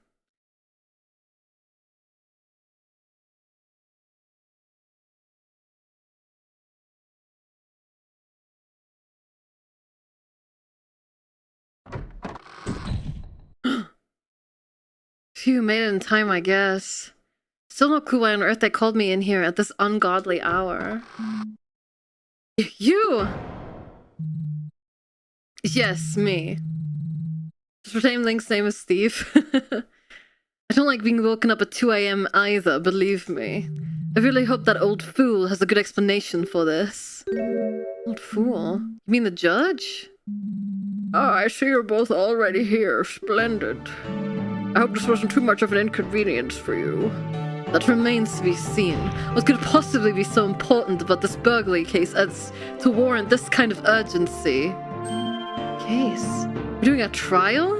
Phew, made it in time, I guess. Still no clue why on earth they called me in here at this ungodly hour. You! Yes, me. Just pretend Link's name is Steve. I don't like being woken up at 2 a.m. either, believe me. I really hope that old fool has a good explanation for this. Old fool? You mean the judge? Oh, I see you're both already here. Splendid. I hope this wasn't too much of an inconvenience for you. That remains to be seen. What could possibly be so important about this burglary case as to warrant this kind of urgency? Case? We're doing a trial?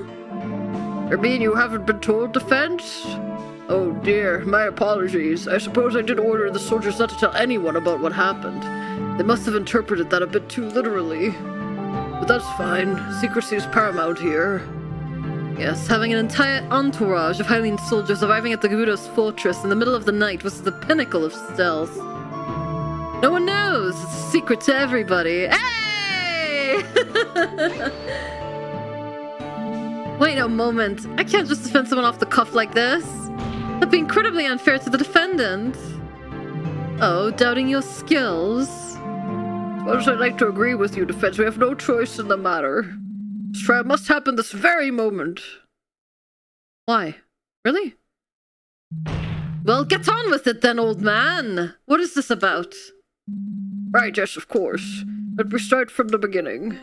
You mean you haven't been told, defense? Oh dear, my apologies. I suppose I did order the soldiers not to tell anyone about what happened. They must have interpreted that a bit too literally. But that's fine. Secrecy is paramount here. Yes, having an entire entourage of Hylian soldiers arriving at the Gerudo's fortress in the middle of the night was the pinnacle of stealth. No one knows! It's a secret to everybody. Hey! Wait a moment. I can't just defend someone off the cuff like this. That'd be incredibly unfair to the defendant. Oh, doubting your skills? As much as I'd like to agree with you, defense, we have no choice in the matter. This trial must happen this very moment. Why? Really? Well, get on with it then, old man. What is this about? Right, yes, of course. Let me start from the beginning.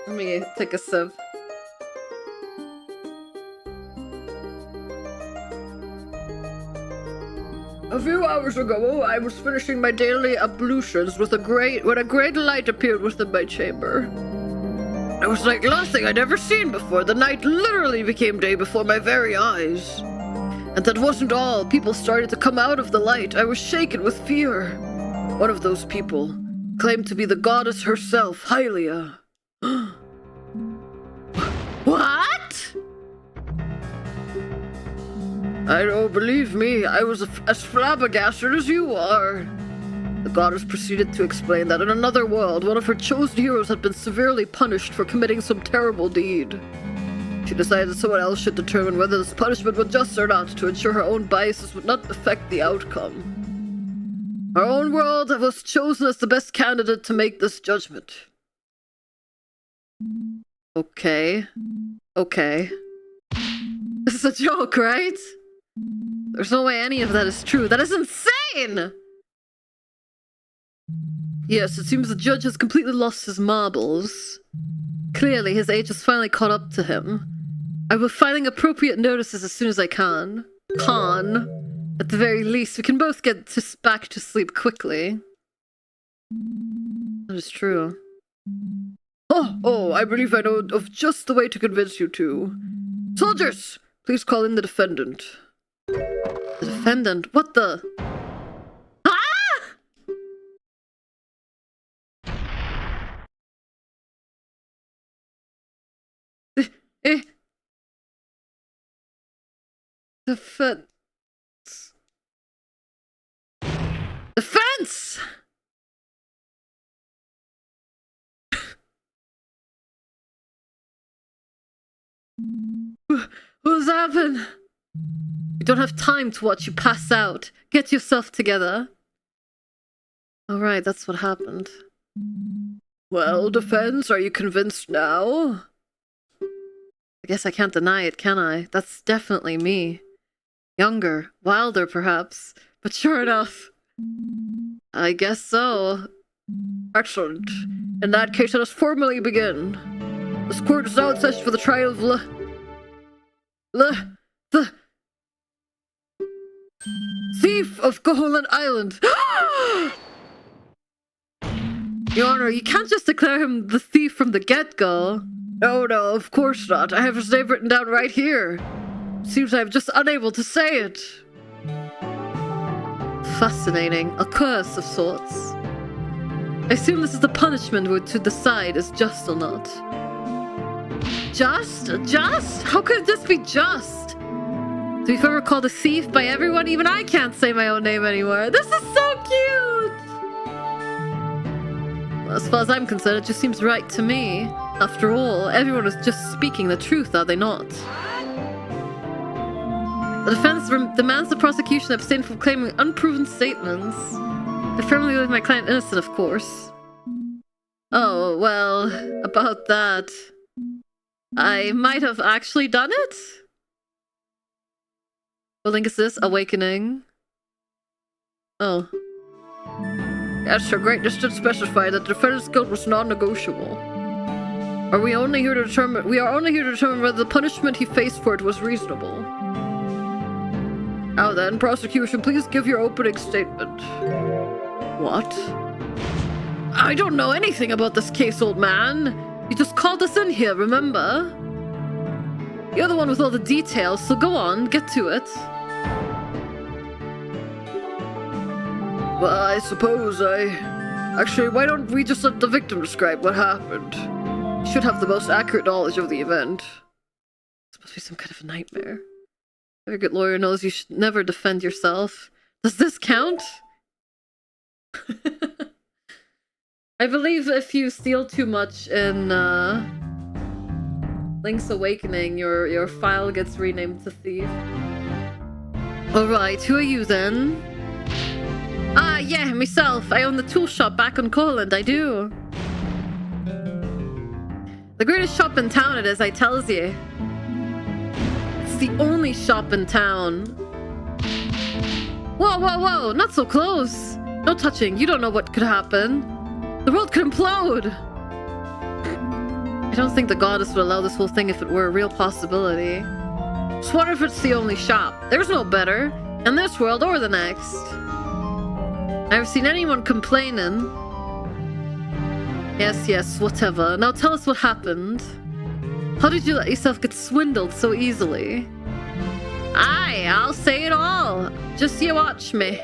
Let me take a sip. A few hours ago, I was finishing my daily ablutions when a great light appeared within my chamber. It was like nothing I'd ever seen before. The night literally became day before my very eyes. And that wasn't all. People started to come out of the light. I was shaken with fear. One of those people claimed to be the goddess herself, Hylia. What? I don't believe me. I was as flabbergasted as you are. The goddess proceeded to explain that in another world, one of her chosen heroes had been severely punished for committing some terrible deed. She decided that someone else should determine whether this punishment was just or not to ensure her own biases would not affect the outcome. Our own world was chosen as the best candidate to make this judgment. Okay. This is a joke, right? There's no way any of that is true. That is insane! Yes, it seems the judge has completely lost his marbles. Clearly, his age has finally caught up to him. I will filing appropriate notices as soon as I can. At the very least, we can both get back to sleep quickly. That is true. Oh, I believe I know of just the way to convince you two. Soldiers, please call in the defendant. The defendant? What the? Ah! Defense. Defense! What's happened? We don't have time to watch you pass out. Get yourself together. Alright, that's what happened. Well, Defense, are you convinced now? I guess I can't deny it, can I? That's definitely me. Younger, wilder perhaps, but sure enough. I guess so. Excellent. In that case, let us formally begin. This court is now in session for the trial of the thief of Golan Island. Your Honor, you can't just declare him the thief from the get-go. No, of course not. I have his name written down right here. Seems I'm just unable to say it. Fascinating. A curse of sorts. I assume this is the punishment we're to decide is just or not. Just? Just? How could this be just? To be ever called a thief by everyone, even I can't say my own name anymore. This is so cute! Well, as far as I'm concerned, it just seems right to me. After all, everyone is just speaking the truth, are they not? The defense demands the prosecution abstain from claiming unproven statements. I firmly believe my client innocent, of course. Oh, well, about that. I might have actually done it? What link is this? Awakening. Oh. Yes, Your Greatness did specify that the defendant's guilt was non-negotiable. We are only here to determine whether the punishment he faced for it was reasonable. Now then, prosecution, please give your opening statement. What? I don't know anything about this case, old man. You just called us in here, remember? You're the one with all the details, so go on, get to it. Well, I suppose Actually, why don't we just let the victim describe what happened? You should have the most accurate knowledge of the event. It's supposed to be some kind of a nightmare. Every good lawyer knows you should never defend yourself. Does this count? I believe if you steal too much in Link's Awakening, your file gets renamed to Thief. Alright, who are you then? Ah, yeah, myself. I own the tool shop back on Coland, I do. The greatest shop in town it is, I tells you. It's the only shop in town. Whoa, not so close. No touching, you don't know what could happen. The world could implode. I don't think the goddess would allow this whole thing if it were a real possibility. Just wonder if it's the only shop. There's no better, in this world or the next. I've seen anyone complaining. Yes, whatever. Now tell us what happened. How did you let yourself get swindled so easily? Aye, I'll say it all. Just you watch me.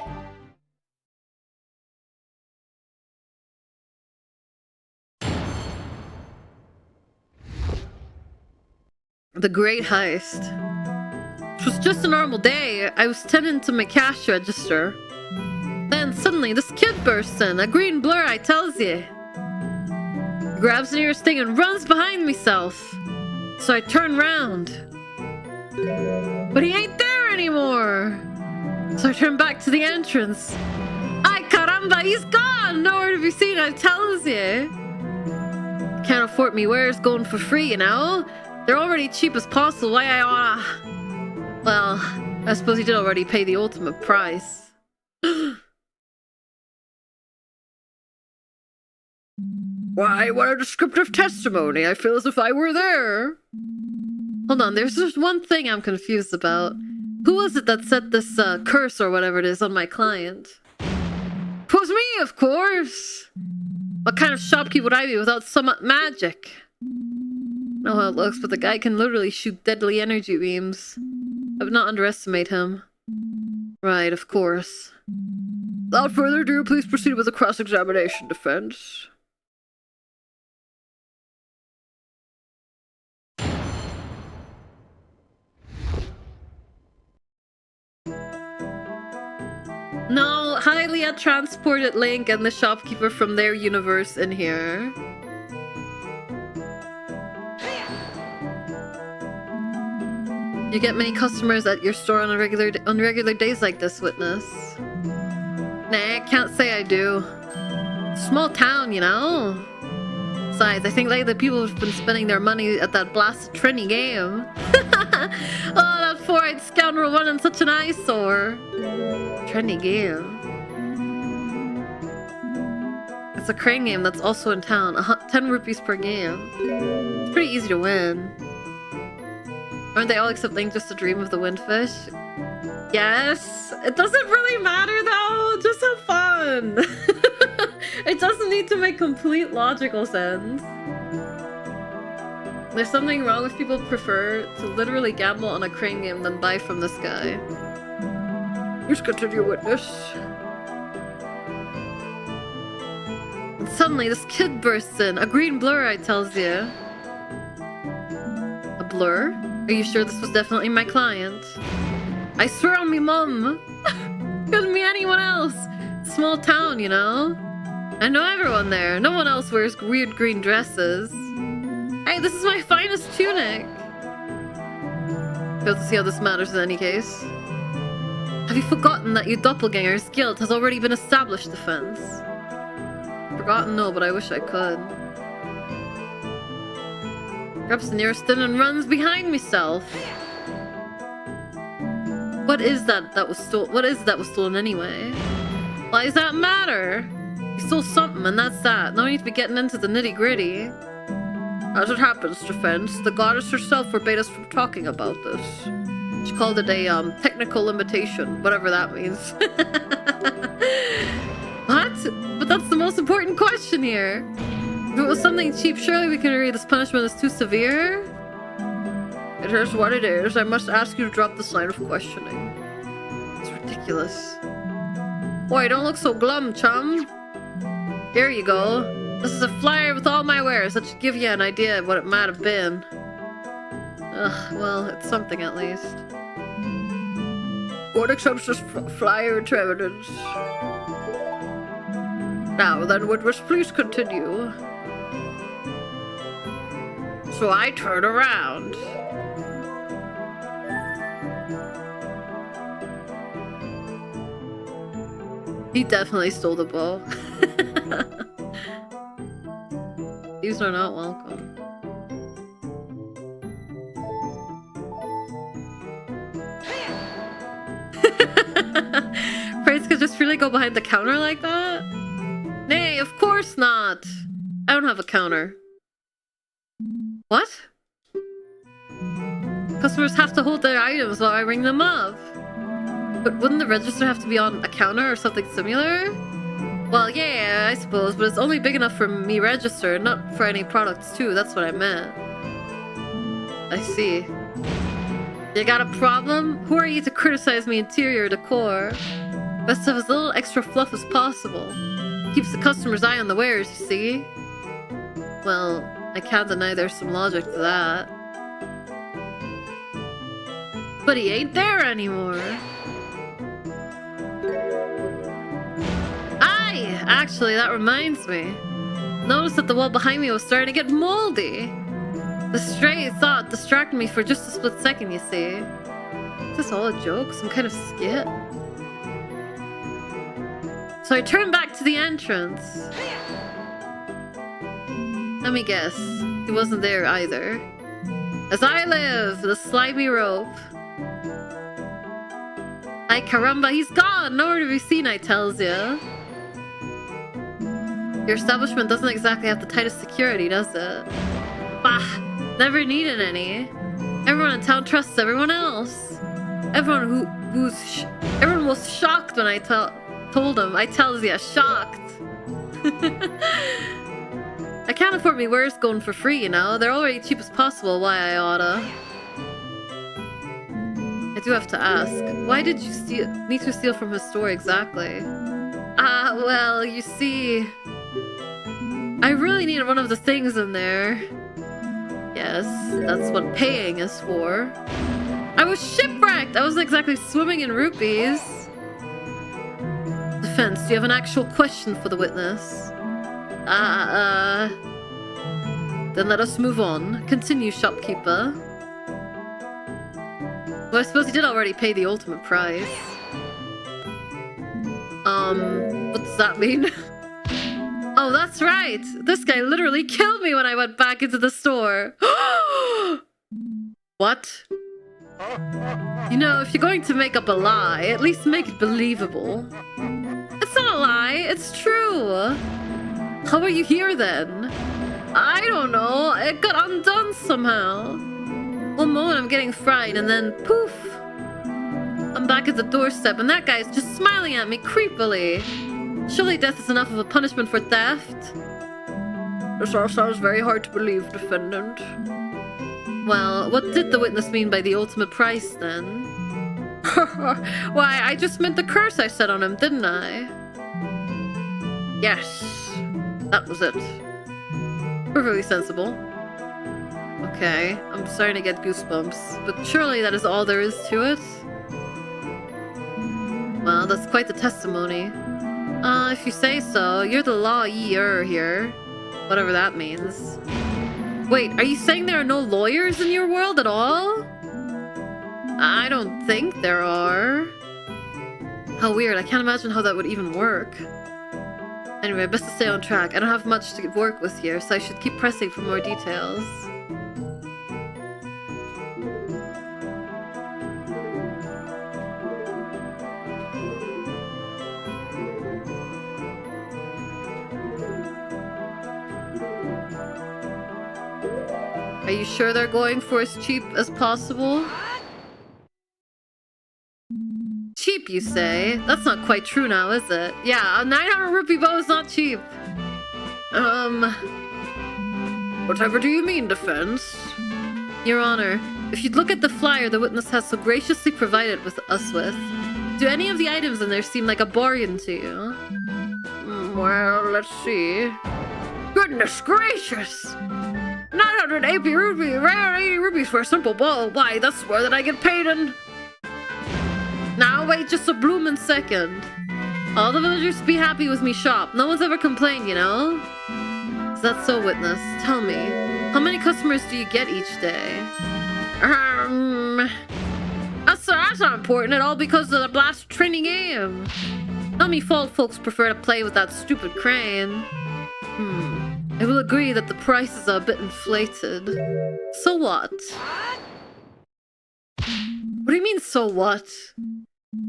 The Great Heist. It was just a normal day. I was tending to my cash register. Then suddenly this kid bursts in, a green blur, I tells you. He grabs the nearest thing and runs behind meself. So I turn round. But he ain't there anymore. So I turn back to the entrance. Ay caramba, he's gone! Nowhere to be seen, I tells you. Can't afford me wares going for free, you know? They're already cheap as possible, why I oughta... Well, I suppose he did already pay the ultimate price. Why, what a descriptive testimony. I feel as if I were there. Hold on, there's just one thing I'm confused about. Who was it that set this curse or whatever it is on my client? 'Twas me, of course. What kind of shopkeep would I be without some magic? I know how it looks, but the guy can literally shoot deadly energy beams. I would not underestimate him. Right, of course. Without further ado, please proceed with the cross-examination defense. No, Hylia transported Link and the shopkeeper from their universe in here. You get many customers at your store on regular days like this, witness. Nah, can't say I do. Small town, you know? Besides, I think lately people have been spending their money at that blasted Trini game. Oh, that four-eyed scoundrel running such an eyesore. Trendy game. It's a crane game that's also in town. 10 rupees per game. It's pretty easy to win. Aren't they all except Link just a dream of the windfish? Yes. It doesn't really matter though. Just have fun. It doesn't need to make complete logical sense. There's something wrong with people who prefer to literally gamble on a crane game than buy from this guy. Please continue, witness. And suddenly this kid bursts in. A green blur, I tells you. A blur? Are you sure this was definitely my client? I swear on me mum. Couldn't be anyone else. Small town, you know? I know everyone there. No one else wears weird green dresses. Hey, this is my finest tunic. Fail to see how this matters in any case. Have you forgotten that your doppelganger's guilt has already been established, defense? Forgotten? No, but I wish I could. Grabs the nearest in and runs behind myself. What is that was stolen? What is that was stolen anyway? Why does that matter? You stole something and that's that. No need to be getting into the nitty-gritty. As it happens, defense, the goddess herself forbade us from talking about this. She called it a technical limitation, whatever that means. What? But that's the most important question here. If it was something cheap, surely we can agree this punishment is too severe? It is what it is. I must ask you to drop the sign of questioning. It's ridiculous. Boy, don't look so glum, chum. Here you go. This is a flyer with all my wares. That should give you an idea of what it might have been. Ugh, well, it's something at least. What accepts this flyer to evidence? Now then, witness, please continue. So I turn around. He definitely stole the bow. These are not welcome. Praise could just really go behind the counter like that? Nay, of course not. I don't have a counter. What? Customers have to hold their items while I ring them up. But wouldn't the register have to be on a counter or something similar? Well, yeah, I suppose, but it's only big enough for me register, not for any products too. That's what I meant. I see. You got a problem? Who are you to criticize me interior decor? Best have as little extra fluff as possible. Keeps the customer's eye on the wares, you see? Well, I can't deny there's some logic to that. But he ain't there anymore. Aye! Actually, that reminds me. Noticed that the wall behind me was starting to get moldy. The stray thought distracted me for just a split second, you see. Is this all a joke? Some kind of skit? So I turned back to the entrance. Let me guess. He wasn't there either. As I live, the slimy rope. Ay caramba, he's gone! Nowhere to be seen, I tells ya. Your establishment doesn't exactly have the tightest security, does it? Bah! Never needed any. Everyone in town trusts everyone else. Everyone was shocked when I told them. I tells ya, shocked. I can't afford me wares going for free, you know? They're already cheap as possible, why I oughta. I do have to ask, why did you need to steal from his store exactly? Well, you see... I really needed one of the things in there. Yes, that's what paying is for. I was shipwrecked! I wasn't exactly swimming in rupees. Defense, do you have an actual question for the witness? Then let us move on. Continue, shopkeeper. Well, I suppose he did already pay the ultimate price. What does that mean? Oh, that's right! This guy literally killed me when I went back into the store. What? You know, if you're going to make up a lie, at least make it believable. It's not a lie, it's true! How are you here then? I don't know, it got undone somehow. One moment I'm getting fried and then poof! I'm back at the doorstep and that guy's just smiling at me creepily. Surely death is enough of a punishment for theft? This all sounds very hard to believe, defendant. Well, what did the witness mean by the ultimate price, then? Why, I just meant the curse I said on him, didn't I? Yes, that was it. Perfectly sensible. Okay, I'm starting to get goosebumps, but surely that is all there is to it? Well, that's quite the testimony. If you say so, you're the lawyer here. Whatever that means. Wait, are you saying there are no lawyers in your world at all? I don't think there are. How weird, I can't imagine how that would even work. Anyway, best to stay on track. I don't have much to work with here, so I should keep pressing for more details. Are you sure they're going for as cheap as possible? Cheap, you say? That's not quite true now, is it? Yeah, a 900 rupee bow is not cheap. Whatever do you mean, defense? Your Honor, if you'd look at the flyer the witness has so graciously provided us with, do any of the items in there seem like a bargain to you? Well, let's see. Goodness gracious! 980 rupees for a simple bow. Why, that's more than I get paid in... Now wait just a bloomin' second. All the villagers be happy with me shop. No one's ever complained, you know? Is that so, witness? Tell me, how many customers do you get each day? That's not important at all because of the blast training game. Tell me folks prefer to play with that stupid crane. I will agree that the prices are a bit inflated. So what? What do you mean, so what?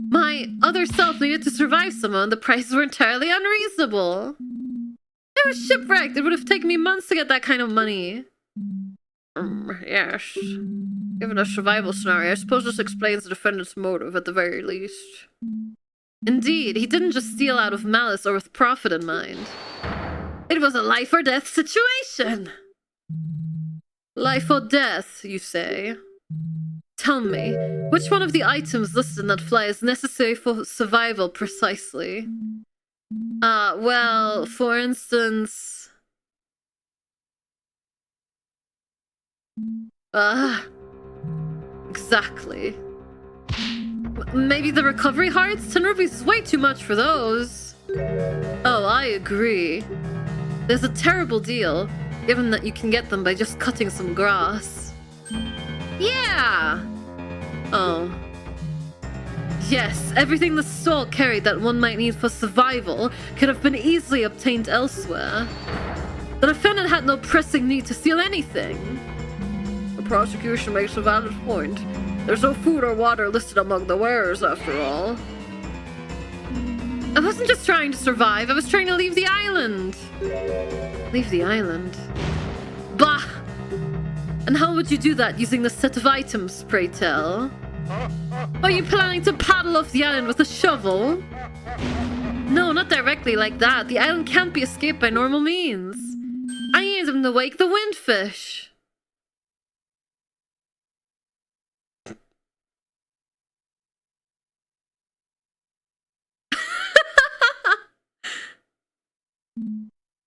My other self needed to survive someone. The prices were entirely unreasonable. I was shipwrecked. It would have taken me months to get that kind of money. Yes. Given a survival scenario, I suppose this explains the defendant's motive at the very least. Indeed, he didn't just steal out of malice or with profit in mind. It was a life or death situation. Life or death, you say? Tell me, which one of the items listed in that flyer is necessary for survival precisely? Well, for instance... Exactly. Maybe the recovery hearts? 10 rupees is way too much for those. Oh, I agree. There's a terrible deal, given that you can get them by just cutting some grass. Yeah! Oh. Yes, everything the stall carried that one might need for survival could have been easily obtained elsewhere. The defendant had no pressing need to steal anything. The prosecution makes a valid point. There's no food or water listed among the wares, after all. I wasn't just trying to survive, I was trying to leave the island. Leave the island? Bah! And how would you do that using the set of items, pray tell? Are you planning to paddle off the island with a shovel? No, not directly like that. The island can't be escaped by normal means. I need them to wake the windfish.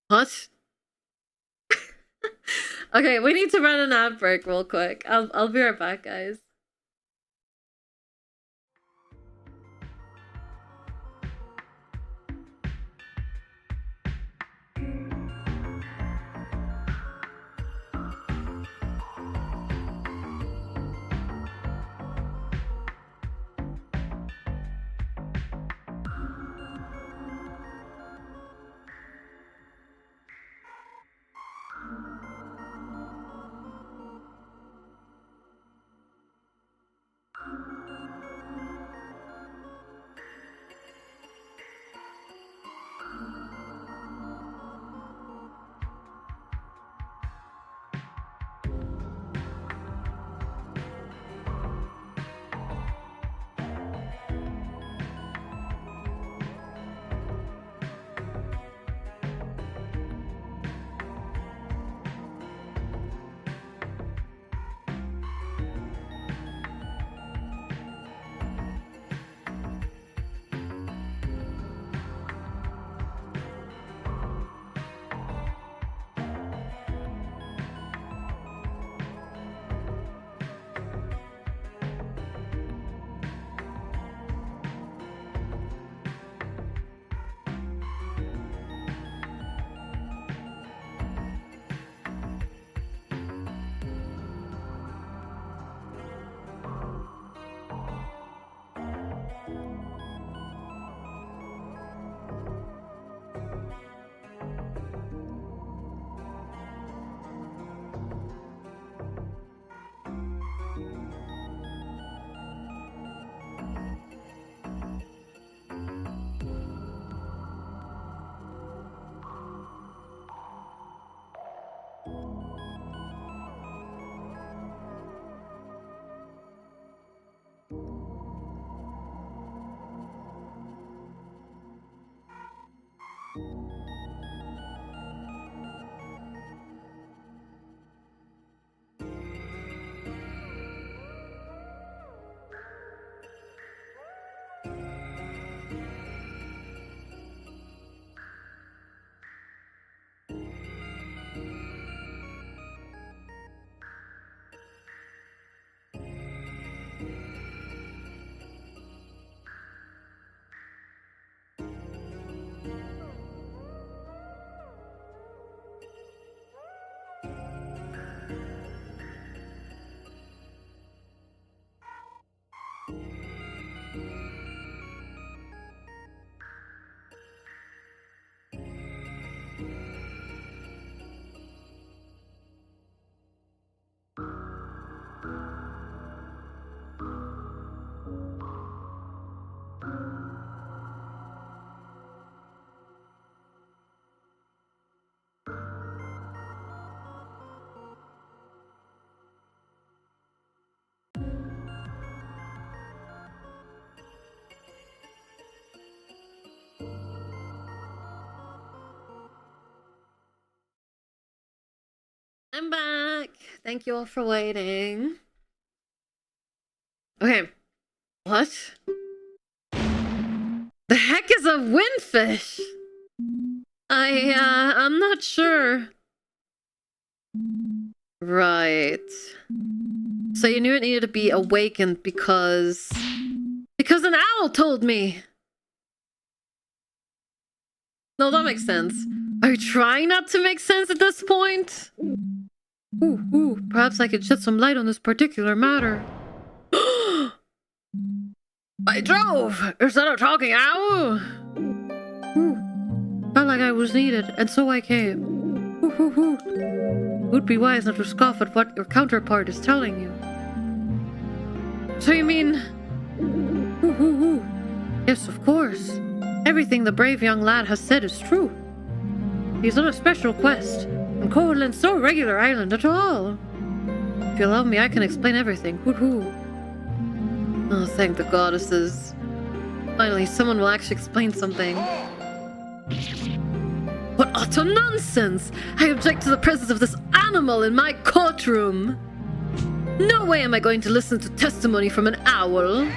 What? Okay, we need to run an ad break real quick. I'll be right back, guys. I'm back. Thank you all for waiting. Okay. What? The heck is a windfish? I'm not sure. Right. So you knew it needed to be awakened because an owl told me. No, that makes sense. Are you trying not to make sense at this point? Ooh, perhaps I could shed some light on this particular matter. I drove! Is that a talking owl? Felt like I was needed, and so I came. Would be wise not to scoff at what your counterpart is telling you. So you mean... Yes, of course. Everything the brave young lad has said is true. He's on a special quest, and Koholin's no regular island at all. If you allow me, I can explain everything. Hoo-hoo. Oh, thank the goddesses. Finally, someone will actually explain something. What utter nonsense! I object to the presence of this animal in my courtroom! No way am I going to listen to testimony from an owl!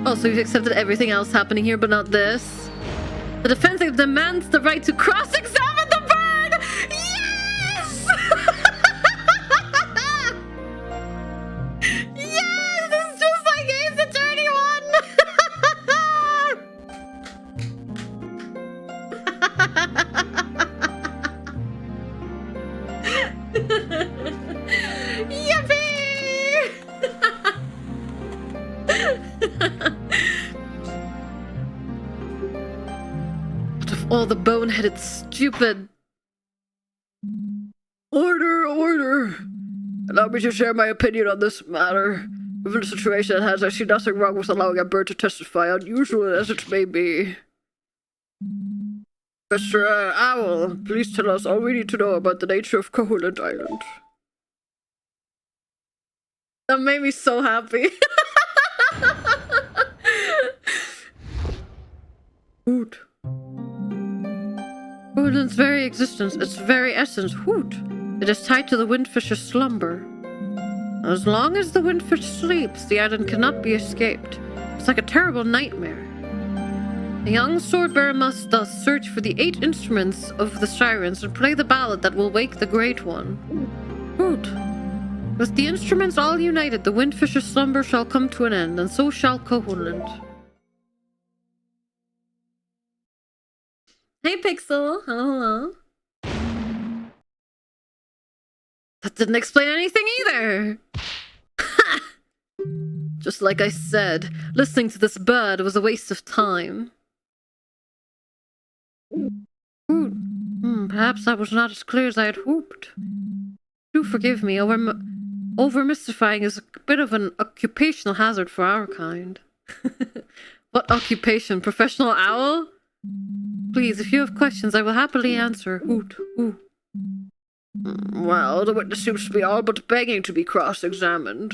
Also, you've accepted everything else happening here, but not this. The defensive demands the right to cross-examine the bird! Yes! Yes! It's just like Ace Attorney 1! Yippee! All the boneheaded, stupid... Order! Allow me to share my opinion on this matter. Given the situation at hand, I see nothing wrong with allowing a bird to testify, unusual as it may be. Mr. Owl, please tell us all we need to know about the nature of Koholint Island. That made me so happy. Hoot. Koholint's very existence, its very essence, hoot. It is tied to the windfish's slumber. As long as the windfish sleeps, the island cannot be escaped. It's like a terrible nightmare. The young swordbearer must thus search for the 8 instruments of the sirens and play the ballad that will wake the Great One. Hoot. With the instruments all united, the windfish's slumber shall come to an end, and so shall Koholint. Hey, Pixel. Hello. That didn't explain anything either. Ha! Just like I said, listening to this bird was a waste of time. Perhaps that was not as clear as I had hoped. Do forgive me, over-mystifying is a bit of an occupational hazard for our kind. What occupation? Professional owl? Please, if you have questions, I will happily answer. Hoot, hoot. Well, the witness seems to be all but begging to be cross-examined.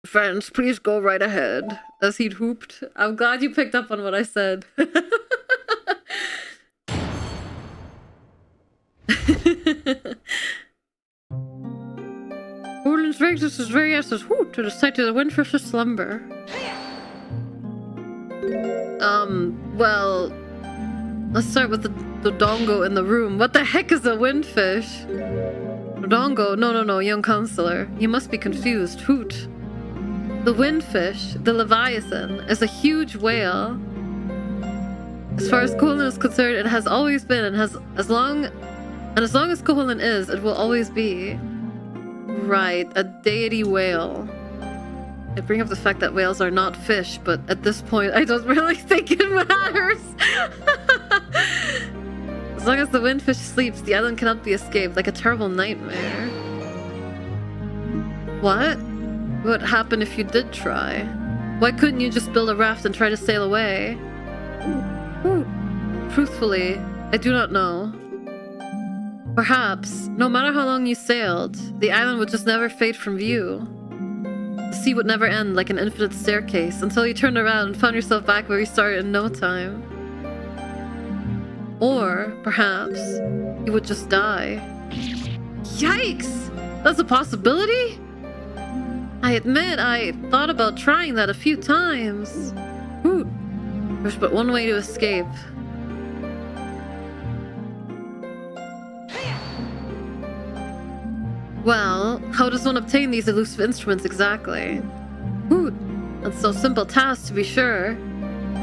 Friends, please go right ahead. As he'd hooped. I'm glad you picked up on what I said. Orland's Vegas is very essence. Hoot, to the sight of the windfish's slumber. Well, let's start with the dongo in the room. What the heck is a windfish? Dongo? No, young counselor. You must be confused. Hoot. The windfish, the leviathan, is a huge whale. As far as Koholint is concerned, it has always been, and as long as Koholint is, it will always be. Right, a deity whale. I bring up the fact that whales are not fish, but at this point, I don't really think it matters. As long as the windfish sleeps, the island cannot be escaped, like a terrible nightmare. What? What would happen if you did try? Why couldn't you just build a raft and try to sail away? Truthfully, I do not know. Perhaps, no matter how long you sailed, the island would just never fade from view. The sea would never end like an infinite staircase until you turned around and found yourself back where you started in no time. Or, perhaps, you would just die. Yikes! That's a possibility? I admit, I thought about trying that a few times. There's but one way to escape. Well, how does one obtain these elusive instruments exactly? That's no simple task, to be sure.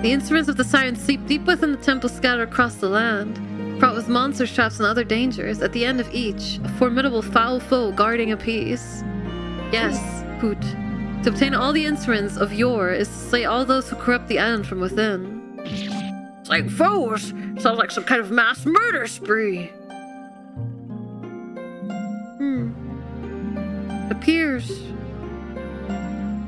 The instruments of the sirens sleep deep within the temple scattered across the land, fraught with monster traps and other dangers, at the end of each, a formidable foul foe guarding a peace. Yes, Hoot. To obtain all the instruments of yore is to slay all those who corrupt the island from within. Slaying foes? Sounds like some kind of mass murder spree. Appears.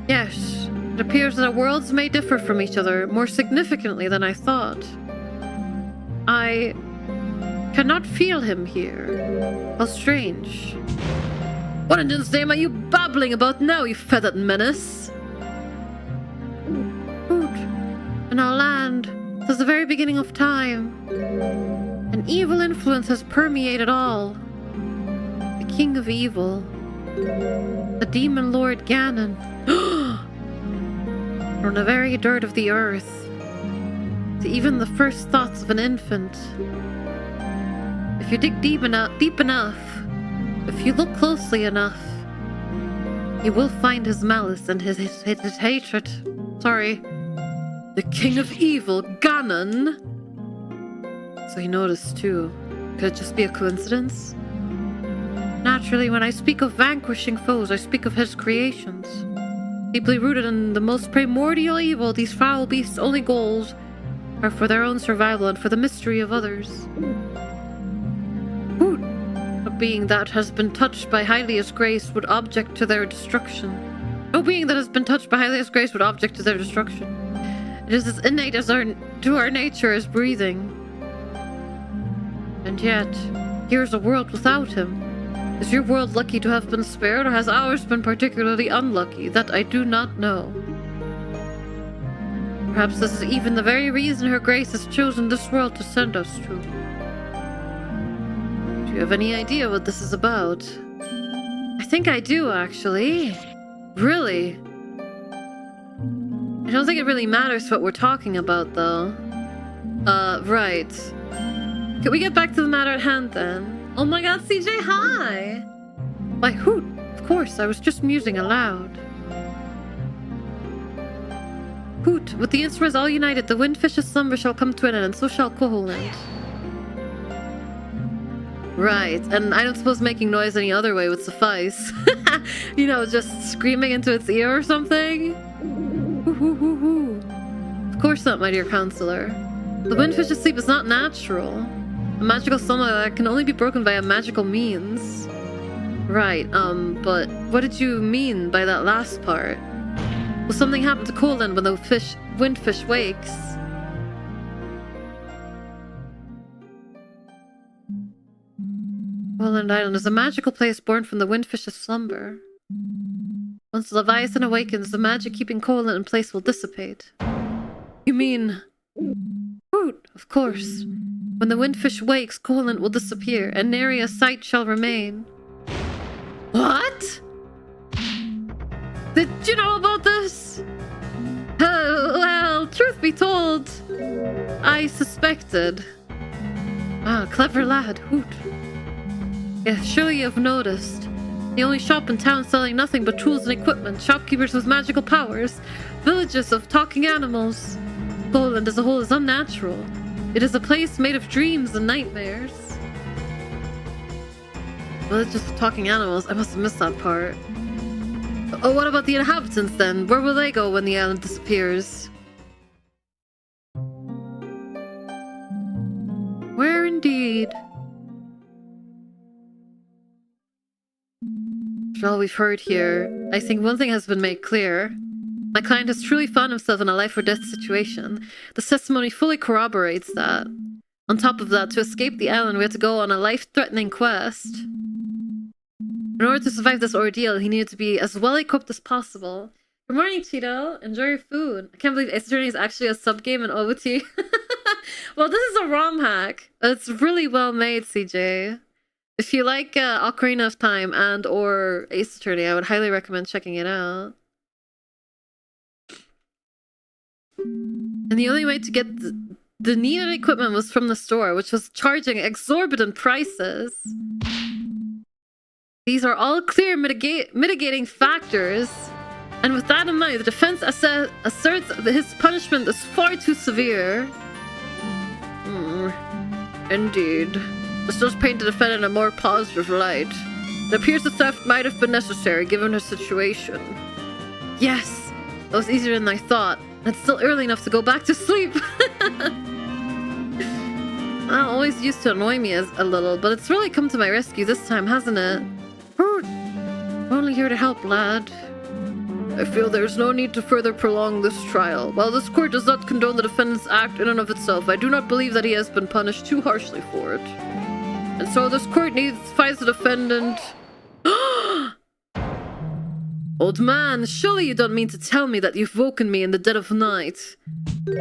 Yes, it It appears that our worlds may differ from each other more significantly than I thought. I cannot feel him here. How strange. What in Jin's name are you babbling about now, you feathered menace? Hoot. In our land, since the very beginning of time, an evil influence has permeated all. The king of evil, the demon lord Ganon, from the very dirt of the earth to even the first thoughts of an infant. If you dig deep enough, if you look closely enough, you will find his malice and his hatred. Sorry. The king of evil, Ganon. So he noticed too. Could it just be a coincidence? Naturally, when I speak of vanquishing foes, I speak of his creations. Deeply rooted in the most primordial evil, these foul beasts' only goals are for their own survival and for the mystery of others. Hoot! A being that has been touched by Hylia's grace would object to their destruction. No being that has been touched by Hylia's grace would object to their destruction. It is as innate as to our nature as breathing. And yet, here's a world without him. Is your world lucky to have been spared, or has ours been particularly unlucky? That I do not know. Perhaps this is even the very reason her grace has chosen this world to send us to. Do you have any idea what this is about? I think I do, actually. Really? I don't think it really matters what we're talking about, though. Right. Can we get back to the matter at hand, then? Oh my god, CJ, hi! Why, hoot! Of course, I was just musing aloud. Hoot! With the instruments all united, the windfish's slumber shall come to an end, and so shall Koholint. Right, and I don't suppose making noise any other way would suffice. You know, just screaming into its ear or something? Hoo hoo hoo hoo. Of course not, my dear counselor. The windfish's sleep is not natural. A magical slumber that can only be broken by a magical means. Right, but what did you mean by that last part? Will something happen to Koholint when the windfish wakes? Koholint Island is a magical place born from the windfish's slumber. Once the Leviathan awakens, the magic keeping Koholint in place will dissipate. You mean... Hoot, of course. When the windfish wakes, Koholint will disappear, and nary a sight shall remain. What? Did you know about this? Well, truth be told, I suspected. Ah, clever lad, Hoot. Yes, surely you have noticed. The only shop in town selling nothing but tools and equipment, shopkeepers with magical powers, villages of talking animals. Koholint as a whole is unnatural. It is a place made of dreams and nightmares. Villages of talking animals. I must have missed that part. Oh, what about the inhabitants then? Where will they go when the island disappears? Where indeed? After all we've heard here, I think one thing has been made clear. My client has truly found himself in a life or death situation. The testimony fully corroborates that. On top of that, to escape the island, we had to go on a life-threatening quest. In order to survive this ordeal, he needed to be as well equipped as possible. Good morning, Cheeto. Enjoy your food. I can't believe Ace Attorney is actually a sub-game in OT. Well, this is a ROM hack. It's really well made, CJ. If you like Ocarina of Time and or Ace Attorney, I would highly recommend checking it out. And the only way to get the needed equipment was from the store, which was charging exorbitant prices. These are all clear mitigating factors. And with that in mind, the defense asserts that his punishment is far too severe. Indeed. This does paint the defendant in a more positive light. It appears the theft might have been necessary given her situation. Yes, that was easier than I thought. It's still early enough to go back to sleep. That always used to annoy me a little, but it's really come to my rescue this time, hasn't it? We're only here to help, lad. I feel there is no need to further prolong this trial. While this court does not condone the defendant's act in and of itself, I do not believe that he has been punished too harshly for it. And so this court finds the defendant... Old man, surely you don't mean to tell me that you've woken me in the dead of night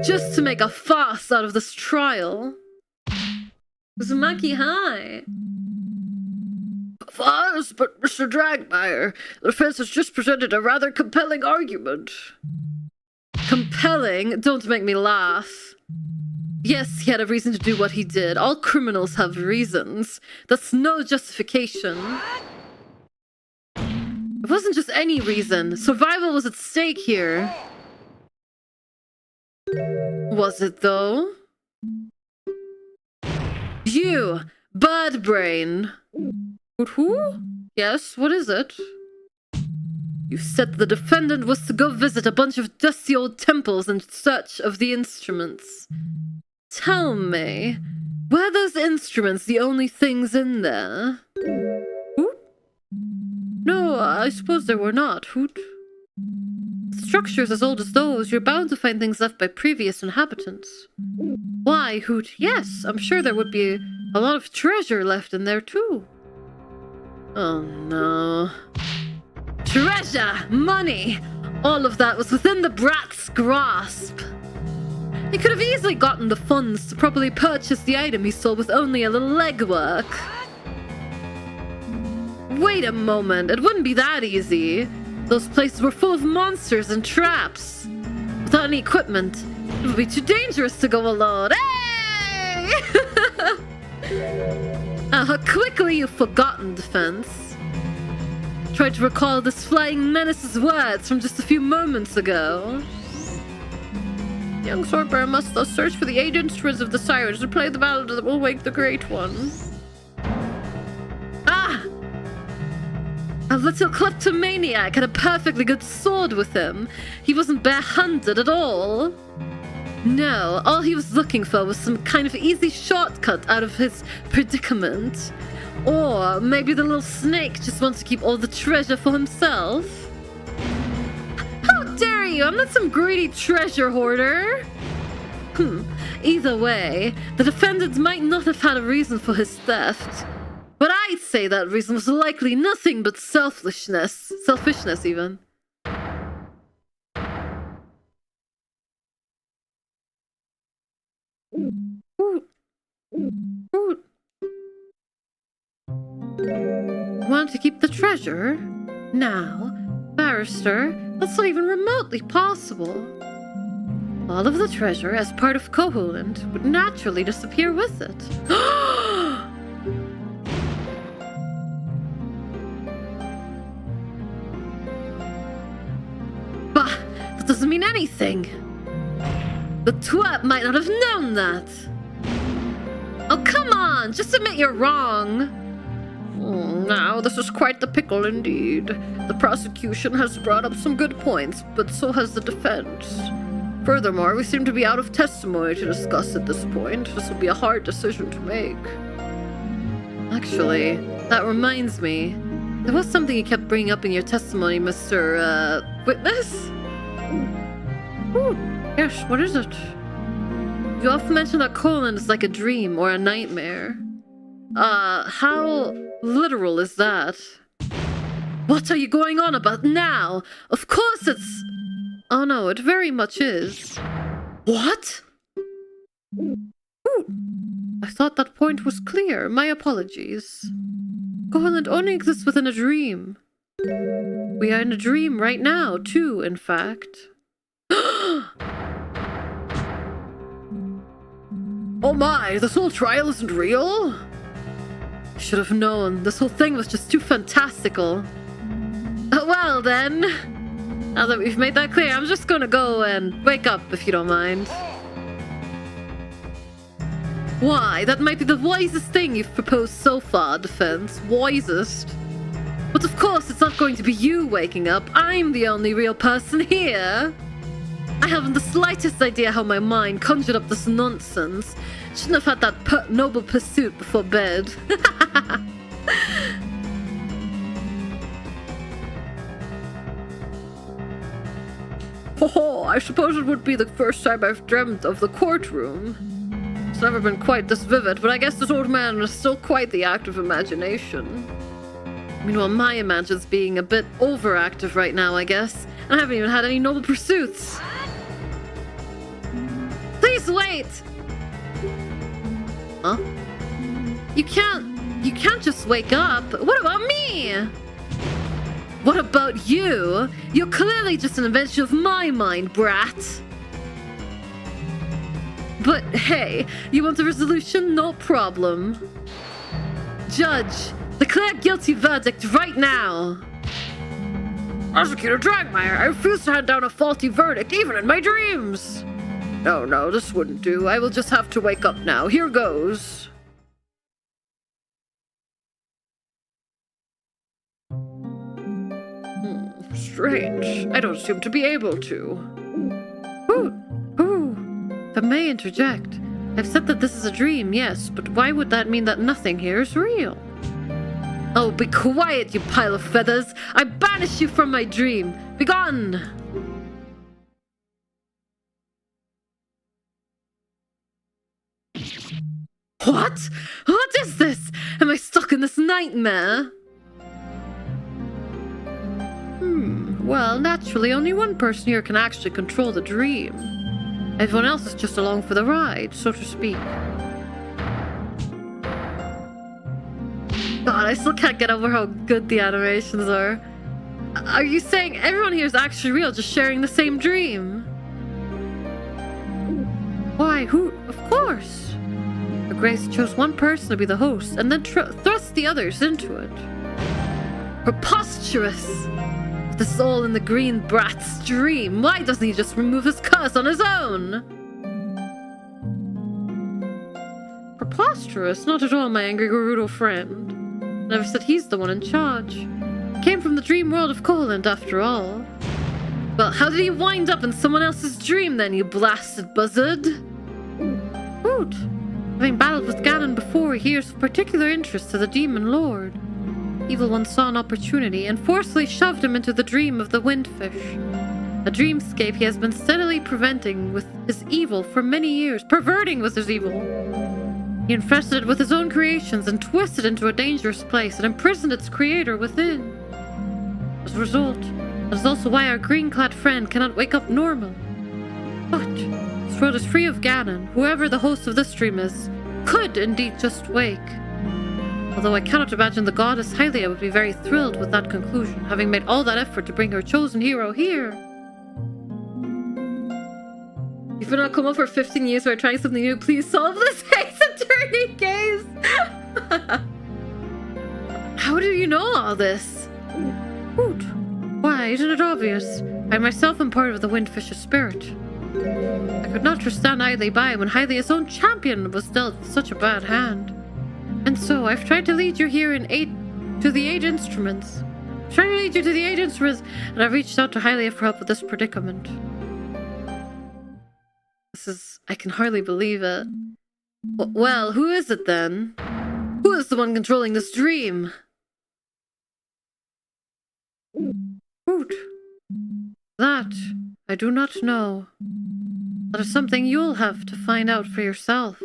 just to make a farce out of this trial? Uzumaki, hi. Farce, but Mr. Dragmire, the defense has just presented a rather compelling argument. Compelling? Don't make me laugh. Yes, he had a reason to do what he did. All criminals have reasons. That's no justification. It wasn't just any reason. Survival was at stake here. Was it, though? You, Bird Brain. Who? Yes, what is it? You said the defendant was to go visit a bunch of dusty old temples in search of the instruments. Tell me, were those instruments the only things in there? Hoot? No, I suppose there were not, Hoot. Structures as old as those, you're bound to find things left by previous inhabitants. Why, Hoot? Yes, I'm sure there would be a lot of treasure left in there, too. Oh, no. Treasure! Money! All of that was within the brat's grasp. He could have easily gotten the funds to properly purchase the item he stole with only a little legwork. Wait a moment, it wouldn't be that easy. Those places were full of monsters and traps. Without any equipment, it would be too dangerous to go alone. Hey! How quickly you've forgotten, Defense. Try to recall this flying menace's words from just a few moments ago. Young Swordbearer must thus search for the 8 instruments of the sirens to play the ballad that will wake the Great One. Ah! A little kleptomaniac had a perfectly good sword with him. He wasn't barehanded at all. No, all he was looking for was some kind of easy shortcut out of his predicament. Or maybe the little snake just wants to keep all the treasure for himself. How dare you! I'm not some greedy treasure hoarder! Either way, the defendant might not have had a reason for his theft. But I'd say that reason was likely nothing but selfishness. Selfishness, even. Want to keep the treasure? Now, barrister, that's not even remotely possible. All of the treasure, as part of Koholint, would naturally disappear with it. Bah, that doesn't mean anything. The twat might not have known that. Oh, come on, just admit you're wrong. Now, this is quite the pickle indeed. The prosecution has brought up some good points, but so has the defense. Furthermore, we seem to be out of testimony to discuss at this point. This will be a hard decision to make. Actually, that reminds me. There was something you kept bringing up in your testimony, Mr. Witness? Ooh, yes, what is it? You often mention that Colin is like a dream or a nightmare. How literal is that? What are you going on about now? Of course it's... Oh no, it very much is. What? Ooh. I thought that point was clear. My apologies. Koholint only exists within a dream. We are in a dream right now, too, in fact. Oh my, this whole trial isn't real? I should have known. This whole thing was just too fantastical. Well then, now that we've made that clear, I'm just gonna go and wake up if you don't mind. Why? That might be the wisest thing you've proposed so far, Defense. Wisest. But of course, it's not going to be you waking up. I'm the only real person here. I haven't the slightest idea how my mind conjured up this nonsense. Shouldn't have had that noble pursuit before bed. Oh, I suppose it would be the first time I've dreamt of the courtroom. It's never been quite this vivid, but I guess this old man is still quite the active imagination. Meanwhile, my imagine's being a bit overactive right now, I guess. I haven't even had any noble pursuits. Please wait! Huh? You can't just wake up. What about me? What about you? You're clearly just an invention of my mind, brat. But hey, you want a resolution? No problem. Judge, declare guilty verdict right now. Prosecutor Dragmire, I refuse to hand down a faulty verdict even in my dreams. No, this wouldn't do. I will just have to wake up now. Here goes. Strange. I don't seem to be able to. If I may interject, I've said that this is a dream, yes, but why would that mean that nothing here is real? Oh, be quiet, you pile of feathers! I banish you from my dream! Begone! What? What is this? Am I stuck in this nightmare? Well, naturally, only one person here can actually control the dream. Everyone else is just along for the ride, so to speak. God, I still can't get over how good the animations are. Are you saying everyone here is actually real, just sharing the same dream? Why, who? Of course! Her Grace chose one person to be the host, and then thrust the others into it. Preposterous! The soul in the green brat's dream. Why doesn't he just remove his curse on his own? Preposterous? Not at all, my angry Gerudo friend. Never said he's the one in charge. He came from the dream world of Coland, after all. Well, how did he wind up in someone else's dream then, you blasted buzzard? Hoot. Having battled with Ganon before, he is of particular interest to the Demon Lord. Evil One saw an opportunity and forcefully shoved him into the dream of the Windfish. A dreamscape he has been steadily perverting with his evil for many years. He infested it with his own creations and twisted it into a dangerous place and imprisoned its creator within. As a result, that is also why our green-clad friend cannot wake up normal. But this world is free of Ganon. Whoever the host of this dream is, could indeed just wake. Although I cannot imagine the goddess Hylia would be very thrilled with that conclusion, having made all that effort to bring her chosen hero here. You've been on Como for 15 years, we're trying something new. Please solve this Ace Attorney case! How do you know all this? Hoot. Why, isn't it obvious? I myself am part of the Windfish's spirit. I could not just stand idly by when Hylia's own champion was dealt such a bad hand. And so, I've tried to lead you here to the 8 instruments. And I've reached out to Hylia for help with this predicament. I can hardly believe it. Well, who is it then? Who is the one controlling this dream? Root. That, I do not know. That is something you'll have to find out for yourself.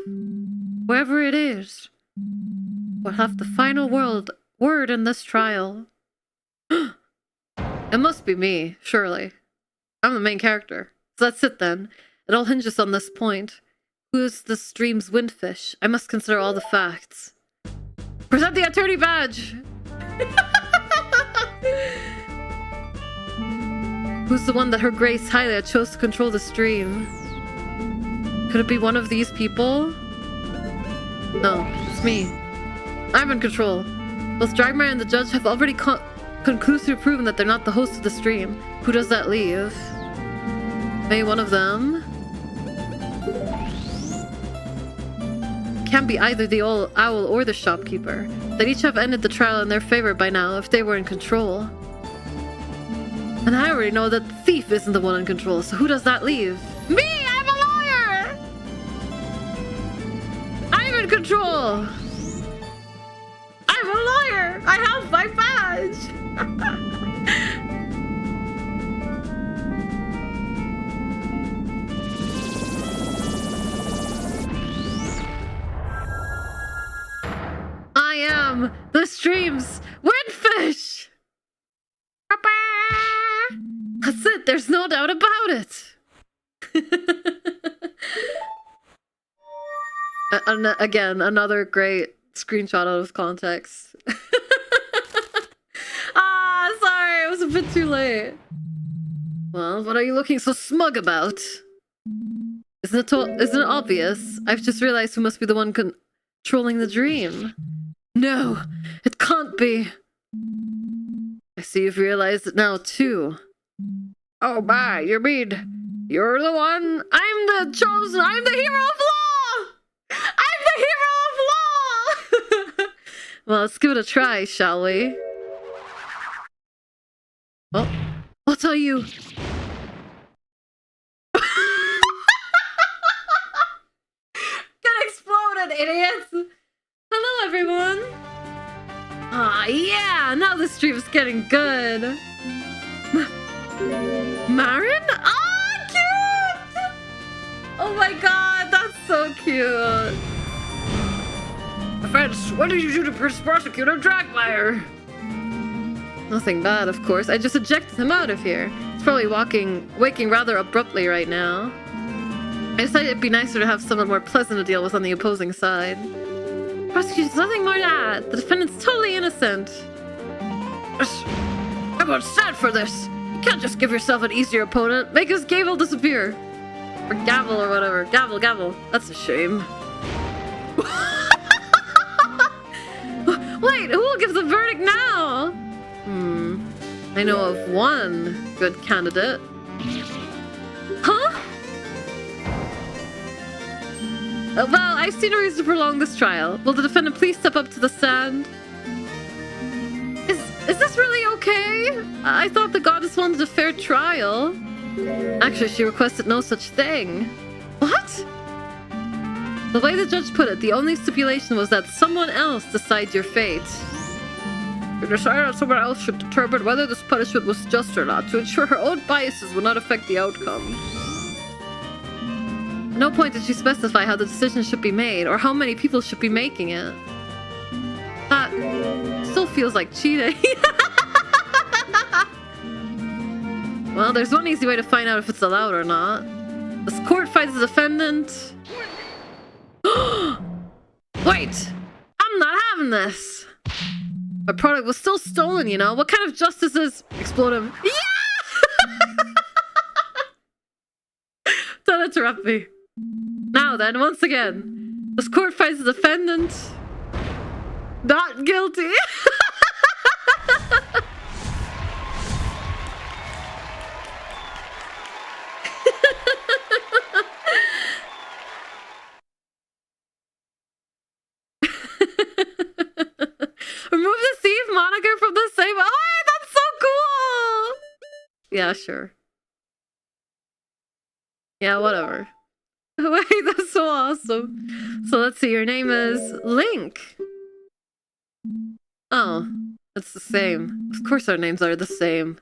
Whoever it is, will have the final word in this trial. It must be me, surely. I'm the main character. So that's it then. It all hinges on this point. Who is this dream's Windfish? I must consider all the facts. Present the attorney badge! Who's the one that Her Grace Hylia chose to control the stream? Could it be one of these people? No, it's me. I'm in control. Both Dragmire and the judge have already conclusively proven that they're not the host of the stream. Who does that leave? Maybe one of them? Can't be either the owl or the shopkeeper. They'd each have ended the trial in their favor by now if they were in control. And I already know that the thief isn't the one in control, so who does that leave? Me! I'm a lawyer! I'm in control! I'm a lawyer! I have my badge! streams! Windfish! That's it, there's no doubt about it! Again, another great screenshot out of context. Sorry, it was a bit too late. Well, what are you looking so smug about? Isn't it obvious? I've just realized who must be the one controlling the dream. No, it can't be. I see you've realized it now, too. Oh my, you mean you're the one? I'm the chosen, I'm the hero of law! I'm the hero of law! Well, let's give it a try, shall we? Oh, I'll tell you. Get exploded, idiots! Hello, everyone. Yeah, now the stream's getting good. Marin? Cute! Oh my god, that's so cute. Friends, what did you do to Prosecutor Dragmire? Nothing bad, of course. I just ejected him out of here. He's probably waking rather abruptly right now. I decided it'd be nicer to have someone more pleasant to deal with on the opposing side. Prosecution's nothing more to add. The defendant's totally innocent. I won't stand for this. You can't just give yourself an easier opponent. Make his gavel disappear. Or gavel or whatever. Gavel, gavel. That's a shame. Wait, who will give the verdict now? I know of one good candidate. Huh? Well, I see no reason to prolong this trial. Will the defendant please step up to the stand? Is this really okay? I thought the goddess wanted a fair trial. Actually, she requested no such thing. What? The way the judge put it, the only stipulation was that someone else decide your fate. To decide that someone else should determine whether this punishment was just or not, to ensure her own biases would not affect the outcome. At no point did she specify how the decision should be made, or how many people should be making it. That still feels like cheating. Well, there's one easy way to find out if it's allowed or not. This court finds the defendant... Wait! I'm not having this! My product was still stolen, you know? What kind of justice is... Explode him. Yeah! Don't interrupt me. Now then, once again. This court finds the defendant... not guilty. Remove the thief moniker from the same... Oh, that's so cool! Yeah, sure. Yeah, whatever. Wait, that's so awesome. So let's see, your name is Link. Oh, it's the same. Of course our names are the same.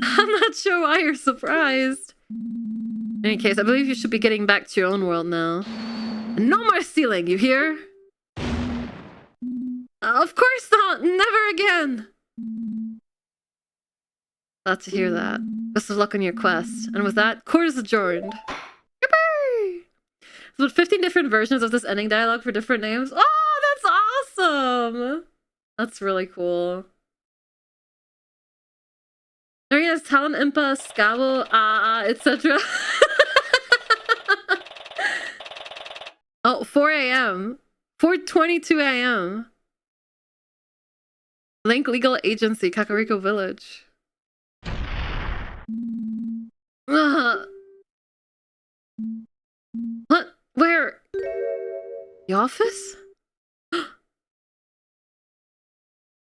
I'm not sure why you're surprised. In any case, I believe you should be getting back to your own world now. And no more stealing, you hear? Of course not! Never again! Glad to hear that. Best of luck on your quest. And with that, court is adjourned. Yippee! So with 15 different versions of this ending dialogue for different names. Oh, that's awesome! That's really cool. Areas Talon Impa, Scabble, etc. Oh, 4 a.m. 4:22 a.m. Link Legal Agency, Kakariko Village. What? Where? The office?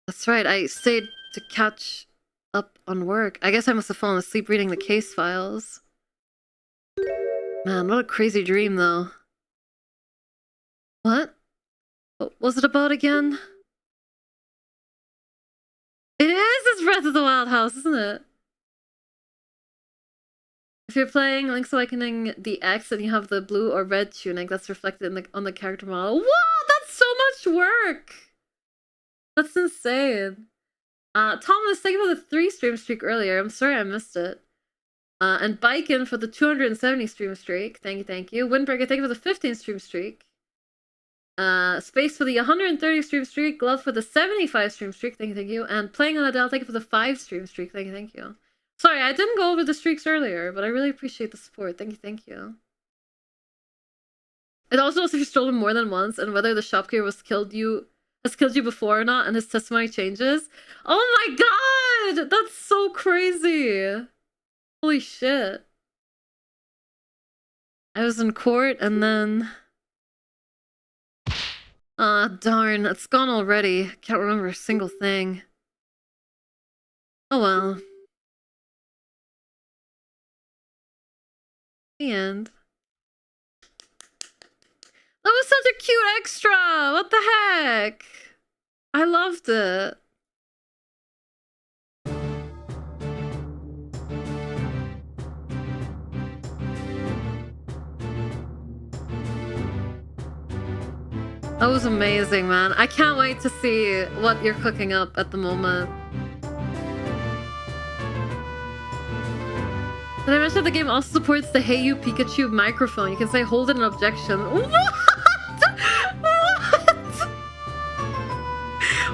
That's right, I stayed to catch up on work. I guess I must have fallen asleep reading the case files. Man, what a crazy dream, though. What? What was it about again? It is this Breath of the Wild house, isn't it? If you're playing Link's Awakening the X and you have the blue or red tunic, that's reflected in on the character model. Whoa, that's so much work! That's insane. Thomas, thank you for the 3 stream streak earlier. I'm sorry I missed it. And Biken for the 270 stream streak. Thank you, thank you. Windbreaker, thank you for the 15 stream streak. Space for the 130 stream streak. Glove for the 75 stream streak. Thank you, thank you. And Playing on Adele, thank you for the 5 stream streak. Thank you, thank you. Sorry, I didn't go over the streaks earlier, but I really appreciate the support. Thank you, thank you. It also knows if you stole him more than once and whether the shopkeeper has killed you before or not, and his testimony changes. Oh my god! That's so crazy! Holy shit. I was in court and then... darn, it's gone already. Can't remember a single thing. Oh well. The end. That was such a cute extra! What the heck? I loved it. That was amazing, man. I can't wait to see what you're cooking up at the moment. Did I mention the game also supports the Hey You Pikachu microphone? You can say hold it an objection. What? What?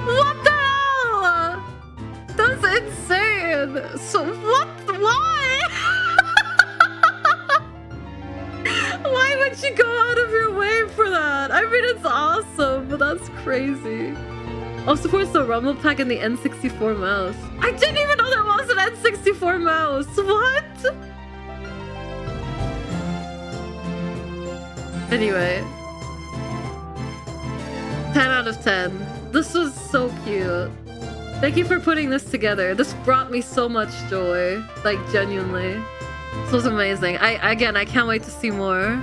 What the hell? That's insane. So what? Why? Why would you go out of your way for that? I mean, it's awesome, but that's crazy. Also supports the Rumble Pack and the N64 mouse. I didn't even know there was an N64 mouse. What? Anyway. 10 out of 10. This was so cute. Thank you for putting this together. This brought me so much joy. Like, genuinely. This was amazing. Again, I can't wait to see more.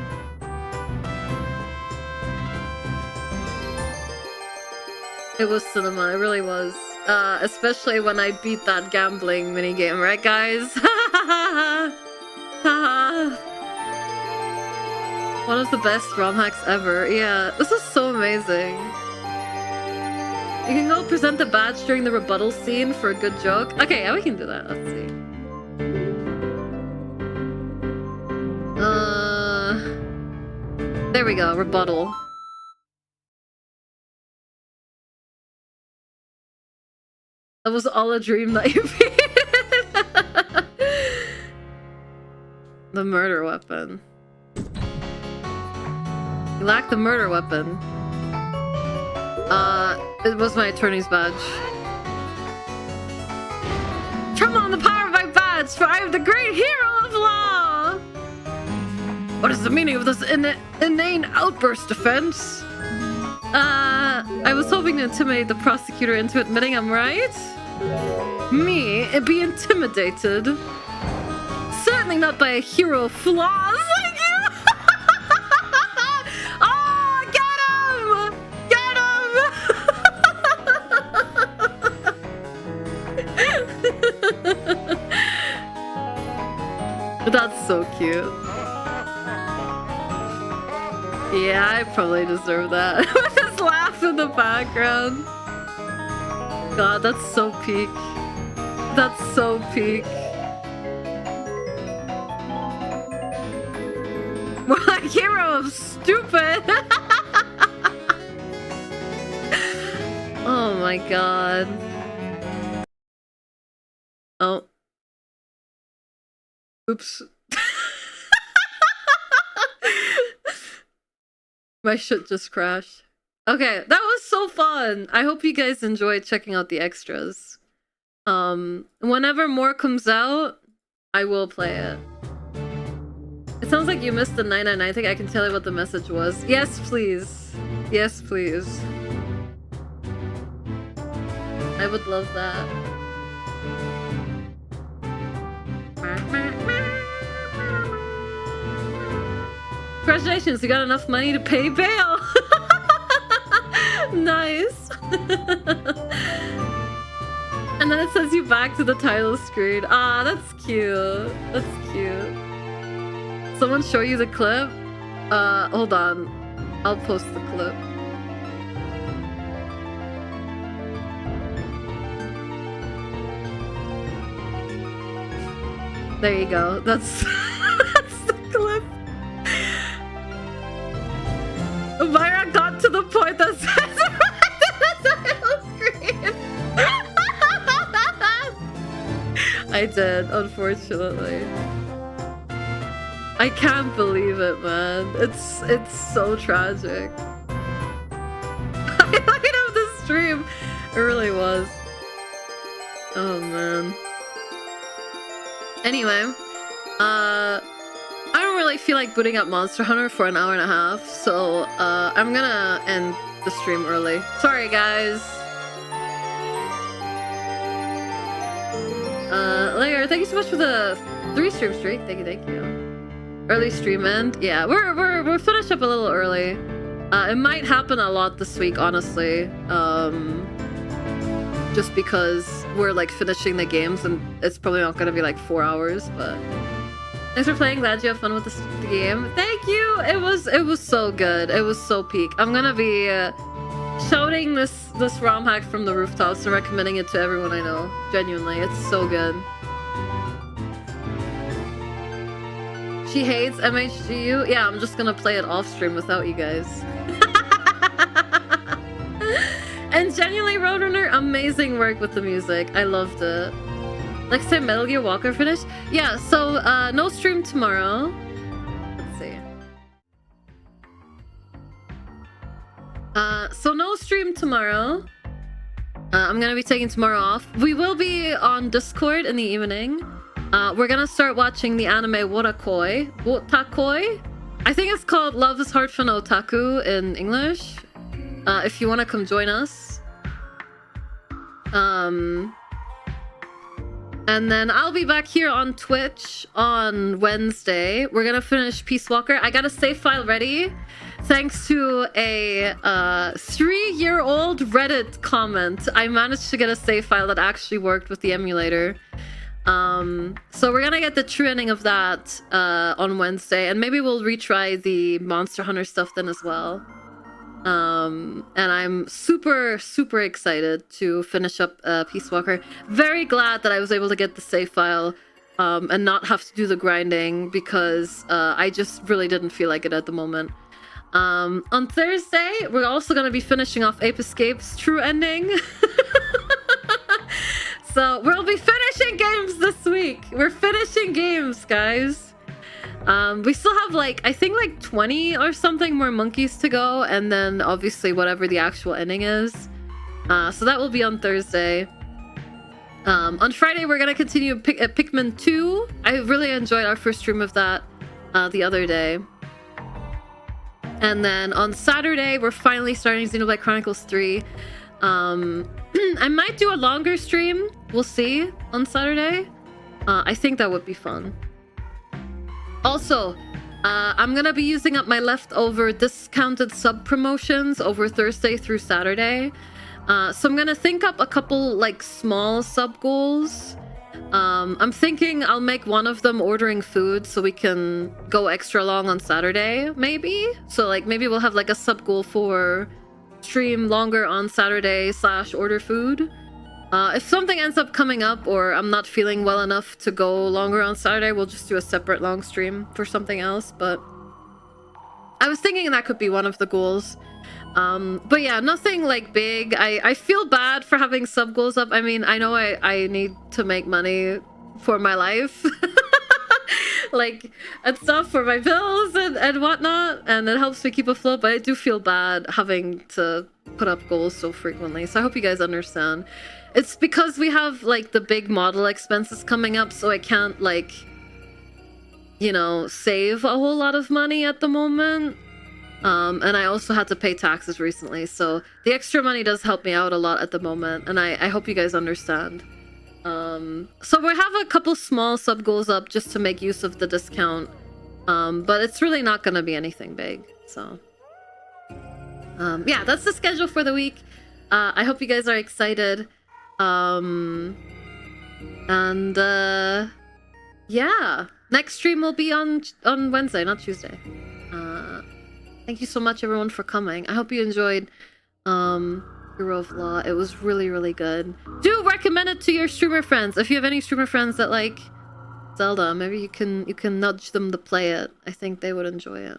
It was cinema, it really was. Especially when I beat that gambling minigame, right guys? One of the best ROM hacks ever. Yeah, this is so amazing. You can go present the badge during the rebuttal scene for a good joke. Okay, yeah, we can do that. Let's see. There we go, rebuttal. That was all a dream that you made. The murder weapon. You lack the murder weapon. It was my attorney's badge. Tremble on the power of my badge, for I am the great hero of law! What is the meaning of this inane outburst, defense? I was hoping to intimidate the prosecutor into admitting I'm right. Me? Be intimidated? Certainly not by a hero of flaws like you! Oh, get him! Get him! That's so cute. Yeah, I probably deserve that. Just laugh in the background. God, that's so peak. That's so peak. We're like hero of stupid. Oh my god. Oh. Oops. My shit just crashed. Okay, that was so fun. I hope you guys enjoyed checking out the extras. Whenever more comes out, I will play it. It sounds like you missed the 999. I think I can tell you what the message was. Yes, please. Yes, please. I would love that. Congratulations, you got enough money to pay bail! Nice! And then it sends you back to the title screen. Ah, that's cute. That's cute. Someone show you the clip? Hold on. I'll post the clip. There you go. That's that's the clip. Myra got to the point that says screen. I did, unfortunately. I can't believe it, man. It's so tragic. Highlight of the stream. It really was. Oh man. Anyway, I don't really feel like booting up Monster Hunter for an hour and a half, so I'm gonna end the stream early. Sorry, guys. Layer, thank you so much for the 3 stream streak. Thank you. Early stream end. Yeah, we're finished up a little early. It might happen a lot this week, honestly. Just because we're like finishing the games and it's probably not gonna be like 4 hours, but thanks for playing. Glad you have fun with the game. Thank you. It was so good. It was so peak. I'm gonna be shouting this ROM hack from the rooftops and recommending it to everyone I know. Genuinely, it's so good. She hates MHGU. Yeah, I'm just gonna play it off stream without you guys. And genuinely, Roadrunner, amazing work with the music. I loved it. Next time, Metal Gear Walker finish. Yeah, so no stream tomorrow. Let's see. So no stream tomorrow. I'm gonna be taking tomorrow off. We will be on Discord in the evening. We're gonna start watching the anime Wotakoi. I think it's called Love is Hard for an Otaku in English. If you want to come join us. And then I'll be back here on Twitch on Wednesday. We're gonna finish Peace Walker. I got a save file ready thanks to a 3-year-old Reddit comment. I managed to get a save file that actually worked with the emulator. So we're gonna get the true ending of that on Wednesday, and maybe we'll retry the Monster Hunter stuff then as well. And I'm super excited to finish up Peace Walker. Very glad that I was able to get the save file and not have to do the grinding, because I just really didn't feel like it at the moment. On Thursday, we're also going to be finishing off Ape Escape's true ending. So we'll be finishing games this week. We're finishing games, guys. We still have like, I think like 20 or something more monkeys to go, and then obviously whatever the actual ending is. So that will be on Thursday. On Friday, we're gonna continue Pikmin 2. I really enjoyed our first stream of that the other day. And then on Saturday, we're finally starting Xenoblade Chronicles 3. I might do a longer stream. We'll see on Saturday. I think that would be fun. Also, I'm gonna be using up my leftover discounted sub promotions over Thursday through Saturday. So I'm gonna think up a couple like small sub goals. I'm thinking I'll make one of them ordering food so we can go extra long on Saturday, maybe. So like maybe we'll have like a sub goal for stream longer on Saturday / order food. If something ends up coming up or I'm not feeling well enough to go longer on Saturday, we'll just do a separate long stream for something else. But I was thinking that could be one of the goals. But yeah, nothing like big. I feel bad for having sub goals up. I mean, I know I need to make money for my life. Like, and stuff for my bills and whatnot, and it helps me keep afloat, but I do feel bad having to put up goals so frequently, so I hope you guys understand. It's because we have like the big model expenses coming up, so I can't like, you know, save a whole lot of money at the moment. And I also had to pay taxes recently, so the extra money does help me out a lot at the moment, and I hope you guys understand. So we have a couple small sub goals up just to make use of the discount, but it's really not going to be anything big. So yeah, that's the schedule for the week. I hope you guys are excited. Yeah, next stream will be on Wednesday, not Tuesday. Thank you so much everyone for coming. I hope you enjoyed herooflaw. It was really good. Do recommend it to your streamer friends if you have any streamer friends that like Zelda. Maybe you can nudge them to play it. I think they would enjoy it.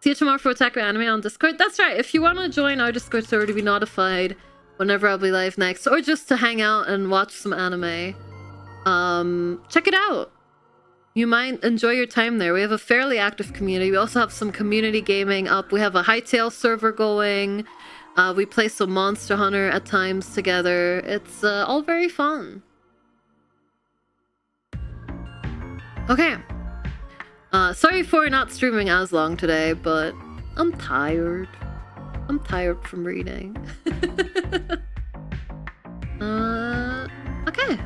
See you tomorrow for Attack Anime on Discord. That's right. If you want to join our Discord server to be notified whenever I'll be live next, or just to hang out and watch some anime, check it out. You might enjoy your time there. We have a fairly active community. We also have some community gaming up. We have a Hytale server going. We play some Monster Hunter at times together. It's all very fun. Okay. Sorry for not streaming as long today, but I'm tired. I'm tired from reading. Okay.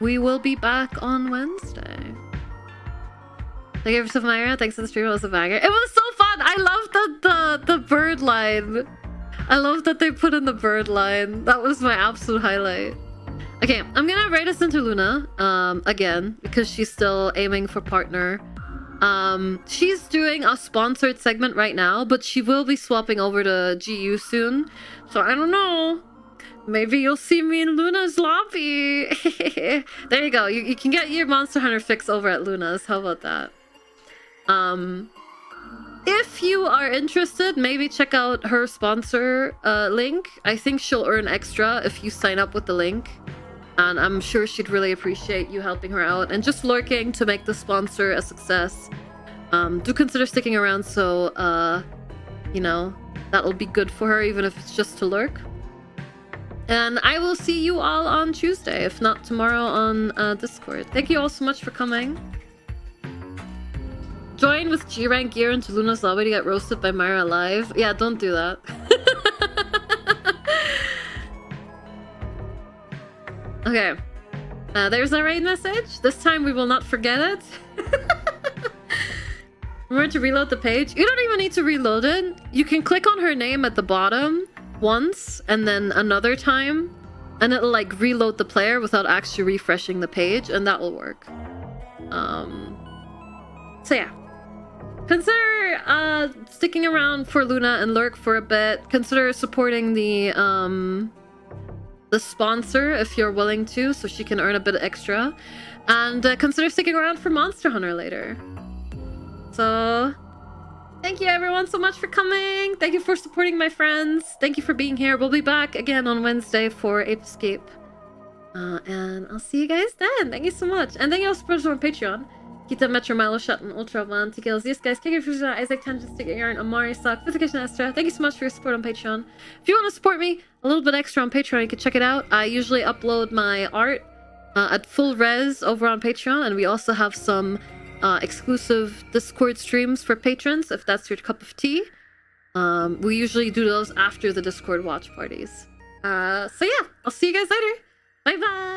We will be back on Wednesday. Thank you for Myra. Thanks for the stream. It was a banger. It was so fun. I love the bird line. I love that they put in the bird line. That was my absolute highlight. Okay, I'm gonna write us into Luna again because she's still aiming for partner. She's doing a sponsored segment right now, but she will be swapping over to GU soon. So I don't know. Maybe you'll see me in Luna's lobby. There you go. You can get your Monster Hunter fix over at Luna's. How about that? If you are interested, maybe check out her sponsor link. I think she'll earn extra if you sign up with the link. And I'm sure she'd really appreciate you helping her out and just lurking to make the sponsor a success. Do consider sticking around so, you know, that'll be good for her, even if it's just to lurk. And I will see you all on Tuesday, if not tomorrow on Discord. Thank you all so much for coming. Join with G-Rank gear into Luna's lobby to get roasted by Myra live. Yeah, don't do that. Okay. There's our raid message. This time we will not forget it. Remember to reload the page. You don't even need to reload it. You can click on her name at the bottom once and then another time, and it'll like reload the player without actually refreshing the page, and that will work. So yeah, consider sticking around for Luna and lurk for a bit. Consider supporting the sponsor if you're willing to, so she can earn a bit extra, and consider sticking around for Monster Hunter later. So thank you everyone so much for coming. Thank you for supporting my friends. Thank you for being here. We'll be back again on Wednesday for Ape Escape. And I'll see you guys then. Thank you so much. And thank you all supporters on Patreon. Kita, Metro, Milo, Shutton, Ultra, Van, Tikils, these guys, Kiki, Fusa, Isaac, Tangent, Stick, Yarn, Amari, Sock, Physication, Astra. Thank you so much for your support on Patreon. If you want to support me a little bit extra on Patreon, you can check it out. I usually upload my art at full res over on Patreon, and we also have some exclusive Discord streams for patrons, if that's your cup of tea. We usually do those after the Discord watch parties. So yeah, I'll see you guys later. Bye bye!